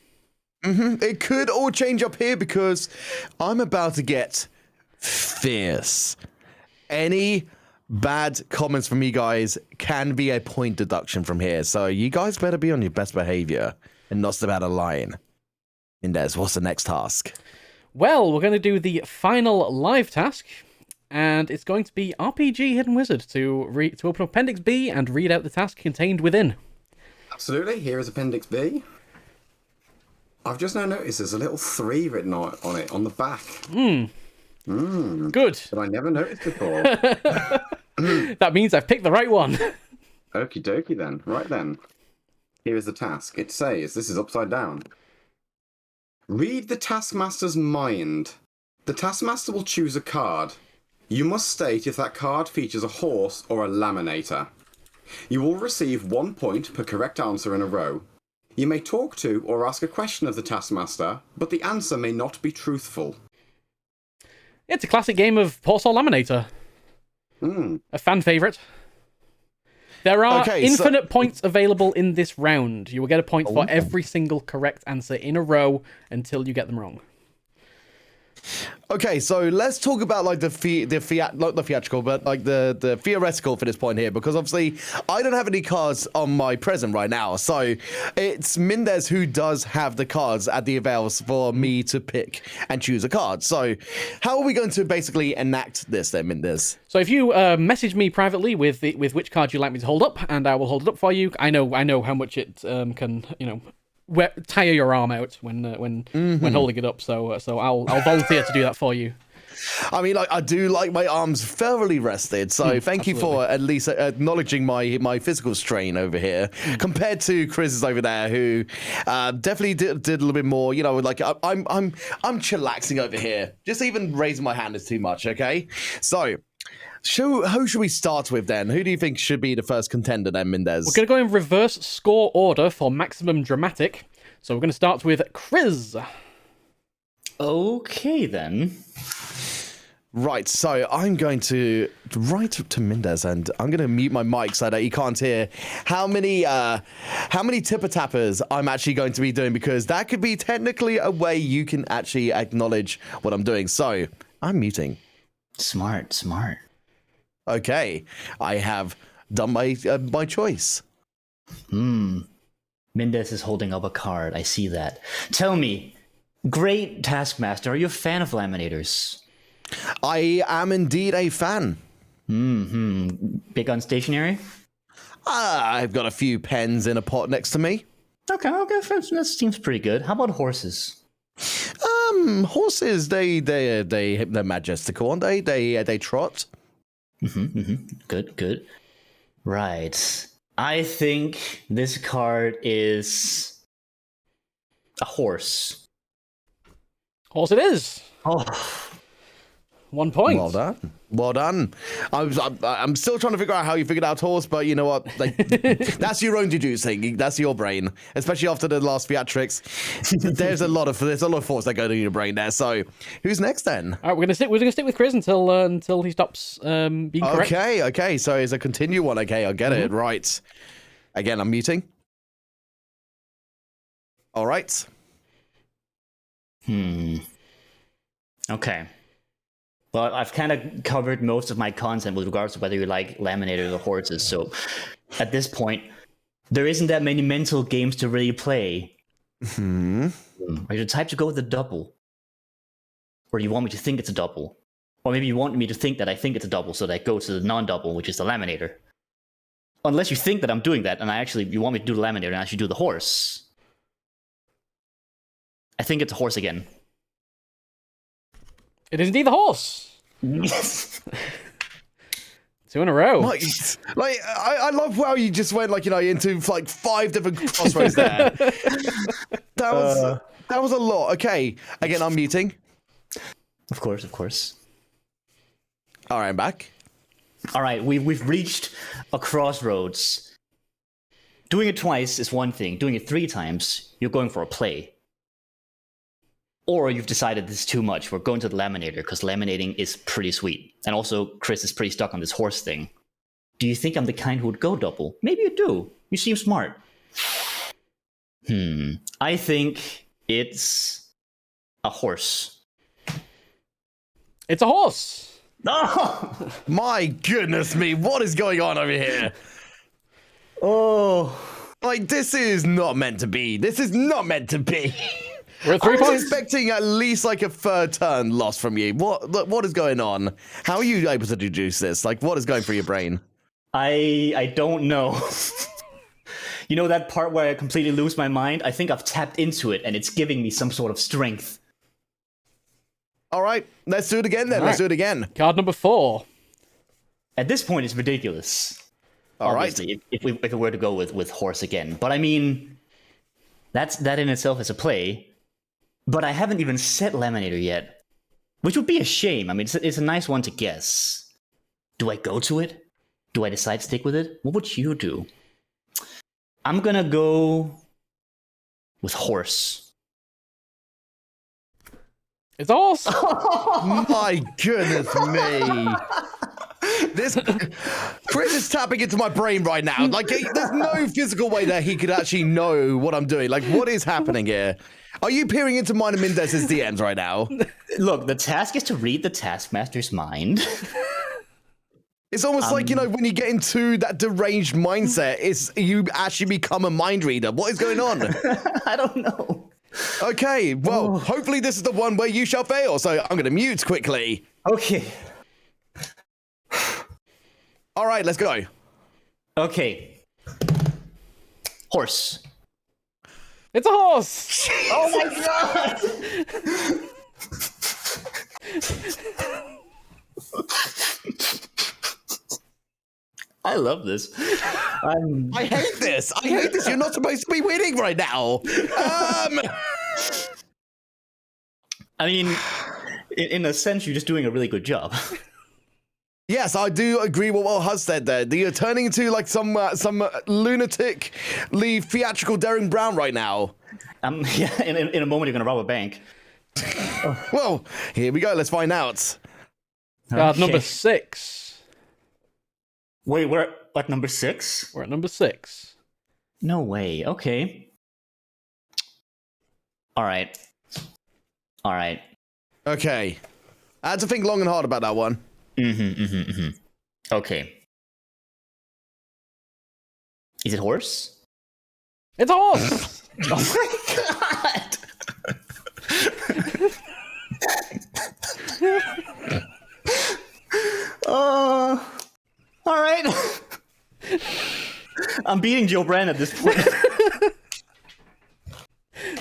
It could all change up here because I'm about to get fierce. Any bad comments from you guys can be a point deduction from here. So you guys better be on your best behavior and not step out of line. Mindez, what's the next task? Well, we're going to do the final live task. And it's going to be RPG Hidden Wizard to open Appendix B and read out the task contained within. Absolutely. Here is Appendix B. I've just now noticed there's a little 3 written on it on the back. Good. That I never noticed before. That means I've picked the right one. Okie dokie then. Right then. Here is the task. It says, this is upside down. Read the Taskmaster's mind. The Taskmaster will choose a card. You must state if that card features a horse or a laminator. You will receive 1 point per correct answer in a row. You may talk to or ask a question of the Taskmaster, but the answer may not be truthful. It's a classic game of horse or laminator. A fan favourite. There are infinite points available in this round. You will get a point for every single correct answer in a row until you get them wrong. Okay, so let's talk about like not the theatrical, but like the theoretical for this point here, because obviously I don't have any cards on my present right now, so it's Mindez who does have the cards at the avails for me to pick and choose a card. So how are we going to basically enact this then, Mindez? So if you message me privately with which card you'd like me to hold up, and I will hold it up for you. I know how much it can tire your arm out when holding it up. So I'll volunteer to do that for you. I mean, like, I do like my arms thoroughly rested, so thank you for at least acknowledging my physical strain over here, compared to Chris's over there, who definitely did a little bit more. You know, like I'm chillaxing over here. Just even raising my hand is too much. Okay, so. Who should we start with then? Who do you think should be the first contender then, Mindez? We're going to go in reverse score order for maximum dramatic. So we're going to start with Chris. Okay, then. Right, so I'm going to write to Mindez, and I'm going to mute my mic so that you can't hear how many tipper tappers I'm actually going to be doing, because that could be technically a way you can actually acknowledge what I'm doing. So I'm muting. Smart. Okay, I have done my choice. Mindez is holding up a card. I see that. Tell me, great Taskmaster, are you a fan of laminators? I am indeed a fan. Big on stationery? I've got a few pens in a pot next to me. Okay, that seems pretty good. How about horses? Horses, they're majestical, aren't they? They trot. Good. Right. I think this card is a horse. Horse it is. Oh. 1 point. Well done. I'm still trying to figure out how you figured out horse, but you know what? Like, that's your own deducing. That's your brain, especially after the last theatrics. There's a lot of thoughts that go to your brain there. So, who's next then? All right, we're gonna stick with Chris until he stops being correct. Okay. So it's a continue one. Okay, I get it. Right. Again, I'm muting. All right. Okay. Well, I've kind of covered most of my content with regards to whether you like laminators or horses. So at this point, there isn't that many mental games to really play. Are you the type to go with a double? Or do you want me to think it's a double? Or maybe you want me to think that I think it's a double, so that I go to the non-double, which is the laminator. Unless you think that I'm doing that, and you want me to do the laminator and I should do the horse. I think it's a horse again. It is indeed the horse. Yes. 2 in a row. I love how you just went into like 5 different crossroads there. That was a lot. Okay, again, I'm muting. Of course. All right, I'm back. All right, we've reached a crossroads. Doing it twice is one thing. Doing it 3 times, you're going for a play. Or you've decided this is too much. We're going to the laminator because laminating is pretty sweet. And also, Chris is pretty stuck on this horse thing. Do you think I'm the kind who would go double? Maybe you do. You seem smart. I think it's a horse. It's a horse. Oh! My goodness me, what is going on over here? Oh. Like, this is not meant to be. This is not meant to be. We're at 3 I was points. expecting at least like a third turn loss from you. What is going on? How are you able to deduce this? Like, what is going through your brain? I don't know. You know that part where I completely lose my mind? I think I've tapped into it and it's giving me some sort of strength. All right, let's do it again then. Let's do it again. Card number 4. At this point, it's ridiculous. All right. Obviously, if we were to go with horse again. But I mean, that in itself is a play. But I haven't even said laminator yet, which would be a shame. I mean, it's a nice one to guess. Do I go to it? Do I decide to stick with it? What would you do? I'm gonna go with horse. It's a horse. My goodness me. This Chris is tapping into my brain right now. Like, there's no physical way that he could actually know what I'm doing. Like, what is happening here? Are you peering into mine and Mindez's DMs right now? Look, the task is to read the Taskmaster's mind. It's almost like, you know, when you get into that deranged mindset, you actually become a mind reader. What is going on? I don't know. Okay, well, hopefully this is the one where you shall fail. So I'm going to mute quickly. Okay. All right, let's go. Okay. Horse. It's a horse. Oh my god! I love this. I hate this. I hate this. You're not supposed to be winning right now. I mean, in a sense, you're just doing a really good job. Yes, I do agree with what Huz said there. You're turning into like some lunatically theatrical Darren Brown right now. Yeah, in a moment, you're going to rob a bank. Well, here we go. Let's find out. Card number 6. Wait, we're at number 6? We're at number 6. No way. Okay. All right. Okay. I had to think long and hard about that one. Okay. Is it horse? It's a horse. Oh my god! All right. I'm beating Joe Brand at this point.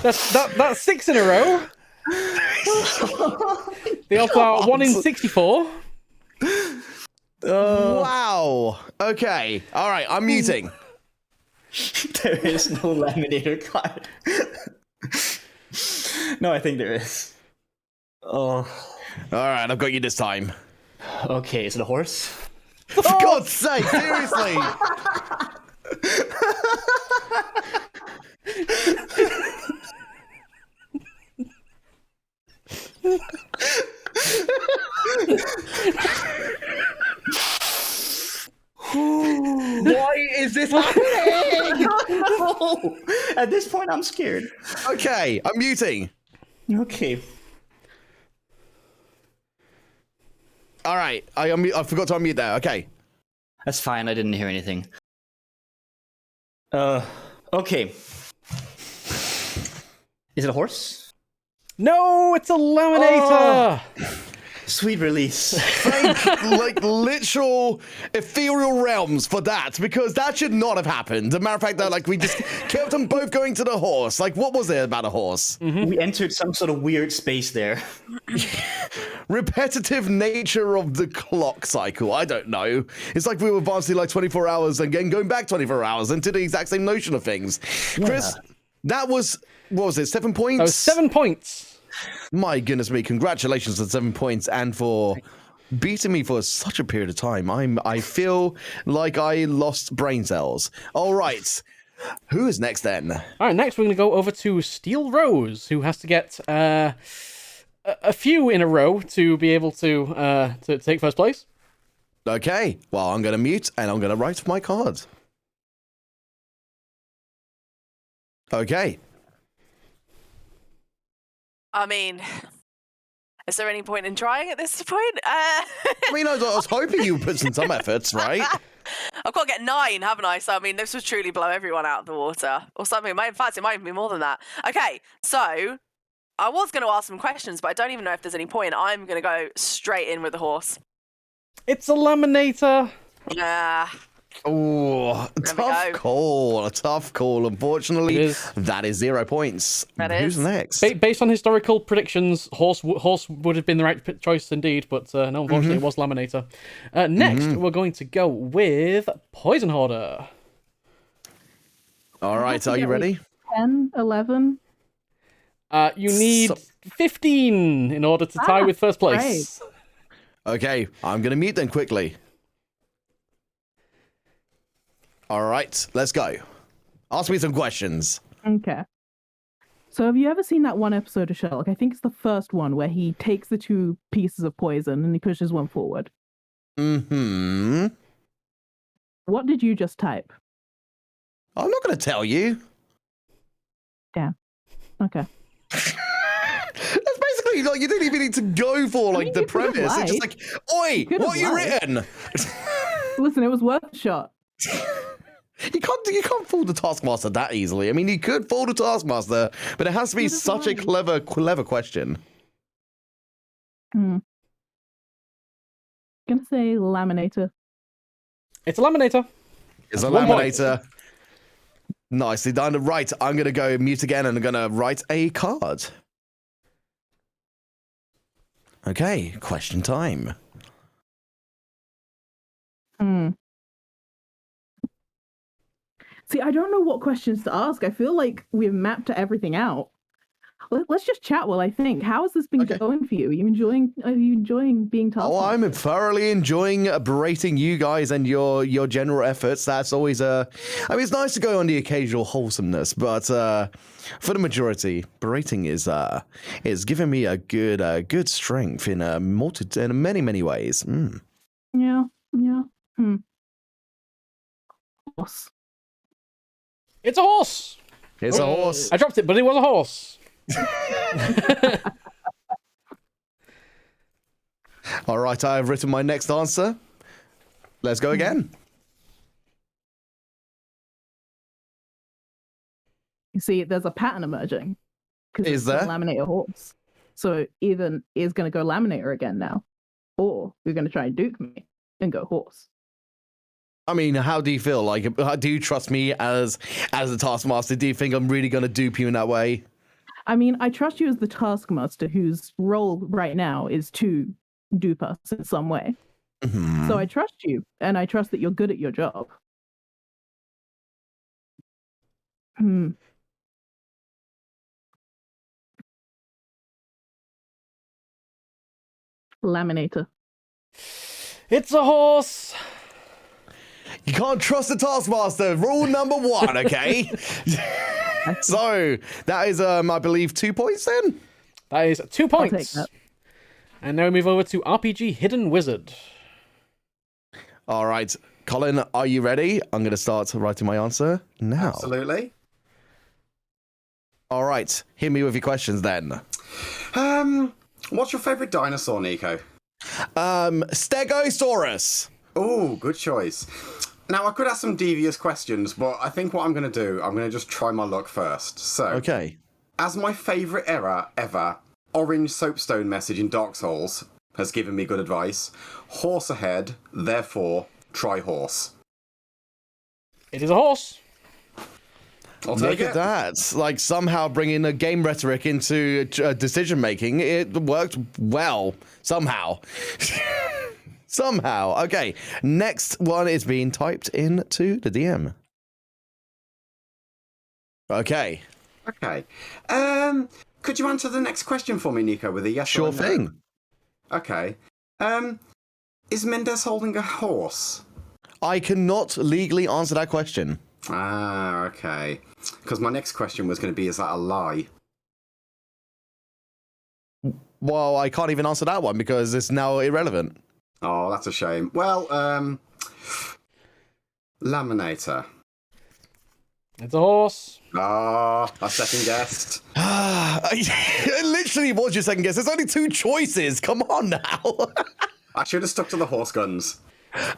That's 6 in a row. The odds are 1 in 64. Wow. Okay. All right. I'm muting. There is no laminator card. No, I think there is. Oh. All right. I've got you this time. Okay. Is it a horse? For God's sake! Seriously. Why is this happening? No. At this point, I'm scared. Okay, I'm muting. Okay. All right, I forgot to unmute there. Okay. That's fine. I didn't hear anything. Okay. Is it a horse? No, it's a laminator. Sweet release. Thank, like, literal ethereal realms for that, because that should not have happened. As a matter of fact, though, like, we just kept them both going to the horse. Like, what was it about a horse? We entered some sort of weird space there. Repetitive nature of the clock cycle. I don't know. It's like we were advancing like 24 hours and then going back 24 hours into the exact same notion of things. Chris, that was, what was it, 7 points? That was 7 points. My goodness me, congratulations on 7 points and for beating me for such a period of time. I feel like I lost brain cells. All right. Who is next then? All right, next we're going to go over to Steel Rose, who has to get a few in a row to be able to take first place. Okay, well, I'm going to mute and I'm going to write my card. Okay. I mean, is there any point in trying at this point? I mean, I was hoping you would put some efforts, right? I've got to get 9, haven't I? So, I mean, this would truly blow everyone out of the water. Or something. In fact, it might even be more than that. Okay, so I was going to ask some questions, but I don't even know if there's any point. I'm going to go straight in with the horse. It's a laminator. Yeah. Oh, tough call. Unfortunately, that is 0 points. Who's next? Based on historical predictions, horse would have been the right choice indeed, but no, unfortunately, it was laminator. Next, we're going to go with poisonhoarder. All right, are you ready? 10, 11. You need 15 in order to tie with first place. Great. Okay, I'm going to mute them quickly. All right, let's go. Ask me some questions. Okay. So have you ever seen that one episode of Sherlock? I think it's the first one where he takes the 2 pieces of poison and he pushes one forward. Mm-hmm. What did you just type? I'm not going to tell you. Yeah. Okay. That's basically like you didn't even need to go for like the premise. It's just like, oi, what are you written? Listen, it was worth a shot. You can't fool the Taskmaster that easily. I mean, you could fool the Taskmaster, but it has to be such a clever question. Gonna say laminator. It's a laminator. It's a laminator. Nicely done. Right, I'm gonna go mute again and I'm gonna write a card. Okay, question time. See, I don't know what questions to ask. I feel like we've mapped everything out. Let's just chat while I think. How has this been going for you? Are you enjoying being Taskmaster? Oh, I'm thoroughly enjoying berating you guys and your general efforts. That's always I mean, it's nice to go on the occasional wholesomeness, but for the majority, berating is giving me a good strength in many ways. Yeah. Horse. It's a horse. It's a horse. I dropped it, but it was a horse. All right, I have written my next answer. Let's go again. You see, there's a pattern emerging. Is there? Laminator horse. So either is going to go laminator again now, or you're going to try and duke me and go horse. I mean, how do you feel? Like, do you trust me as the Taskmaster? Do you think I'm really going to dupe you in that way? I mean, I trust you as the Taskmaster, whose role right now is to dupe us in some way. Mm-hmm. So I trust you, and I trust that you're good at your job. Laminator. It's a horse. You can't trust the Taskmaster. Rule number 1, okay? So that is, I believe, 2 points then? That is 2 points. I'll take that. And now we move over to RPG Hidden Wizard. All right. Colin, are you ready? I'm going to start writing my answer now. Absolutely. All right. Hit me with your questions then. What's your favourite dinosaur, Nico? Stegosaurus. Oh, good choice. Now, I could ask some devious questions, but I think what I'm going to do, I'm going to just try my luck first. So, okay. As my favourite error ever, Orange Soapstone message in Dark Souls has given me good advice. Horse ahead, therefore, try horse. It is a horse. Look at that. Like, somehow bringing a game rhetoric into decision making, it worked well. Somehow. Somehow. Okay. Next one is being typed into the DM. Okay. Okay. Could you answer the next question for me, Nico, with a yes or Sure a no? thing. Okay. Is Mindez holding a horse? I cannot legally answer that question. Ah, okay. Because my next question was going to be, is that a lie? Well, I can't even answer that one because it's now irrelevant. Oh, that's a shame. Well, Laminator. It's a horse. Ah, I second guessed. It literally was your second guess. There's only 2 choices. Come on now. I should have stuck to the horse guns.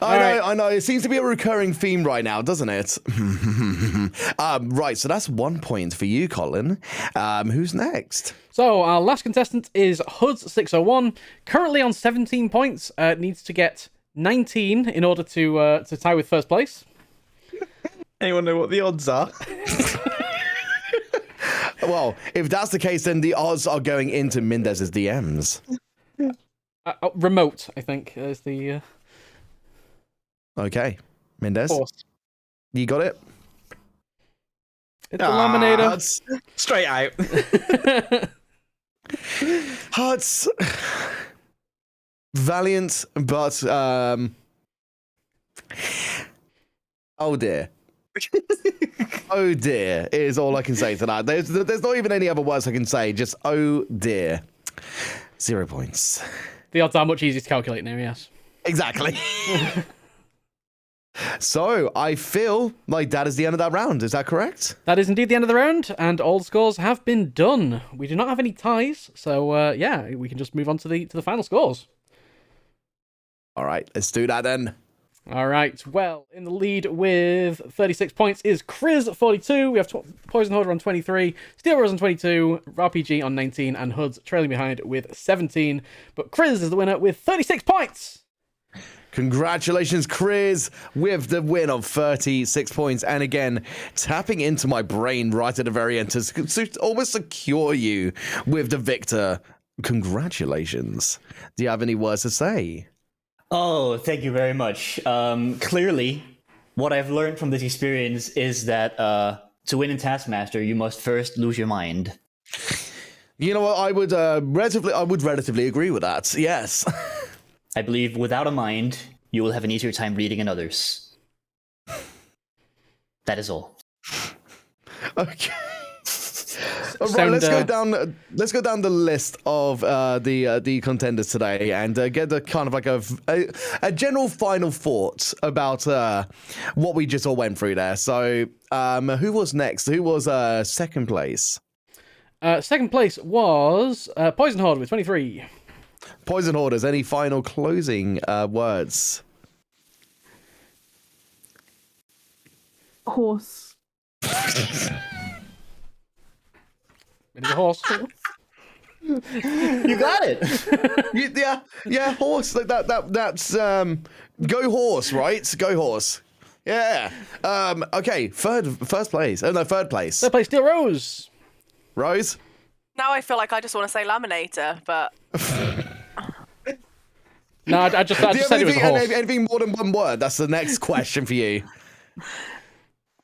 I know. It seems to be a recurring theme right now, doesn't it? Right, so that's 1 point for you, Colin. Who's next? So our last contestant is Huds601, currently on 17 points. Needs to get 19 in order to tie with first place. Anyone know what the odds are? Well, if that's the case, then the odds are going into Mindez's DMs. Remote, I think, is the... Okay, Mindez. Horse. You got it? It's a laminator. Huds. Straight out. Huds. Valiant, but... Oh dear. Oh dear is all I can say to that. There's not even any other words I can say. Just oh dear. 0 points. The odds are much easier to calculate now, yes. Exactly. So I feel like that is the end of that round. Is that correct? That is indeed the end of the round, and all scores have been done. We do not have any ties, so yeah, we can just move on to the final scores. All right, let's do that then. All right, well, in the lead with 36 points is Chris 42. We have poisonhoarder on 23, Steel Rose on 22, RPG on 19, and Huds trailing behind with 17. But Chris is the winner with 36 points. Congratulations, Chris, with the win of 36 points. And again, tapping into my brain right at the very end to almost secure you with the victor. Congratulations. Do you have any words to say? Oh, thank you very much. Clearly, what I've learned from this experience is that to win in Taskmaster, you must first lose your mind. You know what? I would relatively agree with that. Yes. I believe without a mind, you will have an easier time reading in others. That is all. Okay. All right, let's go down. Let's go down the list of the contenders today and get the kind of like a general final thoughts about what we just all went through there. So, who was next? Who was second place? Second place was Poisonhoarder with 23. Poisonhoarders, any final closing words? Horse. It is a horse. You got it. Yeah, horse. Like that's go horse, right? Go horse. Yeah. Okay. First place. Oh no, third place. Third place, Steel Rose. Rose. Now I feel like I just want to say laminator, but no, I just said it was a horse. Anything more than one word? That's the next question for you.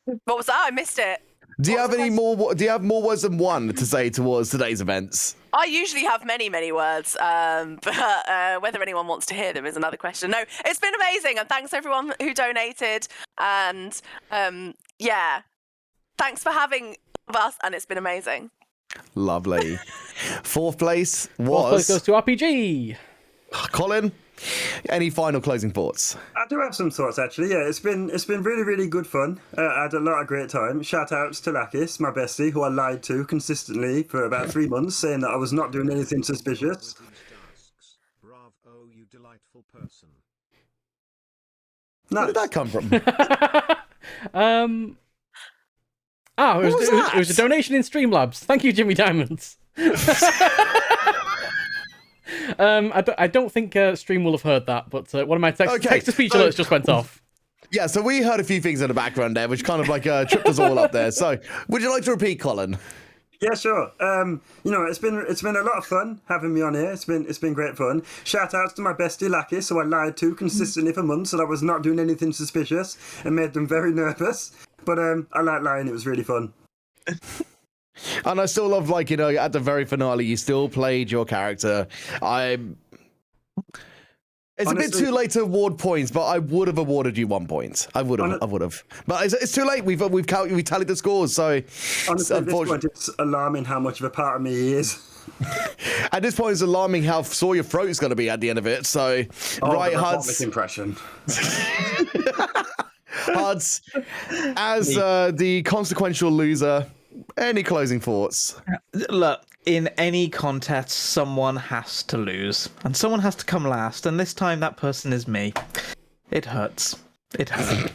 What was that? I missed it. Do you have any more? Do you have more words than one to say towards today's events? I usually have many, many words, but whether anyone wants to hear them is another question. No, it's been amazing, and thanks everyone who donated, and yeah, thanks for having us, and it's been amazing. Lovely. Fourth place was. Fourth place goes to RPG. Colin, any final closing thoughts? I do have some thoughts actually. Yeah, it's been really, really good fun. I had a lot of great time. Shout outs to Lakis, my bestie, who I lied to consistently for about 3 months, saying that I was not doing anything suspicious. Bravo, you delightful person. Where did that come from? It was a donation in Streamlabs. Thank you, Jimmy Diamonds. I don't think Stream will have heard that, but one of my text-to-speech alerts just went off. Yeah, so we heard a few things in the background there, which kind of like tripped us all up there. So, would you like to repeat, Colin? Yeah, sure. It's been a lot of fun having me on here. It's been great fun. Shout outs to my bestie Lakis, who I lied to consistently for months that I was not doing anything suspicious and made them very nervous. But I like lying. It was really fun. And I still love, like, at the very finale, you still played your character. It's a bit too late to award points, but I would have awarded you 1 point. I would have. But it's too late. We tallied the scores, so honestly, at this point, it's alarming how much of a part of me he is. At this point, it's alarming how sore your throat is going to be at the end of it. So, right, Huds. Impression. Huds, as the consequential loser, any closing thoughts? Look, in any contest, someone has to lose, and someone has to come last, and this time that person is me. It hurts. It hurts.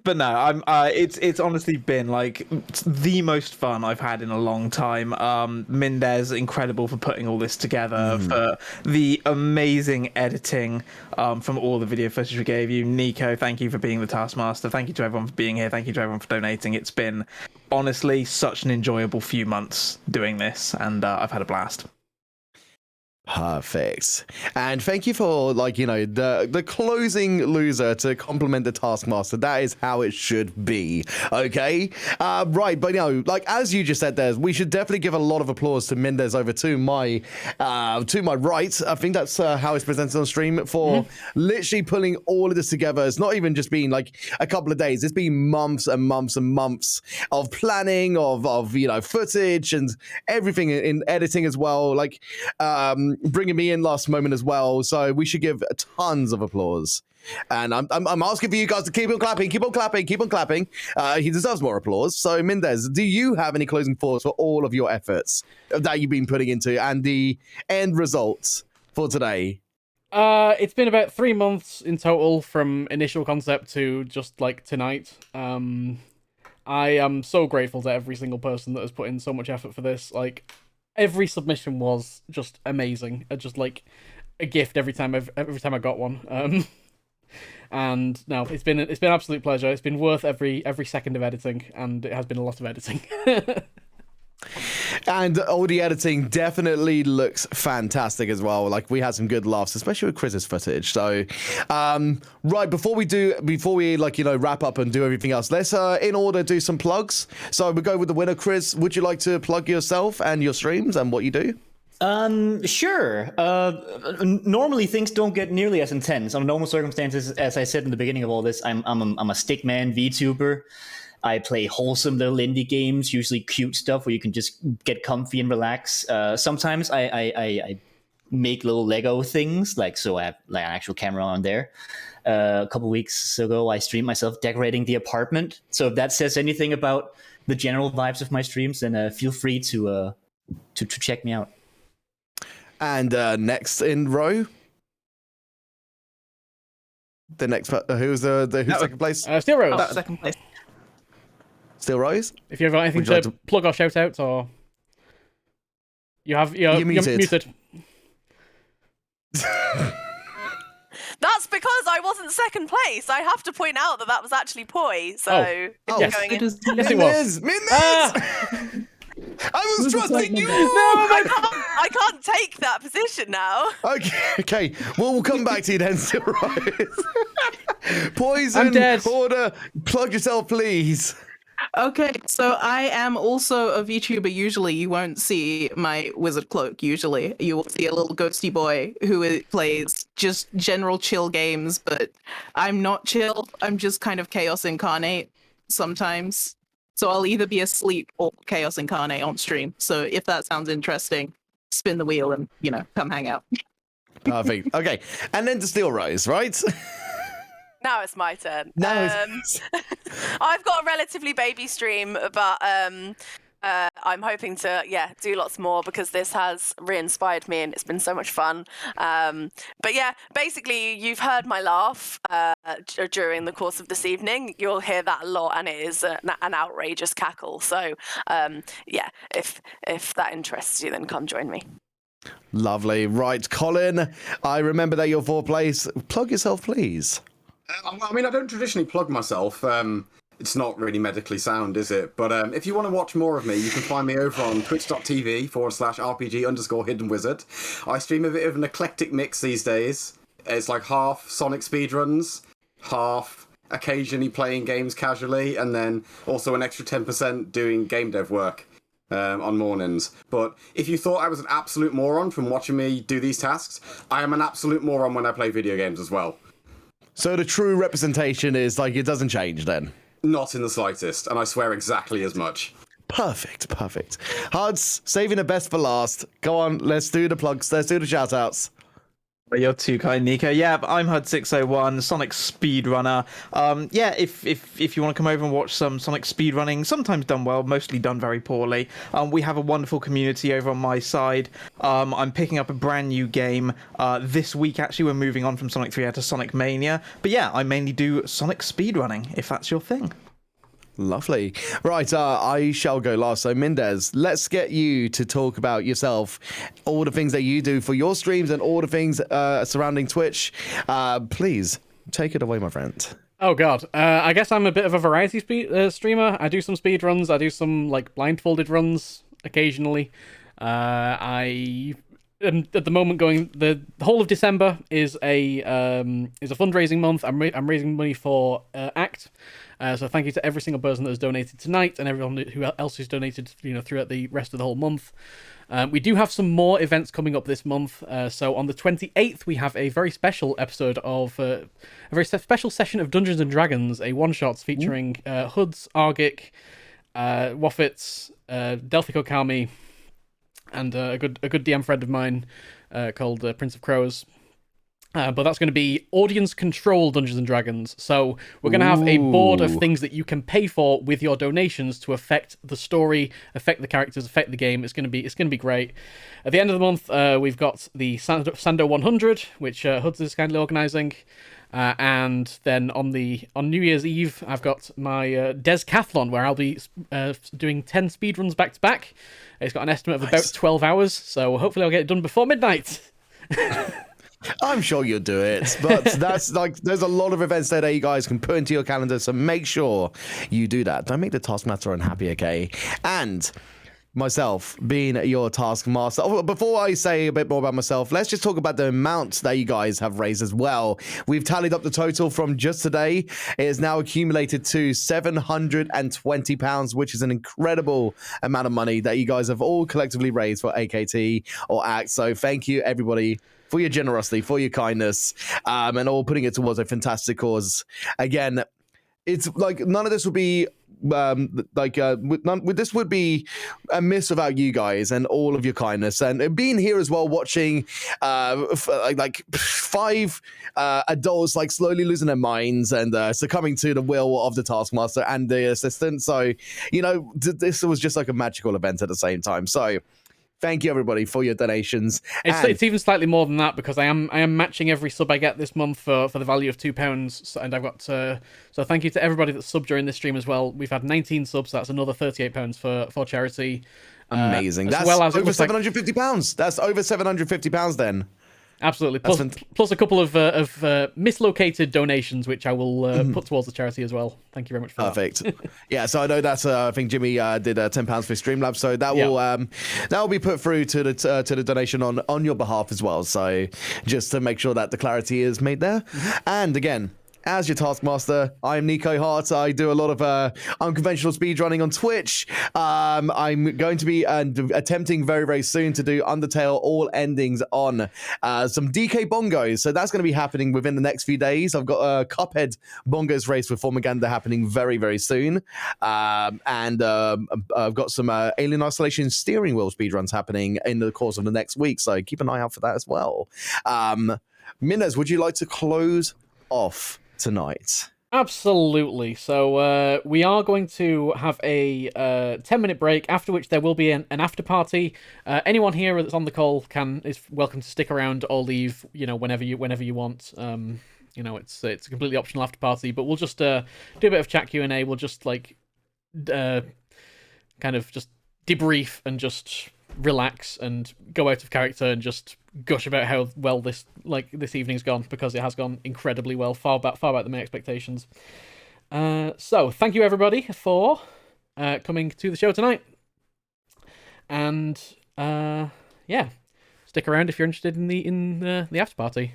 But no, it's honestly been like the most fun I've had in a long time. Mindez, incredible for putting all this together, for the amazing editing from all the video footage we gave you. Nico, thank you for being the Taskmaster. Thank you to everyone for being here. Thank you to everyone for donating. It's been honestly such an enjoyable few months doing this, and I've had a blast. Perfect. And thank you for, the closing loser to compliment the Taskmaster. That is how it should be. Okay? Right, but, as you just said there, we should definitely give a lot of applause to Mindez over to my right. I think that's how it's presented on stream for literally pulling all of this together. It's not even just been, a couple of days. It's been months and months and months of planning, of footage and everything in editing as well. Bringing me in last moment as well, so we should give tons of applause. And I'm asking for you guys to keep on clapping, keep on clapping, keep on clapping. He deserves more applause. So Mindez, do you have any closing thoughts for all of your efforts that you've been putting into and the end results for today? It's been about 3 months in total from initial concept to just tonight. I am so grateful to every single person that has put in so much effort for this. Every submission was just amazing. Just a gift every time I got one. And no, it's been an absolute pleasure. It's been worth every second of editing, and it has been a lot of editing. And all the editing definitely looks fantastic as well. We had some good laughs, especially with Chris's footage. So, right, before we wrap up and do everything else, let's in order do some plugs. So we go with the winner. Chris, would you like to plug yourself and your streams and what you do? Sure. Normally things don't get nearly as intense. Under normal circumstances, as I said in the beginning of all this, I'm a stickman VTuber. I play wholesome little indie games, usually cute stuff where you can just get comfy and relax. Sometimes I make little Lego things, so I have an actual camera on there. A couple weeks ago, I streamed myself decorating the apartment. So if that says anything about the general vibes of my streams, then feel free to check me out. And next in row, the next who's second place? Steel Rose. Second place. Still Rose? If you have anything to plug or shout out, or you're muted. That's because I wasn't second place. I have to point out that was actually Poi. So yes, it was. Mindez! I was trusting you. No, I can't take that position now. Okay. Well, we'll come back to you then, Still Rose. Poisonhoarder, plug yourself, please. Okay, so I am also a VTuber. Usually you won't see my wizard cloak. Usually you will see a little ghosty boy who plays just general chill games, but I'm not chill. I'm just kind of chaos incarnate sometimes. So I'll either be asleep or chaos incarnate on stream. So if that sounds interesting, spin the wheel and, come hang out. Perfect. Okay, and then to Steel Rose, right? Now it's my turn. I've got a relatively baby stream, but I'm hoping to do lots more because this has re-inspired me and it's been so much fun. But yeah, basically you've heard my laugh during the course of this evening. You'll hear that a lot, and it is an outrageous cackle. So if that interests you, then come join me. Lovely. Right, Colin, I remember that you're fourth place. Plug yourself, please. I mean, I don't traditionally plug myself. It's not really medically sound, is it? But if you want to watch more of me, you can find me over on twitch.tv/RPG_Hidden Wizard. I stream a bit of an eclectic mix these days. It's half Sonic speedruns, half occasionally playing games casually, and then also an extra 10% doing game dev work. on mornings. But if you thought I was an absolute moron from watching me do these tasks, I am an absolute moron when I play video games as well. So the true representation is like it doesn't change then? Not in the slightest, and I swear exactly as much. Perfect. Huds, saving the best for last. Go on, let's do the plugs, let's do the shoutouts. You're too kind, Nico. Yeah, I'm HUD601, Sonic speedrunner. Yeah, if you want to come over and watch some Sonic speedrunning, sometimes done well, mostly done very poorly. We have a wonderful community over on my side. I'm picking up a brand new game this week. Actually, we're moving on from Sonic 3 to Sonic Mania. But yeah, I mainly do Sonic speedrunning, if that's your thing. Lovely. Right, I shall go last. So, Mindez, let's get you to talk about yourself, all the things that you do for your streams and all the things surrounding Twitch. Please, take it away, my friend. Oh, God. I guess I'm a bit of a variety streamer. I do some speed runs. I do some, like, blindfolded runs occasionally. I am, at the moment, going... The whole of December is a fundraising month. I'm raising money for ACT. So thank you to every single person that has donated tonight and everyone who else who's donated, throughout the rest of the whole month. We do have some more events coming up this month. So on the 28th, we have a very special episode of a very special session of Dungeons and Dragons, a one-shot featuring Hoods, Argic, Waffits, Delphico Kami, and a good DM friend of mine called Prince of Crows. But that's going to be audience control Dungeons and Dragons. So we're going to have a board of things that you can pay for with your donations to affect the story, affect the characters, affect the game. It's going to be great. At the end of the month, we've got the Sando 100, which Hoods is kindly organising. And then on New Year's Eve, I've got my Descathlon, where I'll be doing 10 speedruns back to back. It's got an estimate of about 12 hours, so hopefully I'll get it done before midnight. I'm sure you'll do it, but that's like, there's a lot of events there that you guys can put into your calendar, so make sure you do that. Don't make the Taskmaster unhappy, okay? And myself being your Taskmaster. Before I say a bit more about myself, let's just talk about the amount that you guys have raised as well. We've tallied up the total from just today. It is now accumulated to £720, which is an incredible amount of money that you guys have all collectively raised for AKT or ACT. So thank you, everybody, for your generosity, for your kindness, and all putting it towards a fantastic cause. Again, it's like none of this would be this would be a miss without you guys and all of your kindness and being here as well, watching like 5 adults like slowly losing their minds and succumbing to the will of the Taskmaster and the assistant. So this was just like a magical event at the same time. So thank you, everybody, for your donations. It's even slightly more than that, because I am matching every sub I get this month for the value of £2. And I've got so thank you to everybody that subbed during this stream as well. We've had 19 subs. So that's another £38 for charity. Amazing. That's well over £750. That's over £750 then. Absolutely. Plus a couple of mislocated donations, which I will put towards the charity as well. Thank you very much for that. Perfect. Yeah, so I know that's I think Jimmy did £10 for Streamlabs, so that will be put through to the donation on your behalf as well. So just to make sure that the clarity is made there. And again, as your Taskmaster, I'm Nikoheart. I do a lot of unconventional speedrunning on Twitch. I'm going to be attempting very, very soon to do Undertale all endings on some DK bongos. So that's going to be happening within the next few days. I've got a Cuphead bongos race with Formaganda happening very, very soon. And I've got some Alien Isolation steering wheel speedruns happening in the course of the next week. So keep an eye out for that as well. Mindez, would you like to close off tonight? Absolutely. So we are going to have a 10-minute break, after which there will be an after party. Anyone here that's on the call is welcome to stick around or leave, whenever you want. It's a completely optional after party, but we'll just do a bit of chat Q&A. We'll just kind of just debrief and just relax and go out of character and just gush about how well this evening's gone, because it has gone incredibly well, far better than my expectations. So thank you, everybody, for coming to the show tonight, and stick around if you're interested in the after party.